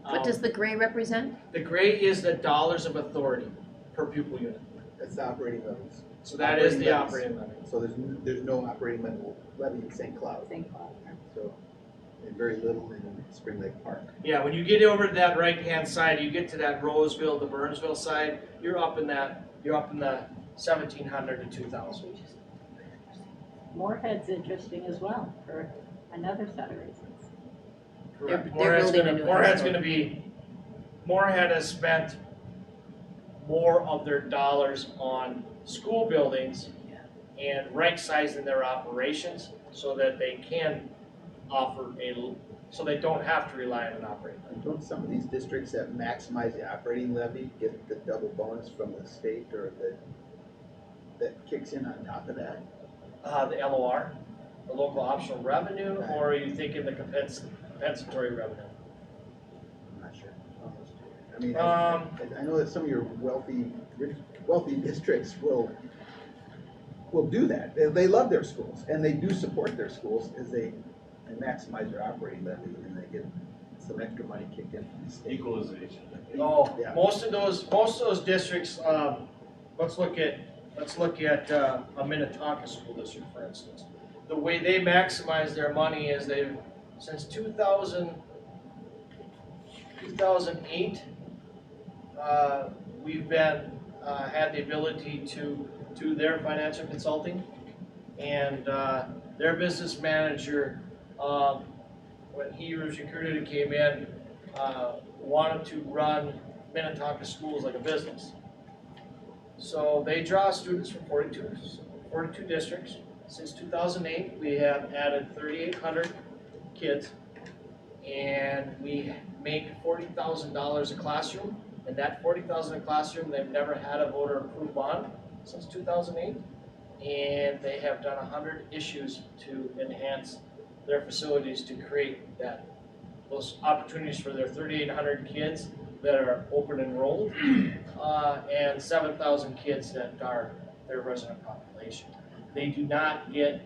What does the gray represent? the gray is the dollars of authority per pupil unit, That's the operating levels. so that is the Operating operating levy. So there's no operating levy in St. Cloud, St. Cloud. so, and very little in Spring Lake Park. Yeah, when you get over to that right-hand side, you get to that Roseville, the Burnsville side, you're up in the 1,700 to 2,000. Moorhead's interesting as well for another set of reasons. Correct. They're Moorhead's building a gonna, new Moorhead's hospital. gonna be, Moorhead has spent more of their dollars on school buildings and right-sizing their operations so that they can offer so they don't have to rely on an operating levy. And don't some of these districts that maximize the operating levy get the double bonus from the state or that kicks in on top of that? The LOR, the local optional revenue, or are you thinking the compensatory revenue? I'm not sure. I mean, I know that some of your wealthy districts will do that. They love their schools and they do support their schools because they maximize their operating levy and they get some extra money kicked in from the state. Equalization. Oh, Yeah. most of those districts, let's look at a Minnetonka school district, for instance. The way they maximize their money is they've, since 2008, we've been, had the ability to do their financial consulting. And their business manager, when he was recruited and came in, wanted to run Minnetonka schools like a business. So they draw students from 42 districts. Since 2008, we have added 3,800 kids, and we make $40,000 a classroom. And that $40,000 a classroom, they've never had a voter approved bond since 2008, and they have done 100 issues to enhance their facilities to create those opportunities for their 3,800 kids that are open enrolled, and 7,000 kids that are their resident population. They do not get,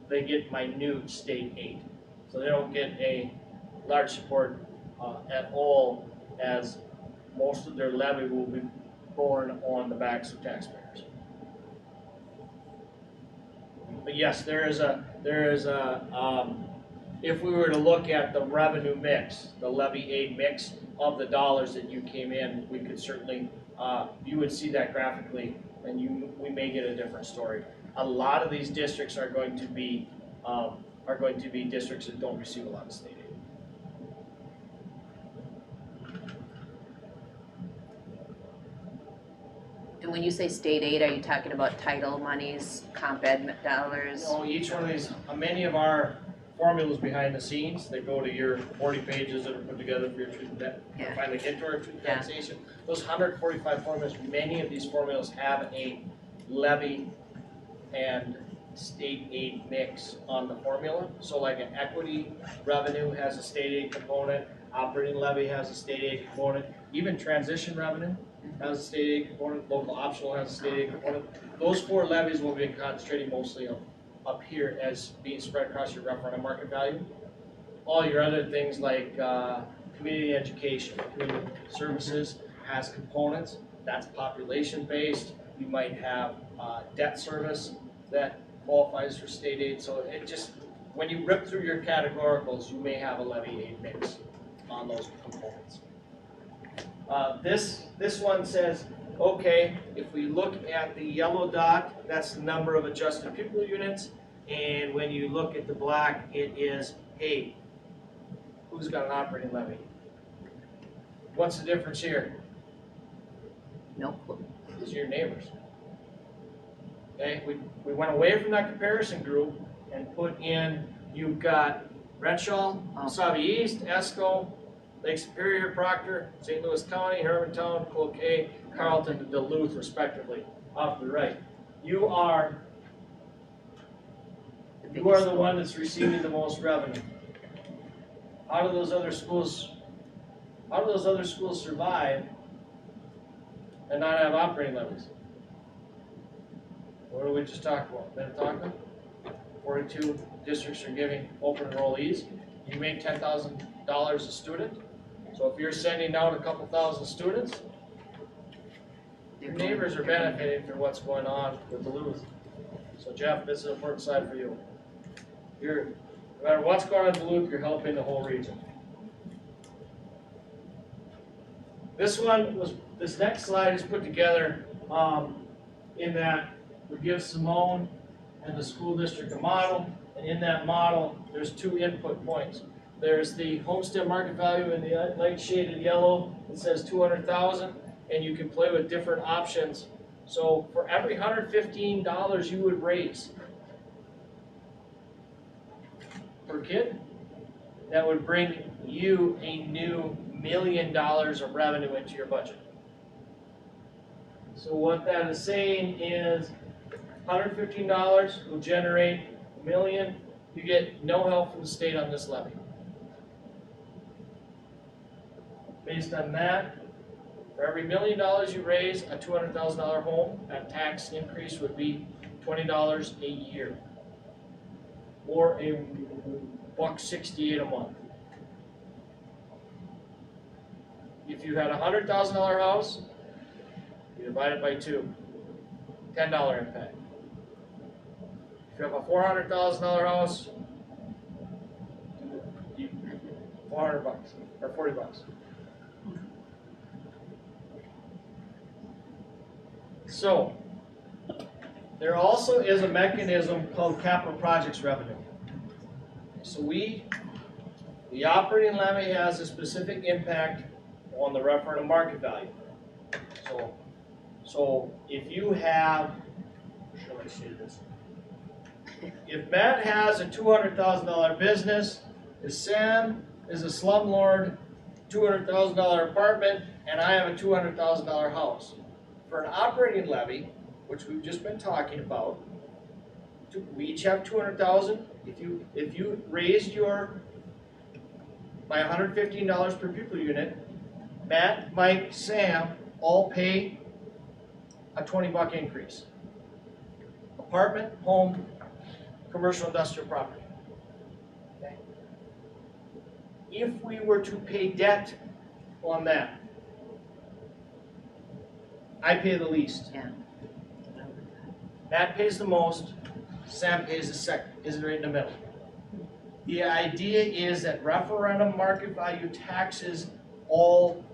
they get minute state aid. So they don't get a large support at all, as most of their levy will be borne on the backs of taxpayers. But yes, there is a, if we were to look at the revenue mix, the levy aid mix of the dollars that you came in, we could certainly, you would see that graphically, and we may get a different story. A lot of these districts are going to be districts that don't receive a lot of state aid. And when you say state aid, are you talking about title monies, comp ed dollars? So each one of these, many of our formulas behind the scenes, they go to your 40 pages that are put together for your truth that Yeah. finally get to our truth Yeah. taxation. Those 145 formulas, many of these formulas have a levy and state aid mix on the formula. So like an equity revenue has a state aid component, operating levy has a state aid component, even transition revenue has a state aid component, local optional has a state aid component. Those four levies will be concentrating mostly up here as being spread across your referendum market value. All your other things like community education, community services has components, that's population based. You might have debt service that qualifies for state aid. So it just, when you rip through your categoricals, you may have a levy aid mix on those components. This one says, okay, if we look at the yellow dot, that's the number of adjusted pupil units. And when you look at the black, it is, hey, who's got an operating levy? What's the difference here? No clue. These are your neighbors. Okay, we went away from that comparison group and put in, you've got Renshaw, Sabi East, Esco, Lake Superior, Proctor, St. Louis County, Hermantown, Cloquet, Carlton, and Duluth respectively, off to the right. You are the one that's receiving the most revenue. How do those other schools survive and not have operating levies? What did we just talk about? Minnetonka? 42 districts are giving open enrollees. You make $10,000 a student. So if you're sending out a couple thousand students, your neighbors are benefiting from what's going on with Duluth. So Jeff, this is an important slide for you. No matter what's going on in Duluth, you're helping the whole region. This next slide is put together in that we give Simone and the school district a model, and in that model, there's 2 input points. There's the homestead market value in the light shaded yellow. It says 200,000, and you can play with different options. So for every $115 you would raise per kid, that would bring you a new $1 million of revenue into your budget. So what that is saying is $115 will generate $1 million. You get no help from the state on this levy. Based on that, for every $1 million you raise, a $200,000 home, that tax increase would be $20 a year, or a $168 a month. If you had a $100,000 house, you divide it by 2, $10 impact. If you have a $400,000 house, $400 or $40. So, there also is a mechanism called capital projects revenue. So the operating levy has a specific impact on the referendum market value. So if you have, should I say this? If Matt has a $200,000 business, if Sam is a slumlord, $200,000 apartment, and I have a $200,000 house, for an operating levy, which we've just been talking about, we each have $200,000. If you raised by $115 per pupil unit, Matt, Mike, Sam all pay a $20 increase. Apartment, home, commercial, industrial property. Okay. If we were to pay debt on that, I pay the least. Yeah. Matt pays the most, Sam pays the second, is right in the middle. The idea is that referendum market value taxes all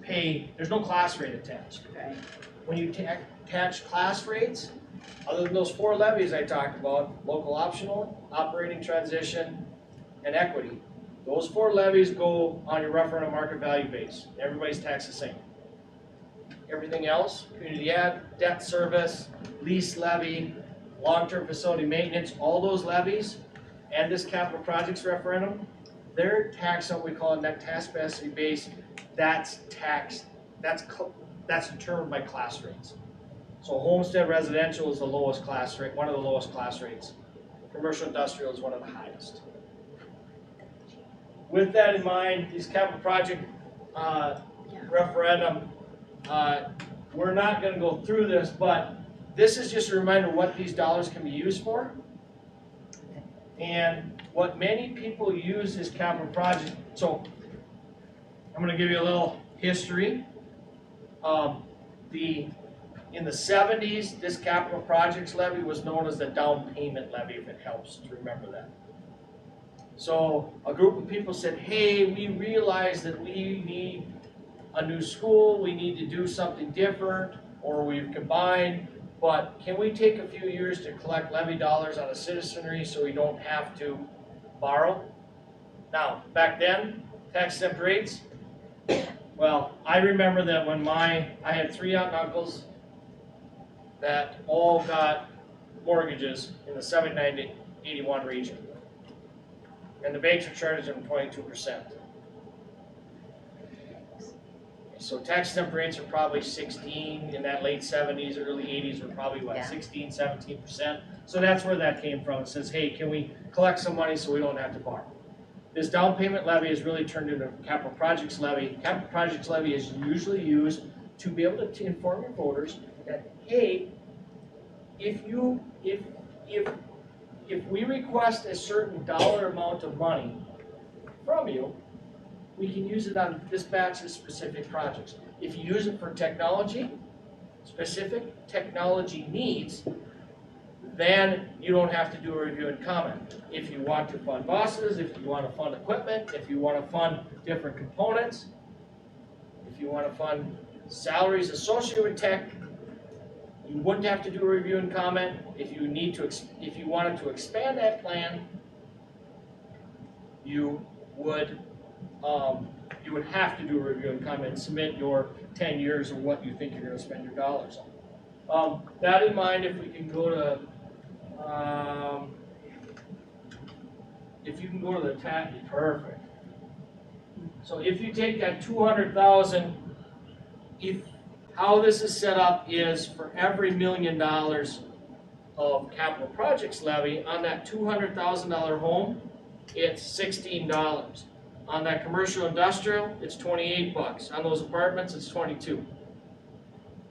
pay, there's no class rate attached. Okay. When you attach class rates, other than those 4 levies I talked about, local optional, operating transition, and equity, those 4 levies go on your referendum market value base. Everybody's taxed the same. Everything else, community ad, debt service, lease levy, long-term facility maintenance, all those levies, and this capital projects referendum, they're taxed on what we call a net tax capacity base. That's taxed, that's determined by class rates. So homestead residential is the lowest class rate, one of the lowest class rates. Commercial industrial is one of the highest. With that in mind, these capital project referendum, we're not going to go through this, but this is just a reminder what these dollars can be used for. And what many people use is capital project. So I'm going to give you a little history. In the 70s, this capital projects levy was known as the down payment levy, if it helps to remember that. So a group of people said, hey, we realize that we need a new school, we need to do something different, or we've combined, but can we take a few years to collect levy dollars out of citizenry so we don't have to borrow? Now, back then, tax exempt rates, well, I remember that when I had 3 aunt and uncles that all got mortgages in the 79 to 81 region. And the banks are charging them 22%. So tax exempt rates are probably 16, in that late 70s, early 80s were probably what, 16, 17%. So that's where that came from. It says, hey, can we collect some money so we don't have to borrow? This down payment levy is really turned into a capital projects levy. Capital projects levy is usually used to be able to inform your voters that, hey, if we request a certain dollar amount of money from you, we can use it on this batch of specific projects. If you use it for technology, specific technology needs, then you don't have to do a review and comment. If you want to fund buses, if you want to fund equipment, if you want to fund different components, if you want to fund salaries associated with tech, you wouldn't have to do a review and comment. If you wanted to expand that plan, you would have to do a review and comment and submit your 10 years of what you think you're going to spend your dollars on. That in mind, if we can go to, if you can go to the tax, perfect. So if you take that 200,000, how this is set up is for every $1 million of capital projects levy on that $200,000 home, it's $16. On that commercial industrial, it's $28. On those apartments, it's $22.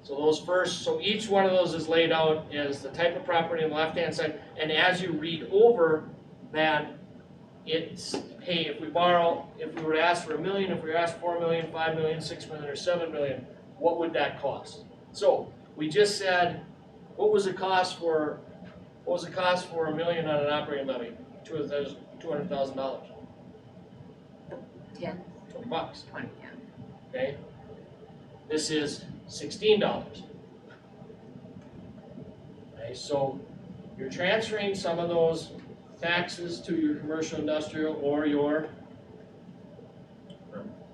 So each one of those is laid out as the type of property on the left-hand side, and as you read over that, it's, hey, if we were to ask for $1 million, if we were to ask $4 million, $5 million, $6 million, or $7 million, what would that cost? So we just said, what was the cost for $1 million on an operating levy? $200,000. 10, $20. 20, yeah. Okay. This is $16. Okay, so you're transferring some of those taxes to your commercial industrial or your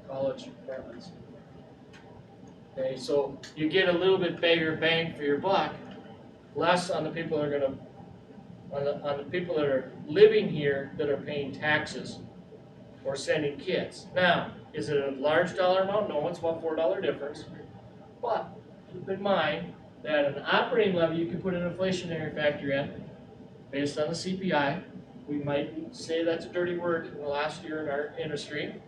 college apartments. Okay, so you get a little bit bigger bang for your buck, less on the people that are on the people that are living here that are paying taxes or sending kids. Now, is it a large dollar amount? No, it's about $4 difference. But keep in mind that an operating levy, you can put an inflationary factor in based on the CPI. We might say that's a dirty word in the last year in our industry.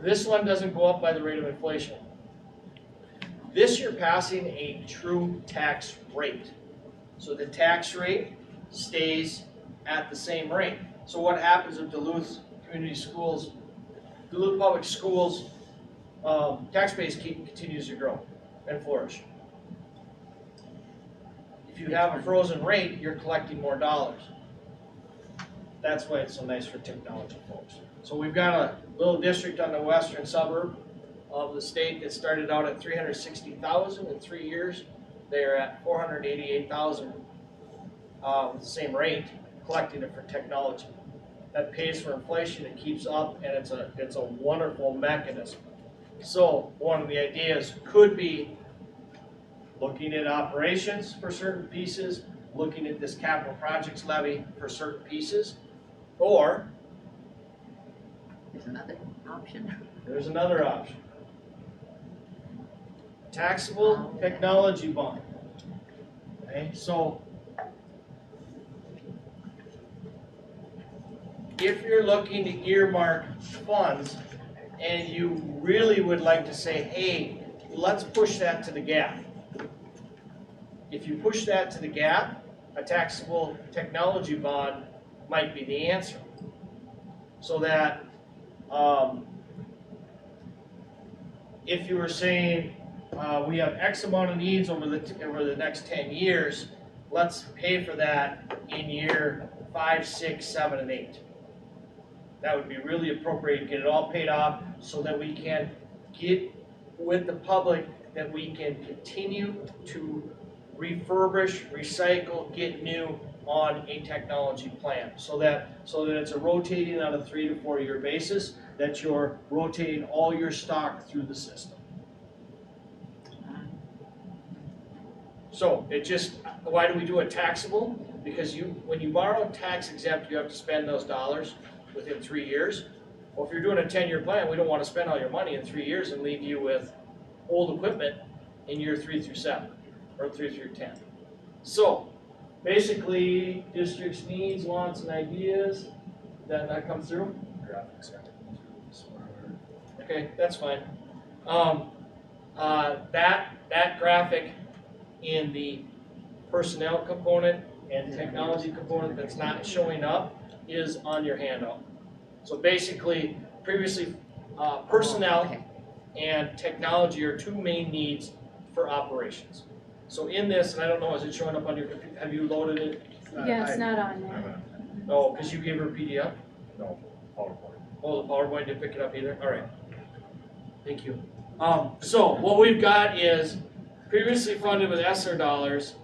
This one doesn't go up by the rate of inflation. This you're passing a true tax rate. So the tax rate stays at the same rate. So what happens if Duluth Community Schools, Duluth Public Schools, tax base continues to grow and flourish? If you have a frozen rate, you're collecting more dollars. That's why it's so nice for technology folks. So we've got a little district on the western suburb of the state that started out at $360,000 in 3 years. They're at $488,000 with the same rate, collecting it for technology. That pays for inflation, it keeps up, and it's a wonderful mechanism. So one of the ideas could be looking at operations for certain pieces, looking at this capital projects levy for certain pieces, or There's another option. there's another option. Taxable technology bond. Okay, so if you're looking to earmark funds and you really would like to say, hey, let's push that to the gap. If you push that to the gap, a taxable technology bond might be the answer. So that if you were saying we have X amount of needs over the next 10 years, let's pay for that in year 5, 6, 7, and 8. That would be really appropriate to get it all paid off so that we can get with the public, that we can continue to refurbish, recycle, get new on a technology plan, so that it's a rotating on a 3 to 4 year basis, that you're rotating all your stock through the system. So why do we do it taxable? Because when you borrow tax exempt, you have to spend those dollars within 3 years. Well, if you're doing a 10-year plan, we don't want to spend all your money in 3 years and leave you with old equipment in year 3 through 7, or 3 through 10. So, basically, districts' needs, wants, and ideas, that come through? Graphics have to come through this one. Okay, that's fine. That graphic in the personnel component and technology component that's not showing up is on your handout. So basically, previously, personnel Okay. and technology are two main needs for operations. So in this, and I don't know, is it showing up on your computer? Have you loaded it? Yeah, it's not on there. No, because you gave her a PDF? No, PowerPoint. Oh, the PowerPoint didn't pick it up either? All right. Thank you. So what we've got is previously funded with ESSER dollars,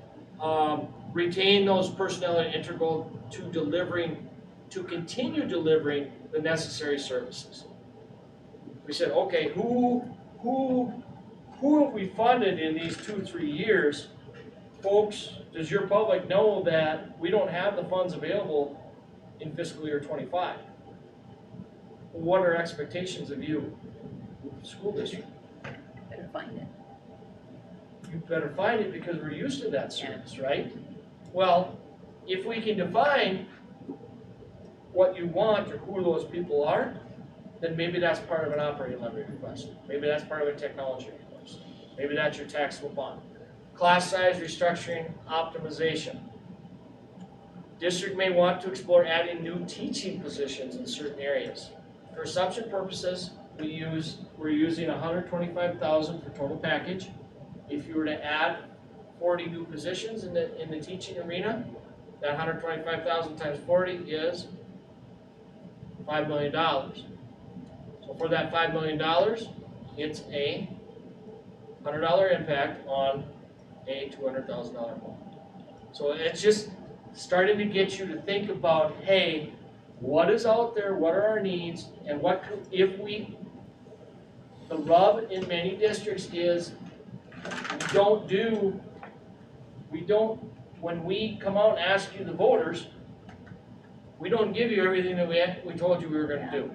retain those personnel and integral to continue delivering the necessary services. We said, okay, who have we funded in these 2-3 years? Folks, does your public know that we don't have the funds available in fiscal year 25? What are expectations of you, school district? Better find it. You better find it because we're used to that service, right? Well, if we can define what you want or who those people are, then maybe that's part of an operating levy request. Maybe that's part of a technology request. Maybe that's your taxable bond. Class size restructuring optimization. District may want to explore adding new teaching positions in certain areas. For assumption purposes, we're using $125,000 for total package. If you were to add 40 new positions in the teaching arena, that 125,000 times 40 is $5 million. So for that $5 million, it's a $100 impact on a $200,000 home. So it's just starting to get you to think about, hey, what is out there, what are our needs, and what the rub in many districts is when we come out and ask you, the voters, we don't give you everything that we told you we were gonna do.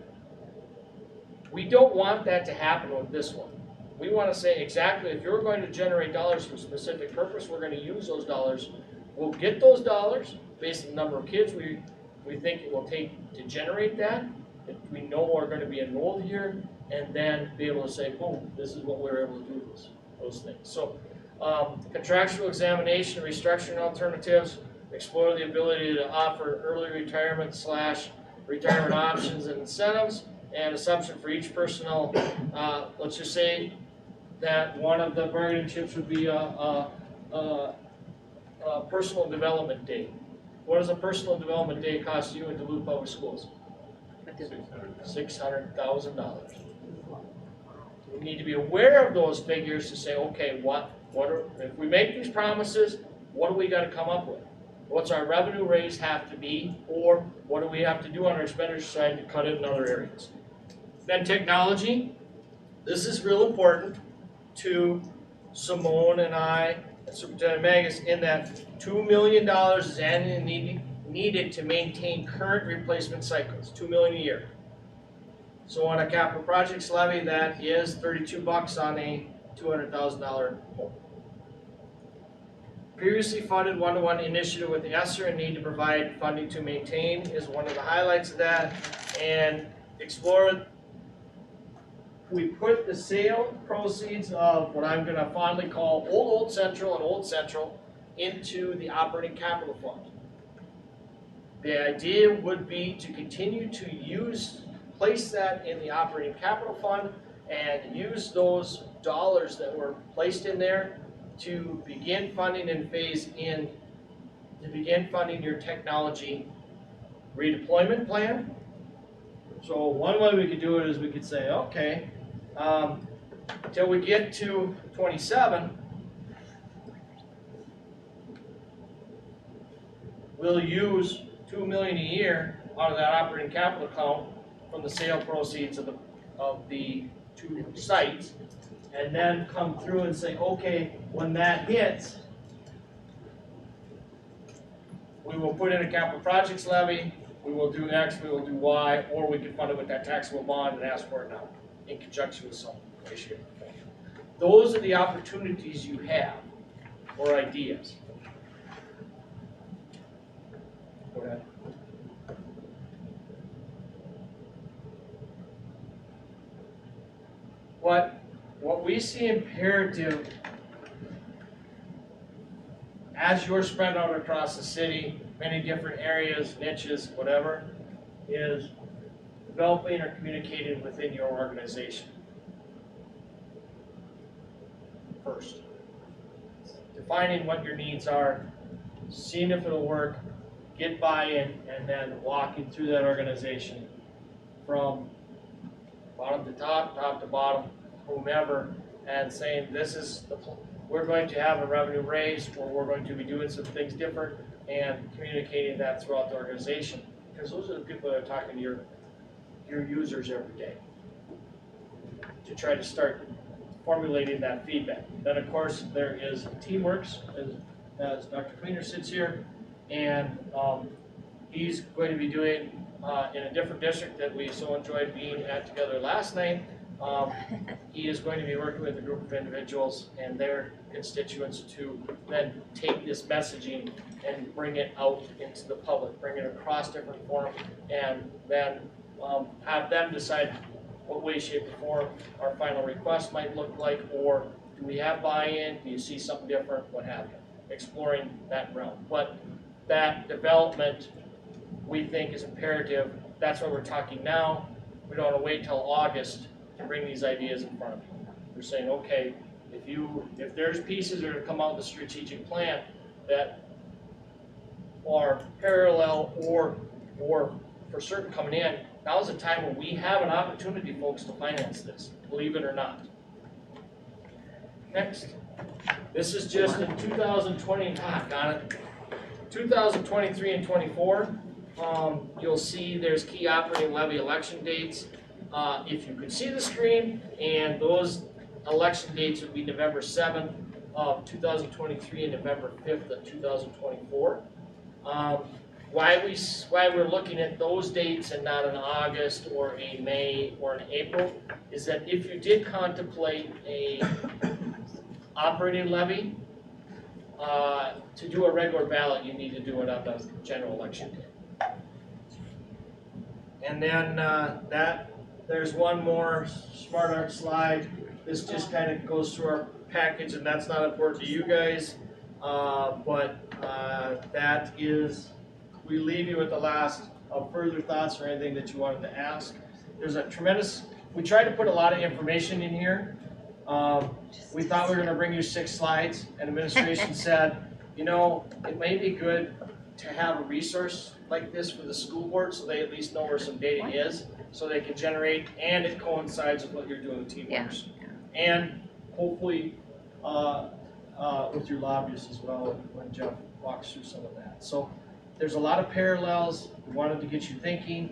We don't want that to happen with this one. We want to say exactly, if you're going to generate dollars for a specific purpose, we're going to use those dollars. We'll get those dollars based on the number of kids we think it will take to generate that. If we know are going to be enrolled here, and then be able to say, boom, this is what we're able to do, those things. So contractual examination, restructuring alternatives, explore the ability to offer early retirement / retirement options and incentives, and assumption for each personnel. Let's just say that one of the bargaining chips would be a personal development day. What does a personal development day cost you in Duluth Public Schools? $600,000. We need to be aware of those figures to say, okay, if we make these promises, what do we got to come up with? What's our revenue raise have to be, or what do we have to do on our expenditure side to cut it in other areas? Then technology. This is real important to Simone and I, and Superintendent Magus, in that $2 million is annually needed to maintain current replacement cycles, $2 million a year. So on a capital projects levy, that is $32 on a $200,000 home. Previously funded one-to-one initiative with the ESSER and need to provide funding to maintain is one of the highlights of that. And explore, we put the sale proceeds of what I'm going to fondly call Old Central and Old Central into the operating capital fund. The idea would be to continue to place that in the operating capital fund and use those dollars that were placed in there to begin funding and phase in, to begin funding your technology redeployment plan. So one way we could do it is we could say, okay, till we get to 27, we'll use $2 million a year out of that operating capital account from the sale proceeds of the two sites, and then come through and say, okay, when that hits, we will put in a capital projects levy, we will do X, we will do Y, or we can fund it with that taxable bond and ask for it now, in conjunction with some issue. Those are the opportunities you have, or ideas. Go ahead. what we see imperative as you're spread out across the city, many different areas, niches, whatever, is developing or communicating within your organization. First, defining what your needs are, seeing if it'll work, get buy-in, and then walking through that organization from bottom to top, top to bottom, whomever, and saying this is we're going to have a revenue raise, or we're going to be doing some things different, and communicating that throughout the organization, because those are the people that are talking to your users every day, to try to start formulating that feedback. Then of course there is Teamworks, as Dr. Cleaner sits here, and he's going to be doing in a different district that we so enjoyed being at together last night. He is going to be working with a group of individuals and their constituents to then take this messaging and bring it out into the public, bring it across different forums, and then have them decide what way, shape, or form our final request might look like, or do we have buy-in, do you see something different, what have you, exploring that realm. But that development, we think, is imperative. That's why we're talking now. We don't want to wait till August to bring these ideas in front of you. We're saying, okay, if there's pieces that are come out of the strategic plan that are parallel or for certain coming in, now's the time when we have an opportunity, folks, to finance this, believe it or not. Next, this is just in 2020, 2023 and 24. You'll see there's key operating levy election dates. If you could see the screen, and those election dates would be November 7th of 2023 and November 5th of 2024. Why we're looking at those dates and not an August or a May or an April is that if you did contemplate a operating levy, to do a regular ballot, you need to do it on the general election day. And then there's one more smart art slide. This just kind of goes through our package, and that's not important to you guys, but that is, we leave you with the last further thoughts or anything that you wanted to ask. There's a tremendous, we tried to put a lot of information in here. We thought we were going to bring you 6 slides, and administration said, you know, it may be good to have a resource like this for the school board so they at least know where some data is, so they can generate, and it coincides with what you're doing with Teamworks. Yeah. And hopefully with your lobbyists as well when Jeff walks through some of that. So there's a lot of parallels. We wanted to get you thinking.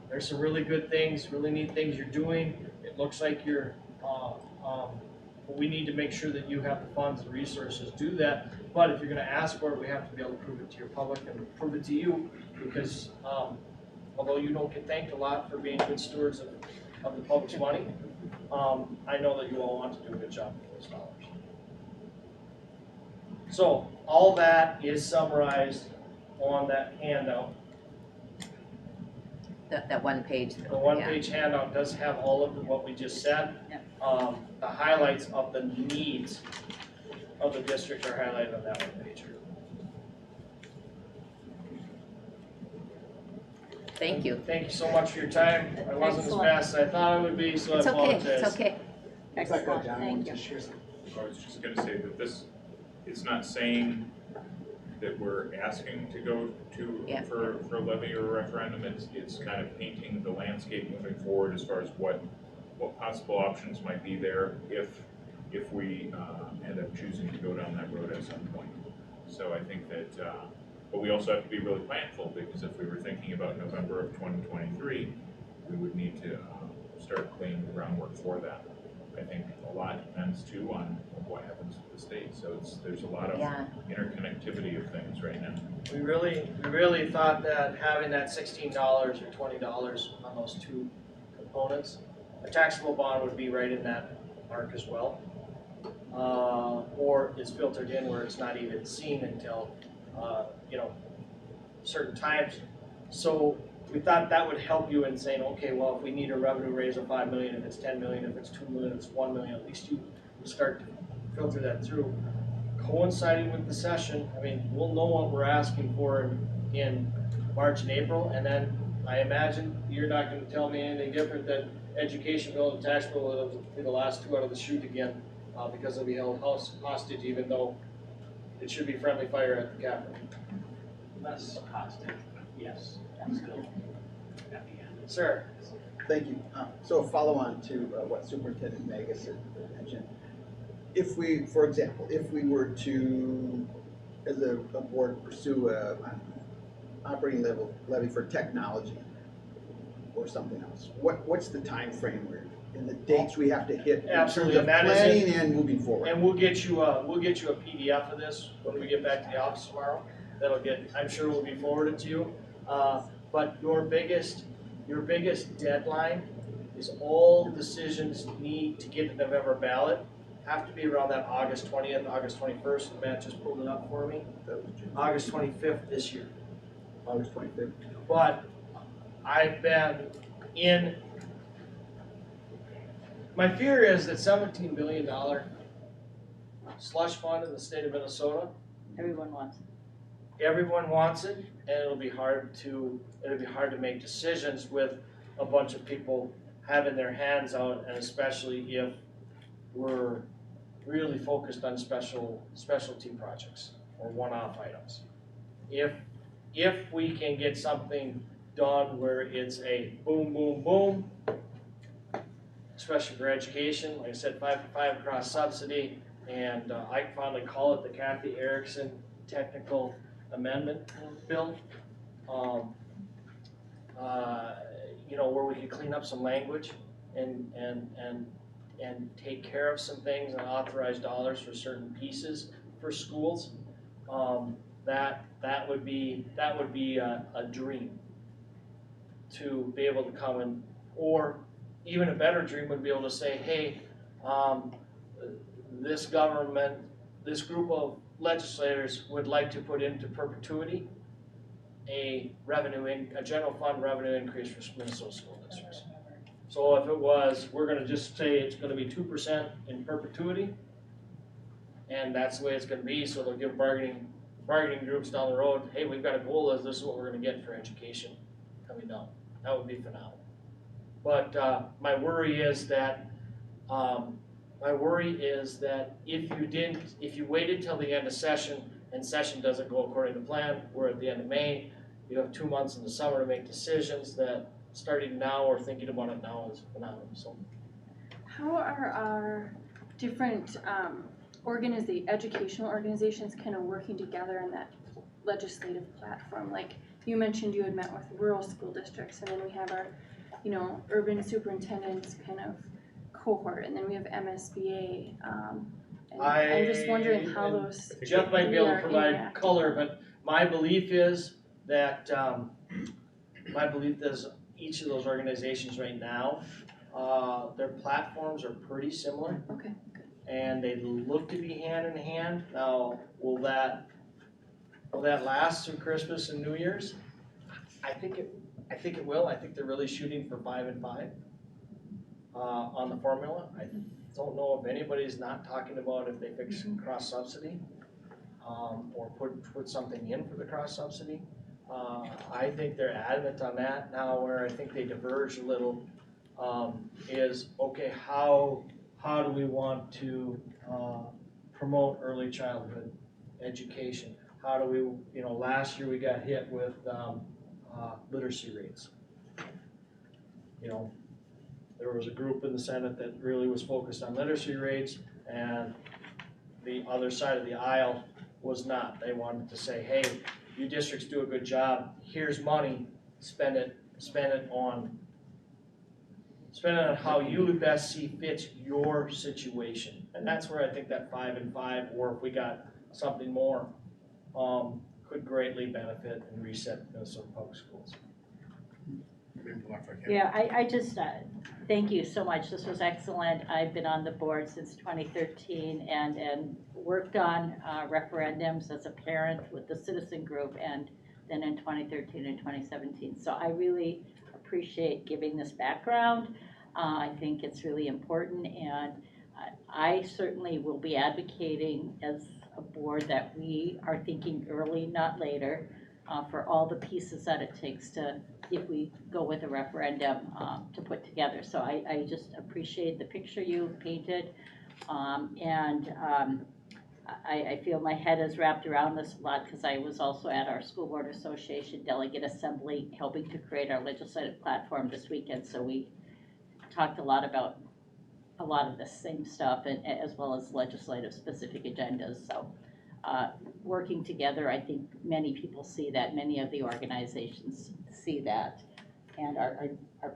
There's some really good things, really neat things you're doing. It looks like you're, but we need to make sure that you have the funds and resources to do that. But if you're going to ask for it, we have to be able to prove it to your public and prove it to you, because although you don't get thanked a lot for being good stewards of the public's money, I know that you all want to do a good job with those dollars. So all that is summarized on that handout. That one page. The one-page handout does have all of what we just said. The highlights of the needs of the district are highlighted on that one page. Thank you. Thank you so much for your time. I wasn't as fast as I thought I would be, so It's I okay, apologize. it's okay. Excellent, thank you. I was just gonna say that this, it's not saying that we're asking to go to, Yeah. for a levy or a referendum, it's kind of painting the landscape moving forward as far as what possible options might be there if we end up choosing to go down that road at some point. So I think that, but we also have to be really planful, because if we were thinking about November of 2023, we would need to start laying the groundwork for that. I think a lot depends too on what happens with the state. So there's a lot of interconnectivity of things right now. We really thought that having that $16 or $20 on those two components, a taxable bond would be right in that mark as well. Or it's filtered in where it's not even seen until certain times. So we thought that would help you in saying, okay, well, if we need a revenue raise of 5 million, if it's 10 million, if it's 2 million, if it's 1 million, at least you start to filter that through. Coinciding with the session, I mean, we'll know what we're asking for in March and April, and then I imagine you're not gonna tell me anything different than education bill and tax bill will be the last two out of the chute again, because they'll be held hostage, even though it should be friendly fire at the Capitol. Less hostage, but yes, still at the end. Sir? Thank you. So a follow-on to what Superintendent Magus had mentioned. If we, for example, if we were to, as a board, pursue a operating levy for technology or something else, what's the time frame and the dates we have to hit in terms Absolutely, of and that is planning it. and moving forward? And we'll get you a PDF of this when we get back to the office tomorrow. That'll get, I'm sure will be forwarded to you. But your biggest deadline is all decisions need to get to the November ballot have to be around that August 20th, August 21st. Matt just pulled it up for me. August 25th this year. August 25th. But I've been in, my fear is that $17 billion slush fund in the state of Minnesota, Everyone wants it. everyone wants it, and it'll be hard to make decisions with a bunch of people having their hands out, and especially if we're really focused on specialty projects or one-off items. If we can get something done where it's a boom, boom, boom, especially for education, like I said, 5 for 5 across subsidy, and I finally call it the Kathy Erickson Technical Amendment Bill. You know, where we could clean up some language and take care of some things and authorize dollars for certain pieces for schools. That would be a dream to be able to come in, or even a better dream would be able to say, hey, this government, this group of legislators would like to put into perpetuity a general fund revenue increase for Minnesota school districts. So if it was, we're gonna just say it's gonna be 2% in perpetuity, and that's the way it's gonna be, so they'll give bargaining groups down the road, hey, we've got a goal, this is what we're gonna get for education coming down. That would be phenomenal. But my worry is that if you waited till the end of session and session doesn't go according to plan, we're at the end of May, you have 2 months in the summer to make decisions that starting now or thinking about it now is phenomenal. So, How are our different educational organizations kind of working together in that legislative platform? Like you mentioned, you had met with rural school districts, and then we have our, urban superintendents kind of cohort, and then we have MSBA. And I'm just wondering how those. Jeff might be able to provide interacting. color, but my belief is that each of those organizations right now, their platforms are pretty similar. Okay. And they look to be hand in hand. Now, will that last through Christmas and New Year's? I think it will. I think they're really shooting for 5 and 5 on the formula. I don't know if anybody's not talking about if they fix cross subsidy or put something in for the cross subsidy. I think they're adamant on that. Now, where I think they diverge a little is, okay, how do we want to promote early childhood education? How do we, last year we got hit with literacy rates. There was a group in the Senate that really was focused on literacy rates, and the other side of the aisle was not. They wanted to say, hey, you districts do a good job, here's money, spend it on how you would best see fits your situation. And that's where I think that 5 and 5, or if we got something more, could greatly benefit and reset Minnesota public schools. Yeah, I just, thank you so much. This was excellent. I've been on the board since 2013 and worked on referendums as a parent with the citizen group. And than in 2013 and 2017. So I really appreciate giving this background. I think it's really important, and I certainly will be advocating as a board that we are thinking early, not later, for all the pieces that it takes to, if we go with a referendum, to put together. So I just appreciate the picture you painted. I feel my head is wrapped around this a lot because I was also at our School Board Association Delegate Assembly helping to create our legislative platform this weekend. So we talked a lot about a lot of the same stuff, and as well as legislative specific agendas. So working together, I think many people see that, many of the organizations see that, and are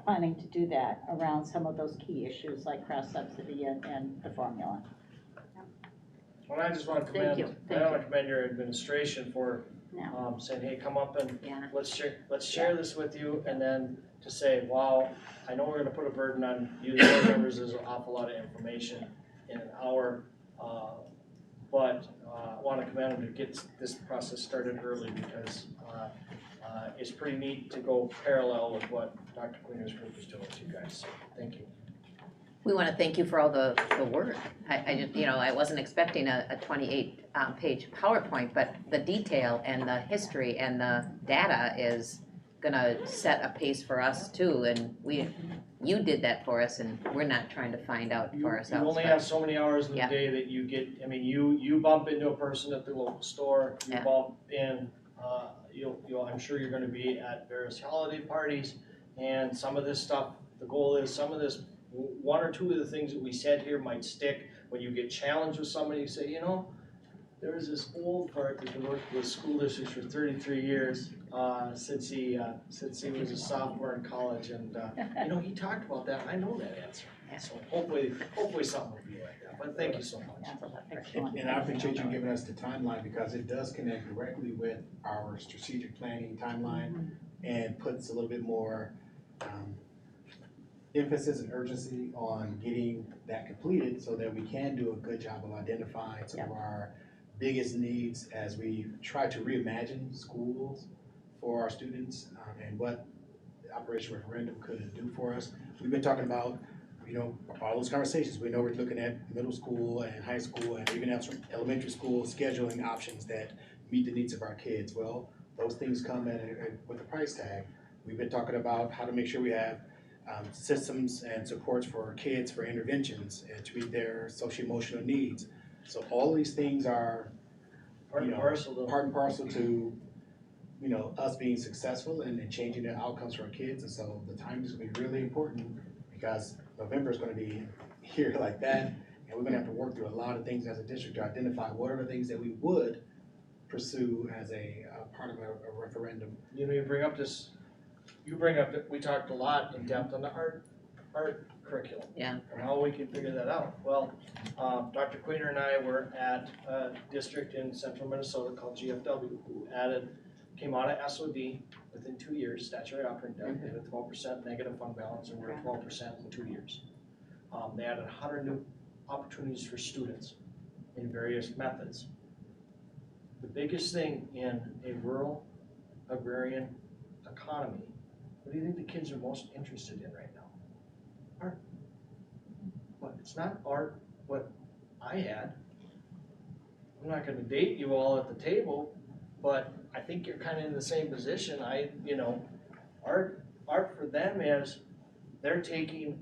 planning to do that around some of those key issues like cross subsidy and the formula. Well, I just want to Thank you. commend your administration for Now, saying, hey, come up and Yeah. let's share this with you, and then to say, wow, I know we're gonna put a burden on you, the board members, there's an awful lot of information in an hour. But I want to commend them to get this process started early because it's pretty neat to go parallel with what Dr. Queener's group is doing with you guys, so thank you. We want to thank you for all the work. I just, I wasn't expecting a 28 page PowerPoint, but the detail and the history and the data is gonna set a pace for us too. And you did that for us, and we're not trying to find out You for ourselves. only but- have so many hours in the Yeah. day that you get, I mean, you bump into a person at the local store, you Yeah. bump in, I'm sure you're gonna be at various holiday parties, and some of this stuff, the goal is some of this, one or two of the things that we said here might stick. When you get challenged with somebody, you say, there's this old part that worked with school districts for 33 years, since he was a sophomore in college, and he talked about that, and I know that answer. Yeah. So hopefully something will be like that, but thank you so much. excellent. And I appreciate you giving us the timeline because it does connect directly with our strategic planning timeline and puts a little bit more emphasis and urgency on getting that completed so that we can do a good job of identifying some of our biggest needs as we try to reimagine schools for our students and what the Operation Referendum could do for us. We've been talking about, all those conversations. We know we're looking at middle school and high school and even elementary school scheduling options that meet the needs of our kids. Well, those things come with a price tag. We've been talking about how to make sure we have systems and supports for kids for interventions and to meet their social emotional needs. So all of these things are Part and parcel to us being successful and changing the outcomes for our kids. And so the time is going to be really important because November is going to be here like that, and we're going to have to work through a lot of things as a district to identify what are the things that we would pursue as a part of a referendum. You bring up that we talked a lot in depth on the art curriculum. Yeah. And how we can figure that out. Well, Dr. Queener and I were at a district in central Minnesota called GFW who came out of SOD within 2 years, statutory operating debt. They had a 12% negative fund balance and we're at 12% in 2 years. They added 100 new opportunities for students in various methods. The biggest thing in a rural agrarian economy, what do you think the kids are most interested in right now? Art. But it's not art what I had. I'm not gonna date you all at the table, but I think you're kind of in the same position. Art for them is they're taking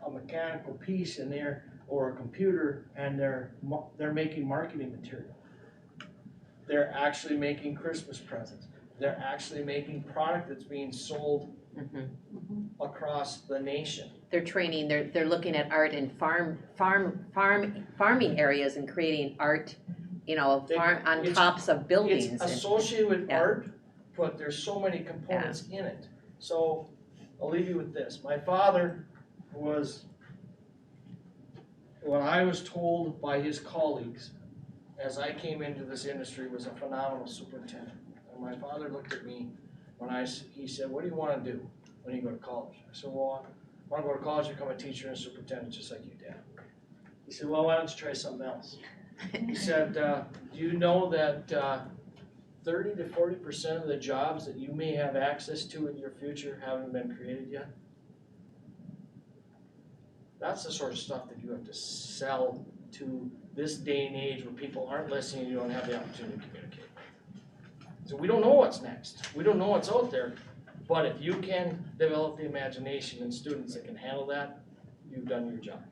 a mechanical piece in there or a computer and they're making marketing material. They're actually making Christmas presents. They're actually making product that's being sold across the nation. They're training, they're looking at art in farming areas and creating art, on tops of buildings. It's associated with Yeah. art, but there's so many components in it. So I'll leave you with this. My father was, what I was told by his colleagues as I came into this industry, was a phenomenal superintendent. And my father looked at me he said, what do you want to do when you go to college? I said, well, I want to go to college and become a teacher and a superintendent just like you, Dad. He said, well, why don't you try something else? He said, do you know that 30 to 40% of the jobs that you may have access to in your future haven't been created yet? That's the sort of stuff that you have to sell to this day and age where people aren't listening, you don't have the opportunity to communicate. So we don't know what's next, we don't know what's out there, but if you can develop the imagination in students that can handle that, you've done your job.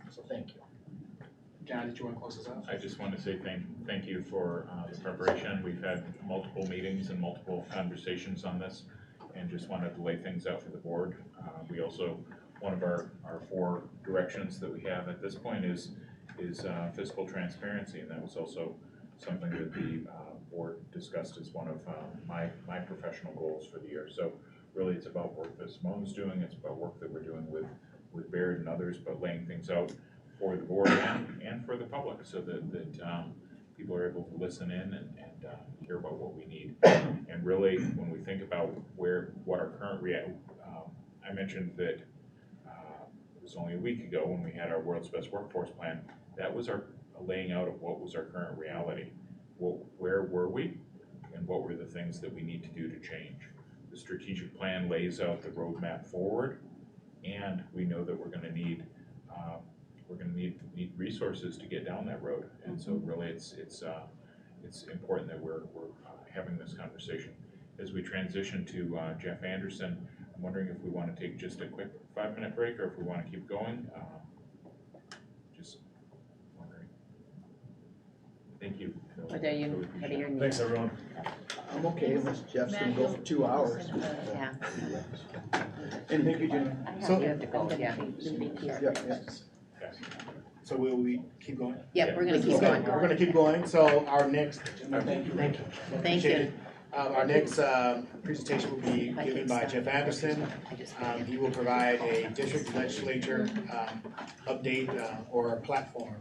So thank you. John, did you want to close this out? I just want to say thank you for the preparation. We've had multiple meetings and multiple conversations on this, and just wanted to lay things out for the board. We also, one of our 4 directions that we have at this point is fiscal transparency, and that was also something that the board discussed as one of my professional goals for the year. So really, it's about work that Simone's doing, it's about work that we're doing with Baird and others, but laying things out for the board and for the public, so that people are able to listen in and hear about what we need. And really, when we think about what our current I mentioned that it was only a week ago when we had our World's Best Workforce Plan. That was our laying out of what was our current reality. Where were we, and what were the things that we need to do to change? The strategic plan lays out the roadmap forward, and we know that we're going to need resources to get down that road. And so really, it's important that we're having this conversation. As we transition to Jeff Anderson, I'm wondering if we want to take just a quick 5-minute break, or if we want to keep going. Just wondering. Thank you. What are your needs? Thanks, everyone. I'm okay unless Jeff's gonna go for 2 hours. Yeah. And thank you, Jim. So, You have to go, yeah. Yeah. So will we keep going? Yep, we're gonna keep Okay, going. we're gonna keep going. So our next, Thank you. appreciate it. Our next presentation will be given by Jeff Anderson. He will provide a district legislature update or platform.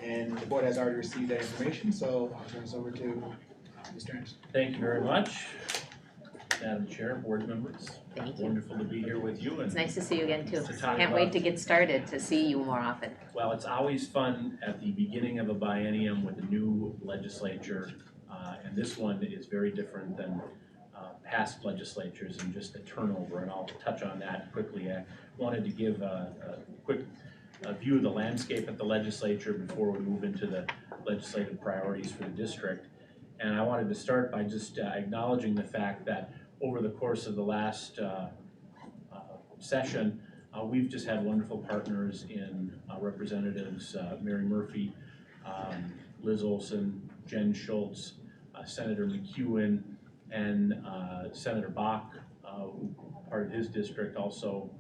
And the board has already received that information, so I'll turn this over to Mr. Anderson. Thank you very much, Madam Chair, board members. Thank you. Wonderful to be here with you, It's and nice to see you again too. To talk Can't wait about- to get started, to see you more often. well, it's always fun at the beginning of a biennium with a new legislature, and this one is very different than past legislatures and just the turnover, and I'll touch on that quickly. I wanted to give a quick view of the landscape at the legislature before we move into the legislative priorities for the district. And I wanted to start by just acknowledging the fact that over the course of the last session, we've just had wonderful partners in Representatives Mary Murphy, Liz Olson, Jen Schultz, Senator McEwen, and Senator Bach, part of his district, also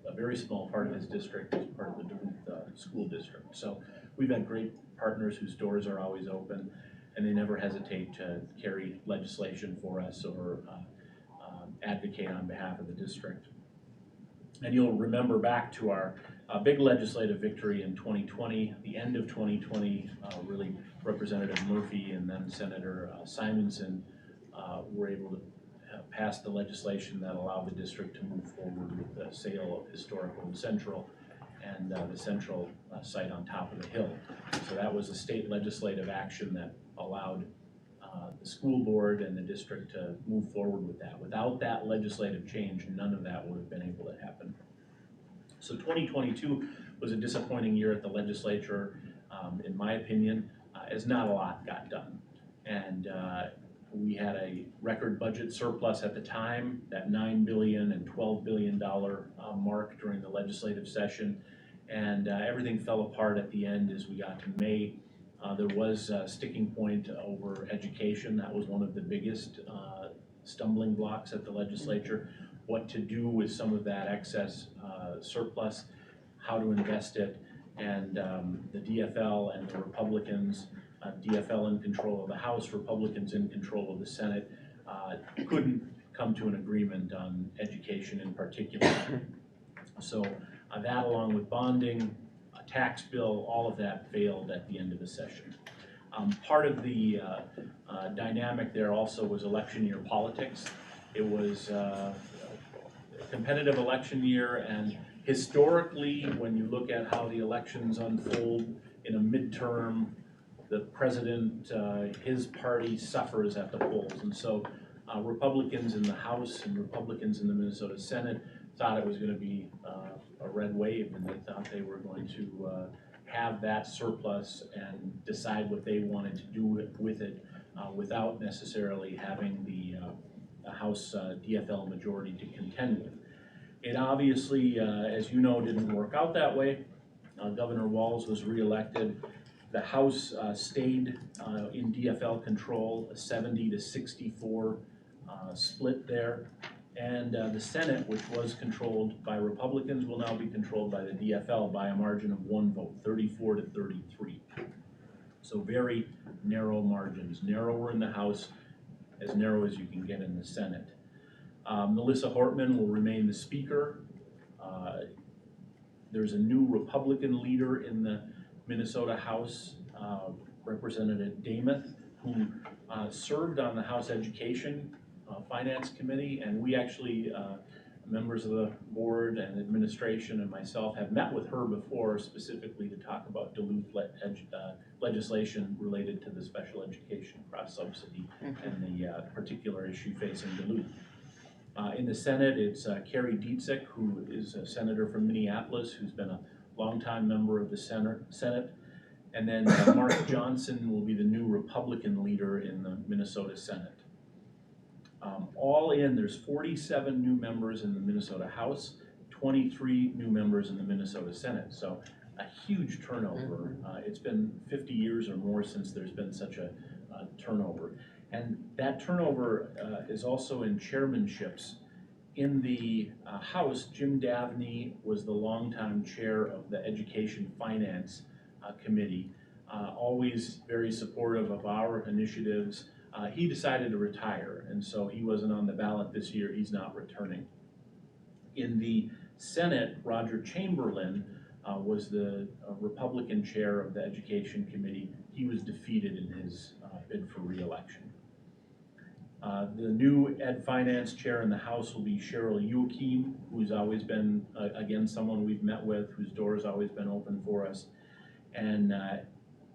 a very small part of his district is part of the Duluth school district. So we've had great partners whose doors are always open, and they never hesitate to carry legislation for us or advocate on behalf of the district. And you'll remember back to our big legislative victory in 2020, the end of 2020, really Representative Murphy and then Senator Simonson were able to pass the legislation that allowed the district to move forward with the sale of Historical and Central and the central site on top of the hill. So that was a state legislative action that allowed the school board and the district to move forward with that. Without that legislative change, none of that would have been able to happen. So 2022 was a disappointing year at the legislature, in my opinion, as not a lot got done. And we had a record budget surplus at the time, that $9 billion and $12 billion mark during the legislative session. And everything fell apart at the end as we got to May. There was a sticking point over education. That was one of the biggest stumbling blocks at the legislature. What to do with some of that excess surplus, how to invest it, and the DFL and the Republicans, DFL in control of the House, Republicans in control of the Senate, couldn't come to an agreement on education in particular. So that, along with bonding, a tax bill, all of that failed at the end of the session. Part of the dynamic there also was election year politics. It was a competitive election year, and historically, when you look at how the elections unfold in a midterm the president, his party suffers at the polls. And so Republicans in the House and Republicans in the Minnesota Senate thought it was going to be a red wave, and they thought they were going to have that surplus and decide what they wanted to do with it without necessarily having the House DFL majority to contend with. It obviously, as you know, didn't work out that way. Governor Walz was reelected. The House stayed in DFL control, a 70 to 64 split there. And the Senate, which was controlled by Republicans, will now be controlled by the DFL by a margin of 1 vote, 34 to 33. So very narrow margins, narrower in the House, as narrow as you can get in the Senate. Melissa Hortman will remain the Speaker. There's a new Republican leader in the Minnesota House, Representative Dameth, who served on the House Education Finance Committee, and we actually, members of the board and administration and myself, have met with her before specifically to talk about Duluth legislation related to the special education cross-subsidy and the particular issue facing Duluth. In the Senate, it's Carrie Dietzek, who is a senator from Minneapolis, who's been a longtime member of the Senate. And then Mark Johnson will be the new Republican leader in the Minnesota Senate. All in, there's 47 new members in the Minnesota House, 23 new members in the Minnesota Senate. So a huge turnover. It's been 50 years or more since there's been such a turnover. And that turnover is also in chairmanships. In the House, Jim Davney was the longtime chair of the Education Finance Committee, always very supportive of our initiatives. He decided to retire, and so he wasn't on the ballot this year. He's not returning. In the Senate, Roger Chamberlain was the Republican chair of the Education Committee. He was defeated in his bid for re-election. The new Ed Finance chair in the House will be Cheryl Joachim, who's always been, again, someone we've met with, whose door has always been open for us. And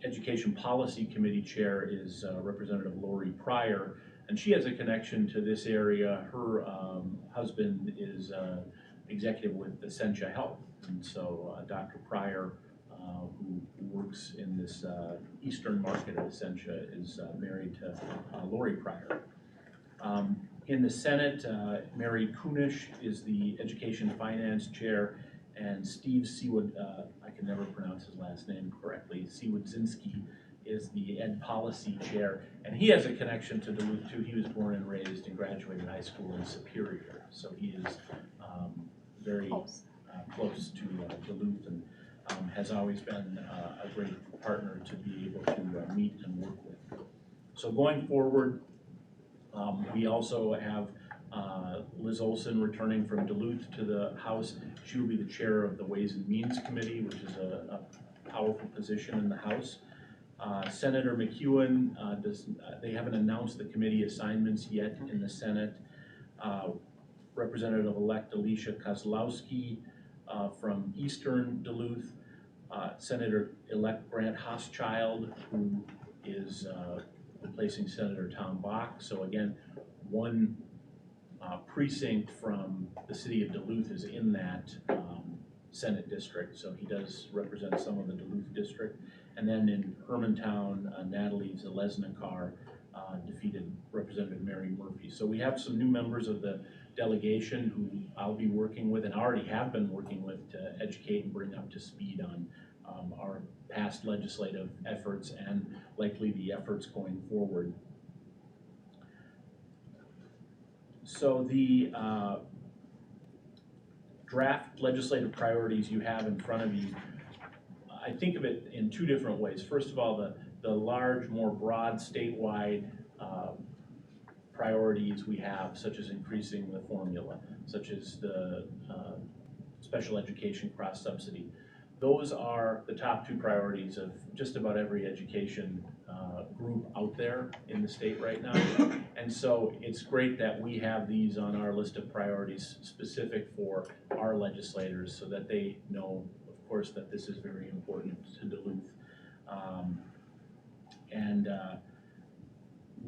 Education Policy Committee chair is Representative Lori Pryor, and she has a connection to this area. Her husband is executive with Essentia Health, and so Dr. Pryor, who works in this eastern market of Essentia, is married to Lori Pryor. In the Senate, Mary Kunish is the Education Finance Chair, and Steve Seawood, I can never pronounce his last name correctly, Seawodzinski is the Ed Policy Chair, and he has a connection to Duluth too. He was born and raised and graduated high school in Superior, so he is very close to Duluth and has always been a great partner to be able to meet and work with. So going forward, we also have Liz Olson returning from Duluth to the House. She will be the chair of the Ways and Means Committee, which is a powerful position in the House. Senator McEwen, they haven't announced the committee assignments yet in the Senate. Representative-elect Alicia Kozlowski from Eastern Duluth. Senator-elect Grant Hoschild, who is replacing Senator Tom Bach. So again, one precinct from the city of Duluth is in that Senate district, so he does represent some of the Duluth district. And then in Hermantown, Natalie Zalesnikar defeated Representative Mary Murphy. So we have some new members of the delegation who I'll be working with and already have been working with to educate and bring up to speed on our past legislative efforts and likely the efforts going forward. So the draft legislative priorities you have in front of you, I think of it in two different ways. First of all, the large, more broad statewide priorities we have, such as increasing the formula, such as the special education cross-subsidy. Those are the top two priorities of just about every education group out there in the state right now. And so it's great that we have these on our list of priorities specific for our legislators so that they know, of course, that this is very important to Duluth. And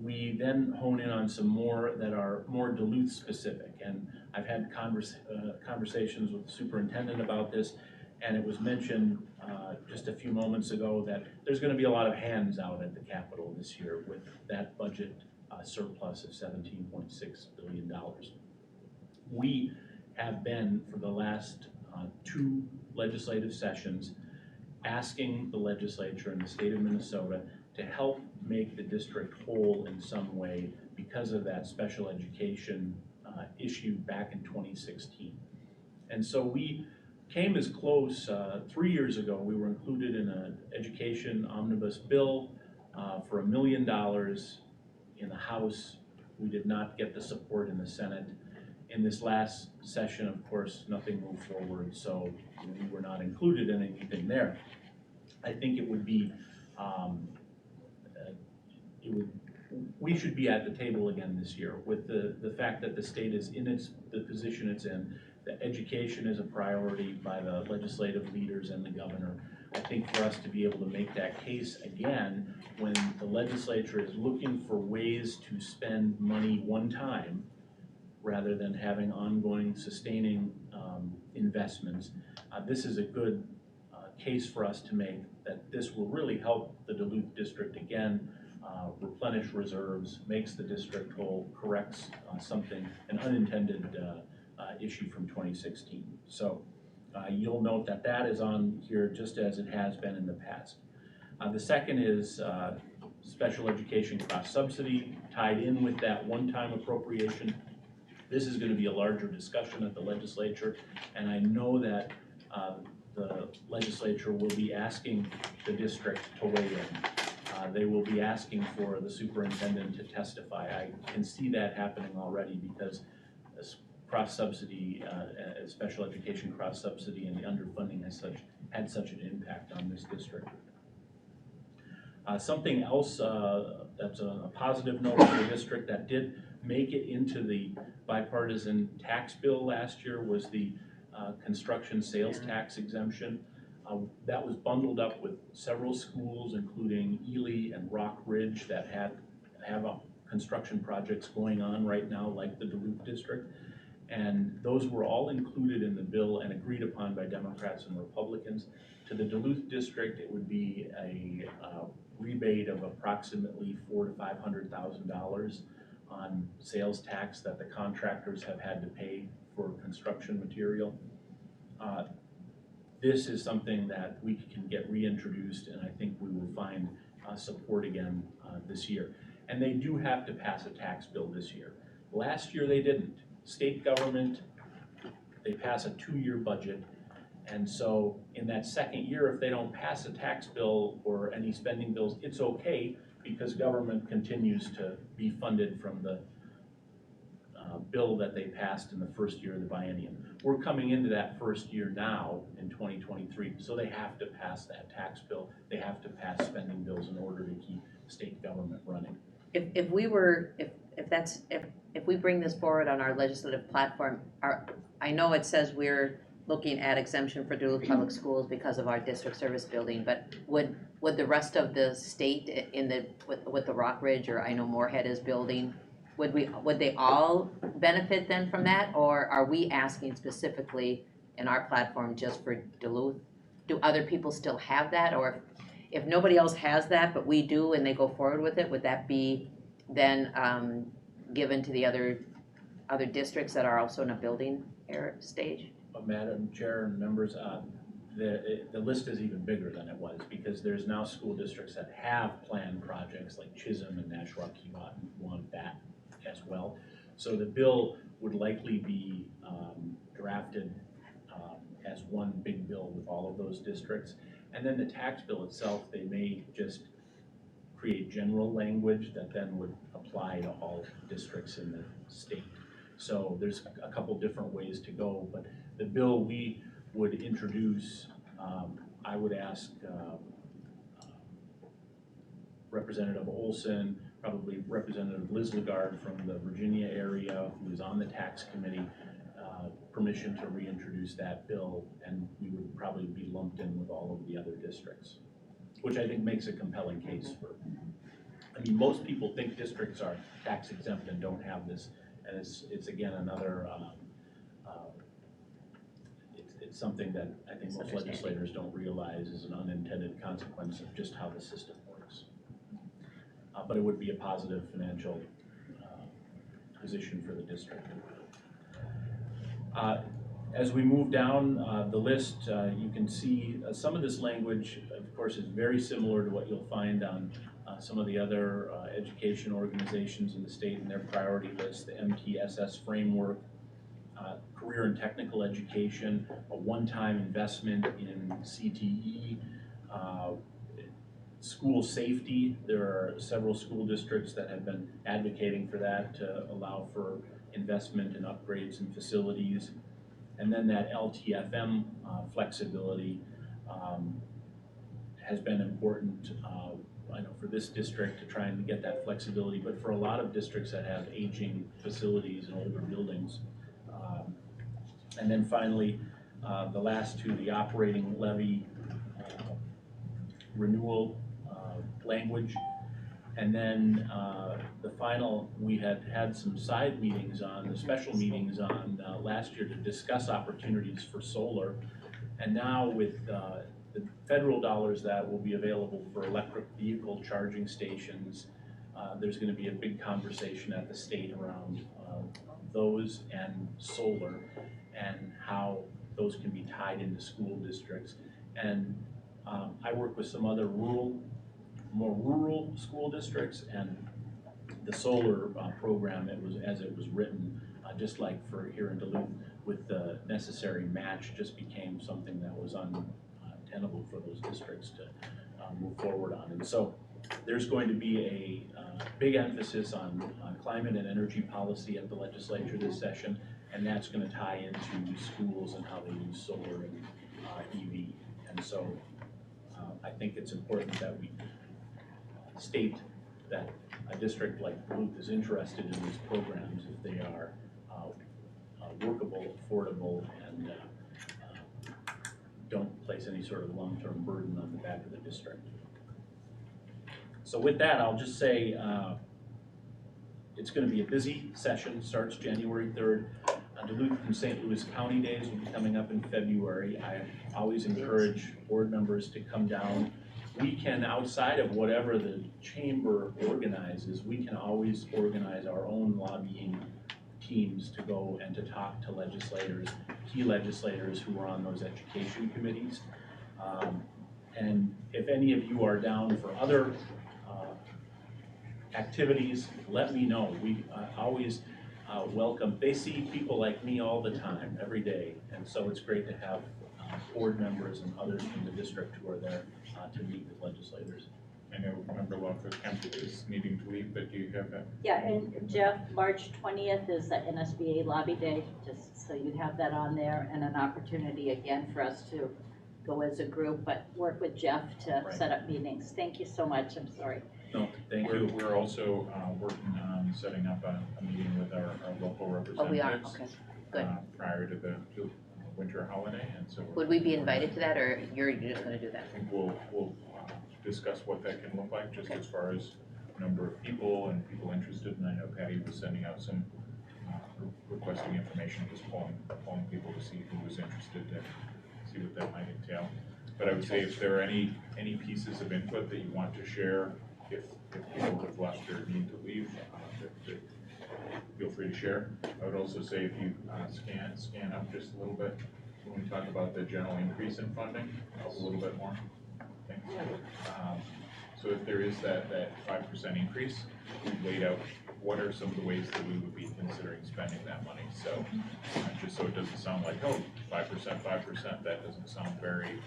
we then hone in on some more that are more Duluth specific. And I've had conversations with the superintendent about this, and it was mentioned just a few moments ago that there's gonna be a lot of hands out at the Capitol this year with that budget surplus of $17.6 billion. We have been, for the last 2 legislative sessions, asking the legislature in the state of Minnesota to help make the district whole in some way because of that special education issue back in 2016. And so we came as close, 3 years ago, we were included in an education omnibus bill for $1 million in the House. We did not get the support in the Senate. In this last session, of course, nothing moved forward, so we were not included in anything there. I think it would be, we should be at the table again this year with the fact that the state is in the position it's in, that education is a priority by the legislative leaders and the governor. I think for us to be able to make that case again, when the legislature is looking for ways to spend money one time, rather than having ongoing sustaining investments, this is a good case for us to make that this will really help the Duluth district again, replenish reserves, makes the district whole, corrects something, an unintended issue from 2016. So you'll note that that is on here just as it has been in the past. The second is special education cross subsidy tied in with that one-time appropriation. This is going to be a larger discussion at the legislature, and I know that the legislature will be asking the district to weigh in. They will be asking for the superintendent to testify. I can see that happening already because this cross-subsidy, special education cross-subsidy and the underfunding had such an impact on this district. Something else that's a positive note for the district that did make it into the bipartisan tax bill last year was the construction sales tax exemption. That was bundled up with several schools, including Ely and Rock Ridge, that have construction projects going on right now, like the Duluth district. And those were all included in the bill and agreed upon by Democrats and Republicans. To the Duluth district, it would be a rebate of approximately $400,000 to $500,000 on sales tax that the contractors have had to pay for construction material. This is something that we can get reintroduced, and I think we will find support again this year. And they do have to pass a tax bill this year. Last year they didn't. State government, they pass a 2-year budget, and so in that second year, if they don't pass a tax bill or any spending bills, it's okay because government continues to be funded from the bill that they passed in the first year of the biennium. We're coming into that first year now in 2023, so they have to pass that tax bill. They have to pass spending bills in order to keep state government running. If we bring this forward on our legislative platform, I know it says we're looking at exemption for Duluth Public Schools because of our district service building, but would the rest of the state with the Rock Ridge, or I know Moorhead is building, would they all benefit then from that, or are we asking specifically in our platform just for Duluth? Do other people still have that, or if nobody else has that but we do and they go forward with it, would that be then given to the other districts that are also in a building stage? Madam Chair and members, the list is even bigger than it was because there's now school districts that have planned projects like Chisholm and Nashwauk-Keewat want that as well. So the bill would likely be drafted as one big bill with all of those districts. And then the tax bill itself, they may just create general language that then would apply to all districts in the state. So there's a couple different ways to go, but the bill we would introduce, I would ask Representative Olson, probably Representative Liz Lagarde from the Virginia area, who is on the tax committee, permission to reintroduce that bill, and we would probably be lumped in with all of the other districts, which I think makes a compelling case for I mean, most people think districts are tax exempt and don't have this, and it's again another, it's something that I think most legislators don't realize is an unintended consequence of just how the system works. But it would be a positive financial position for the district. As we move down the list, you can see some of this language, of course, is very similar to what you'll find on some of the other education organizations in the state and their priority list, the MTSS framework, career and technical education, a one-time investment in CTE, school safety. There are several school districts that have been advocating for that to allow for investment in upgrades and facilities. And then that LTFM flexibility has been important, I know for this district to try and get that flexibility, but for a lot of districts that have aging facilities and older buildings. And then finally, the last two, the operating levy renewal language. And then the final, we had some side meetings on, the special meetings on last year to discuss opportunities for solar. And now with the federal dollars that will be available for electric vehicle charging stations, there's going to be a big conversation at the state around those and solar and how those can be tied into school districts. And I work with some other more rural school districts, and the solar program, as it was written, just like for here in Duluth, with the necessary match, just became something that was untenable for those districts to move forward on. And so there's going to be a big emphasis on climate and energy policy at the legislature this session, and that's going to tie into schools and how they use solar and EV. And so I think it's important that we state that a district like Duluth is interested in these programs if they are workable, affordable, and don't place any sort of long-term burden on the back of the district. So with that, I'll just say it's going to be a busy session, starts January 3rd. Duluth and St. Louis County Days will be coming up in February. I always encourage board members to come down. We can, outside of whatever the chamber organizes, we can always organize our own lobbying teams to go and to talk to legislators, key legislators who are on those education committees. And if any of you are down for other activities, let me know. We always welcome. They see people like me all the time, every day, and so it's great to have board members and others from the district who are there to meet with legislators. I know Member Lawford Kemp is needing to leave, but do you have that? Yeah, and Jeff, March 20th is the NSBA Lobby Day, just so you have that on there, and an opportunity again for us to go as a group, but work with Jeff to set up meetings. Thank you so much. I'm sorry. No, thank We're, you. we're also working on setting up a meeting with our local representatives. Oh, we are, okay, good. Prior to the winter holiday, and so. Would we be invited to that, or you're just gonna do that? I think we'll discuss what that can look like, just as far as number of people and people interested, and I know Patty was sending out some requesting information, just polling people to see who was interested and see what that might entail. But I would say if there are any pieces of input that you want to share, if people have left or need to leave, feel free to share. I would also say if you scan up just a little bit when we talk about the general increase in funding, a little bit more. Okay. So if there is that 5% increase, we've laid out what are some of the ways that we would be considering spending that money. So just so it doesn't sound like, oh, 5%, that doesn't sound very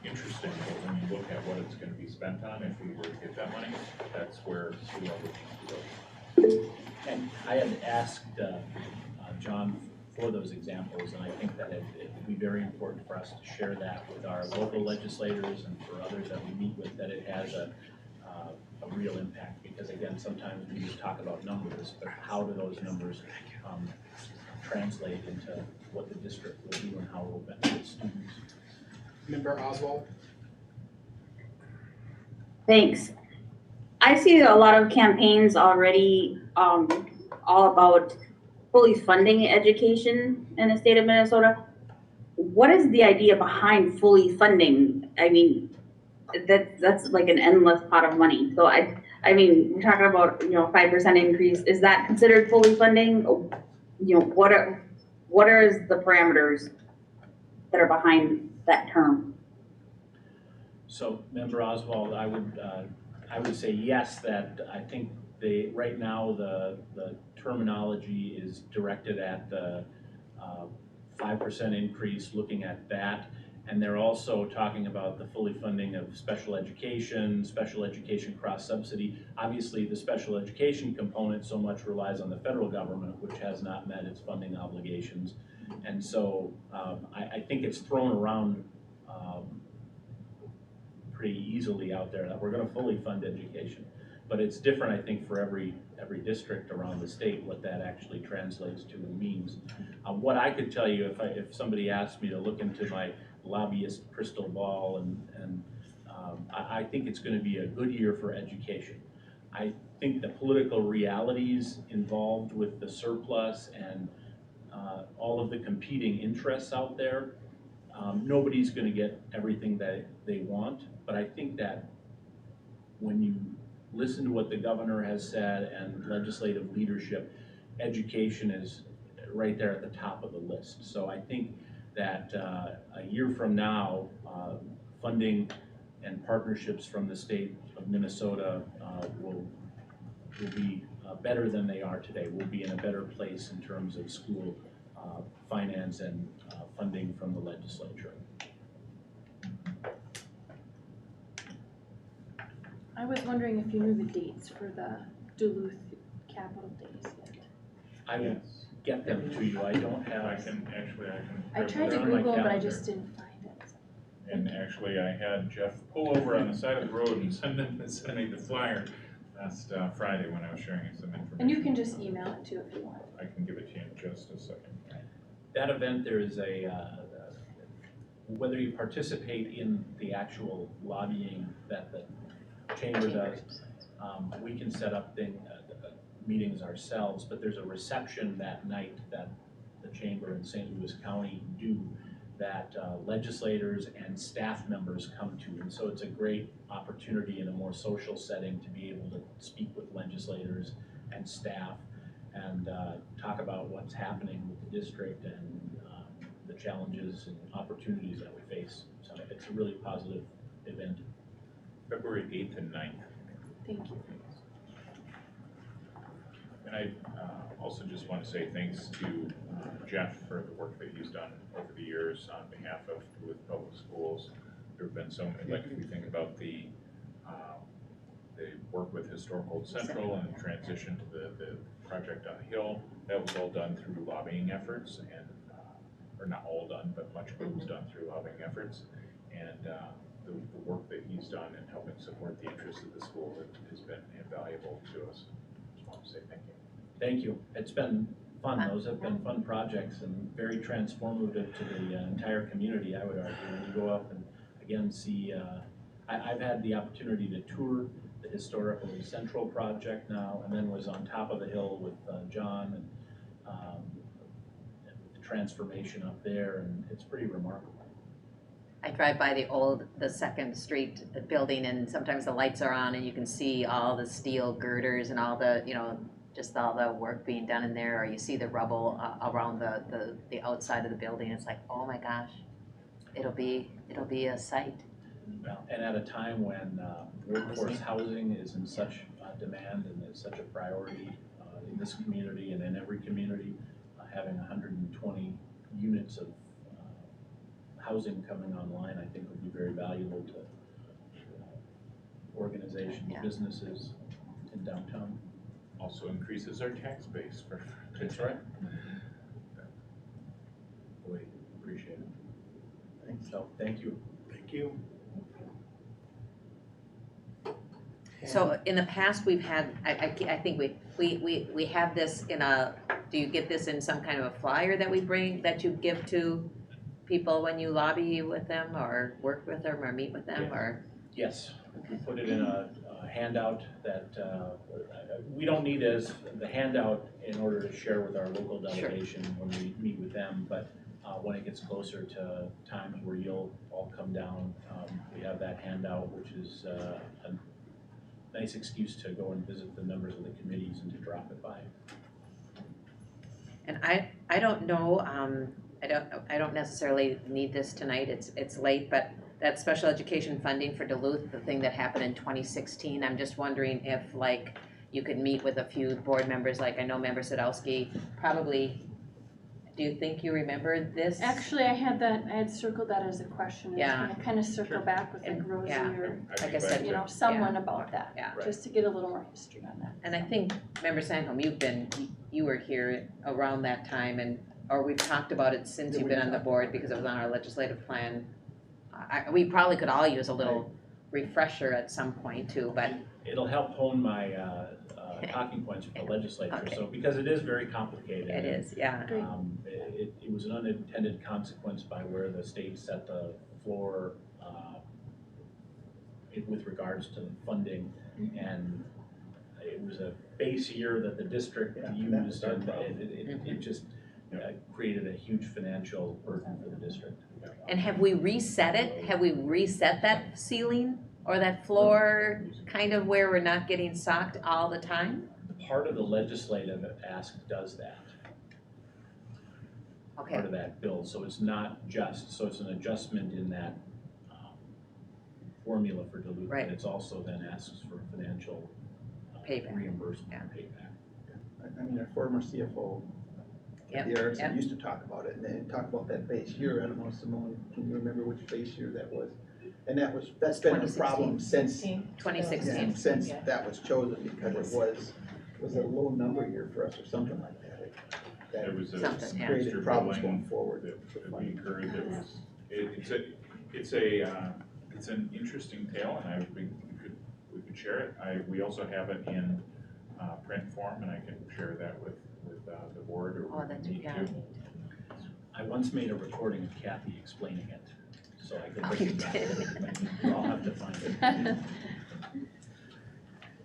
interesting, but when you look at what it's going to be spent on, if we were to get that money, that's where we are looking to go. And I had asked John for those examples, and I think that it would be very important for us to share that with our local legislators and for others that we meet with, that it has a real impact. Because again, sometimes we just talk about numbers, but how do those numbers translate into what the district will do and how it will benefit students? Member Oswald? Thanks. I see a lot of campaigns already, all about fully funding education in the state of Minnesota. What is the idea behind fully funding? I mean, that's like an endless pot of money. So I mean, we're talking about, 5% increase. Is that considered fully funding? What are the parameters that are behind that term? So, Member Oswald, I would say yes, that I think right now, the terminology is directed at the 5% increase, looking at that. And they're also talking about the fully funding of special education cross-subsidy. Obviously, the special education component so much relies on the federal government, which has not met its funding obligations. And so I think it's thrown around pretty easily out there that we're gonna fully fund education. But it's different, I think, for every district around the state, what that actually translates to and means. What I could tell you, if somebody asked me to look into my lobbyist crystal ball, and I think it's gonna be a good year for education. I think the political realities involved with the surplus and all of the competing interests out there, nobody's gonna get everything that they want, but I think that when you listen to what the governor has said and legislative leadership, education is right there at the top of the list. So I think that a year from now, funding and partnerships from the state of Minnesota will be better than they are today. We'll be in a better place in terms of school finance and funding from the legislature. I was wondering if you knew the dates for the Duluth Capital Days yet. I will get them to you. I don't have. I can. I tried to They're on my Google, but I calendar. just didn't find it. And actually, I had Jeff pull over on the side of the road and send me the flyer last Friday when I was sharing some information. And you can just email it too if you want. I can give it to you in just a second. That event, there is whether you participate in the actual lobbying that the chamber does, we can set up meetings ourselves, but there's a reception that night that the chamber in St. Louis County do that legislators and staff members come to. And so it's a great opportunity in a more social setting to be able to speak with legislators and staff and talk about what's happening with the district and the challenges and opportunities that we face. So it's a really positive event. February 8th and 9th. Thank you. And I also just want to say thanks to Jeff for the work that he's done over the years on behalf of Duluth Public Schools. There have been so many, like if we think about the work with Historical Central and transition to the project on the Hill, that was all done through lobbying efforts and, or not all done, but much of it was done through lobbying efforts. And the work that he's done in helping support the interests of the school has been invaluable to us. Just want to say thank you. Thank you. It's been fun. Those have been fun projects and very transformative to the entire community, I would argue. When you go up and again see, I've had the opportunity to tour the Historical Central project now, and then was on top of the hill with John and the transformation up there, and it's pretty remarkable. I drive by the Second Street building, and sometimes the lights are on and you can see all the steel girders and all the, just all the work being done in there, or you see the rubble around the outside of the building. It's like, oh my gosh, it'll be a sight. Well, and at a time when workforce housing is in such demand and is such a priority in this community and in every community, having 120 units of housing coming online, I think would be very valuable to organizations, businesses in downtown. Also increases our tax base for. That's right. We appreciate it. Thanks. So, thank you. Thank you. So in the past, we've had, I think we have this in do you get this in some kind of a flyer that that you give to people when you lobby with them or work with them or meet with them, or? Yes, we put it in a handout that, we don't need as the handout in order to share with our local delegation when we meet with them, but when it gets closer to times where you'll all come down, we have that handout, which is a nice excuse to go and visit the members of the committees and to drop it by. And I don't know, I don't necessarily need this tonight, it's late, but that special education funding for Duluth, the thing that happened in 2016, I'm just wondering if like you could meet with a few board members, like I know Member Sadowski probably, do you think you remember this? Actually, I had circled that as a question. I was Yeah. gonna kind of circle back with like Rosie Yeah. or, Like I said, you know, someone about that, Yeah. just to get a little more history on that. And I think, Member Sandholm, you were here around that time and, or we've talked about it since you've been on the board because it was on our legislative plan. We probably could all use a little refresher at some point too, but It'll help hone my talking points for the legislature, Okay. so, because it is very complicated. it is, yeah. It was an unintended consequence by where the state set the floor with regards to the funding, and it was a base year that the district used, and it just created a huge financial burden for the district. And have we reset it? Have we reset that ceiling or that floor kind of where we're not getting socked all the time? Part of the legislative ask does that. Okay, Part of that bill, so it's not just, so it's an adjustment in that formula for Duluth, Right. but it's also then asks for financial Payback. reimbursement and payback. I mean, our former CFO, Yep, the Erickson, yep. used to talk about it, and they talk about that base year. I don't know, Simone, can you remember which base year that was? And that's been a problem since, 2016. since that was chosen, because it was a low number year for us or something like that. There was a Something, yeah. Created extra problems billing going forward. that we incurred that was, it's an interesting tale, and we could share it. We also have it in print form, and I can share that with the board or Oh, with that's, me yeah. too. I once made a recording of Kathy explaining it, so I could Oh, bring you it back. did. I'll have to find it.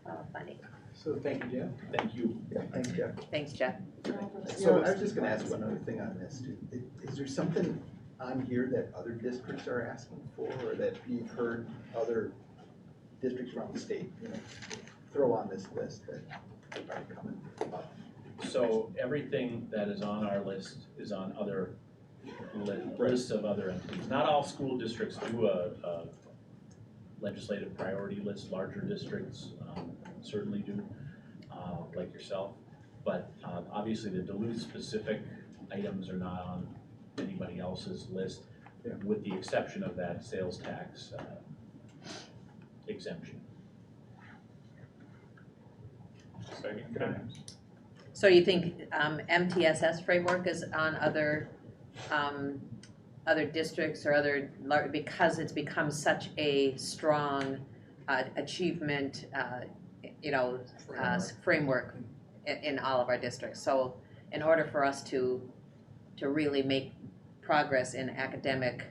Oh, funny. So thank you, Jeff. Thank you. Yeah, thanks, Jeff. Thanks, Jeff. So I was just gonna ask one other thing on this. Is there something on here that other districts are asking for, or that you've heard other districts around the state, you know, throw on this list that are coming up? So everything that is on our list is on other lists of other entities. Not all school districts do a legislative priority list. Larger districts certainly do, like yourself. But obviously the Duluth specific items are not on anybody else's list, with the exception of that sales tax exemption. Second comments? So you think MTSS framework is on other districts or other, because it's become such a strong achievement, framework in all of our districts. So in order for us to really make progress in academic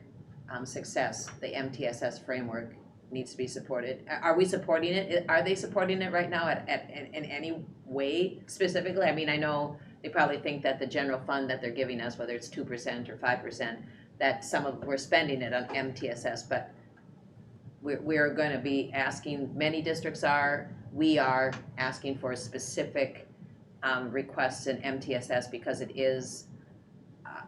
success, the MTSS framework needs to be supported. Are we supporting it? Are they supporting it right now in any way specifically? I mean, I know they probably think that the general fund that they're giving us, whether it's 2% or 5%, that we're spending it on MTSS, but we're going to be asking, many districts are, we are asking for specific requests in MTSS because it is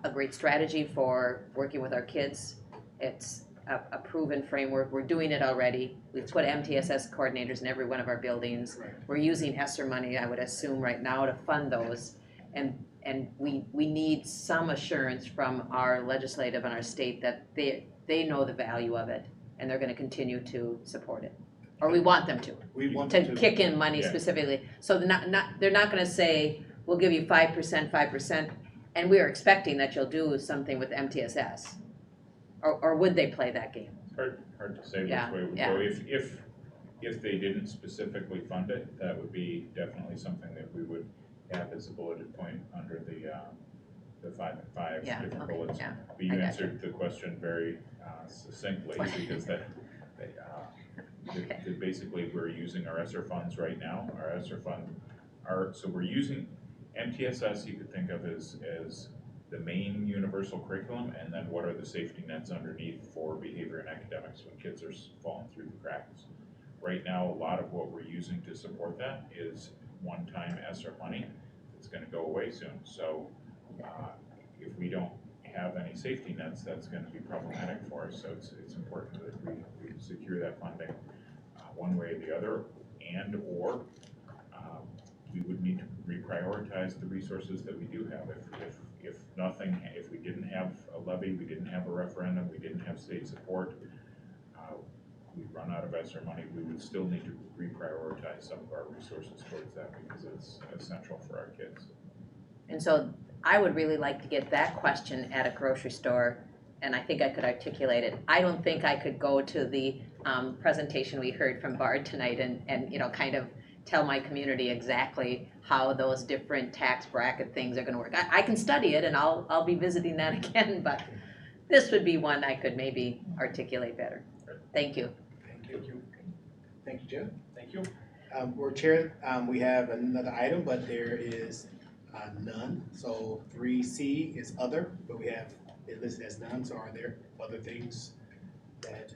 a great strategy for working with our kids. It's a proven framework. We're doing it already. We've put MTSS coordinators in every one of our buildings. We're using ESSER money, I would assume, right now to fund those. And we need some assurance from our legislative and our state that they know the value of it and they're gonna continue to support it. Or we want them to. We want To kick in money Yeah. specifically. So they're not gonna say, we'll give you 5%, and we are expecting that you'll do something with MTSS. Or would they play that game? Hard to say which Yeah, way it would yeah. go. If they didn't specifically fund it, that would be definitely something that we would have as a bulleted point under the 5 and 5 Yeah, different okay, bullets. yeah. But you I got answered the question very succinctly, because that basically we're using our ESSER funds right now. Our ESSER fund so we're using MTSS, you could think of as the main universal curriculum, and then what are the safety nets underneath for behavior and academics when kids are falling through the cracks. Right now, a lot of what we're using to support that is one-time ESSER money. It's gonna go away soon. So if we don't have any safety nets, that's gonna be problematic for us. So it's important that we secure that funding one way or the other, or we would need to reprioritize the resources that we do have. If we didn't have a levy, we didn't have a referendum, we didn't have state support, we run out of ESSER money, we would still need to reprioritize some of our resources towards that because it's essential for our kids. And so I would really like to get that question at a grocery store, and I think I could articulate it. I don't think I could go to the presentation we heard from Bard tonight and kind of tell my community exactly how those different tax bracket things are gonna work. I can study it and I'll be visiting that again, but this would be one I could maybe articulate better. Thank you. Thank you. Thank you, Jim. Thank you. Board Chair, we have another item, but there is none. So 3C is other, but we have it listed as none. So are there other things that?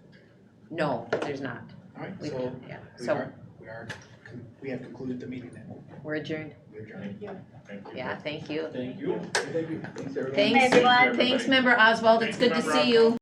No, there's not. All right. We- So yeah. we have concluded the meeting then. We're adjourned. We're adjourned. Thank you. Yeah, thank you. Thank you. Thank you. Thanks, everyone. Thanks, everyone. thanks, Member Oswald. It's good to Thanks, Member see you.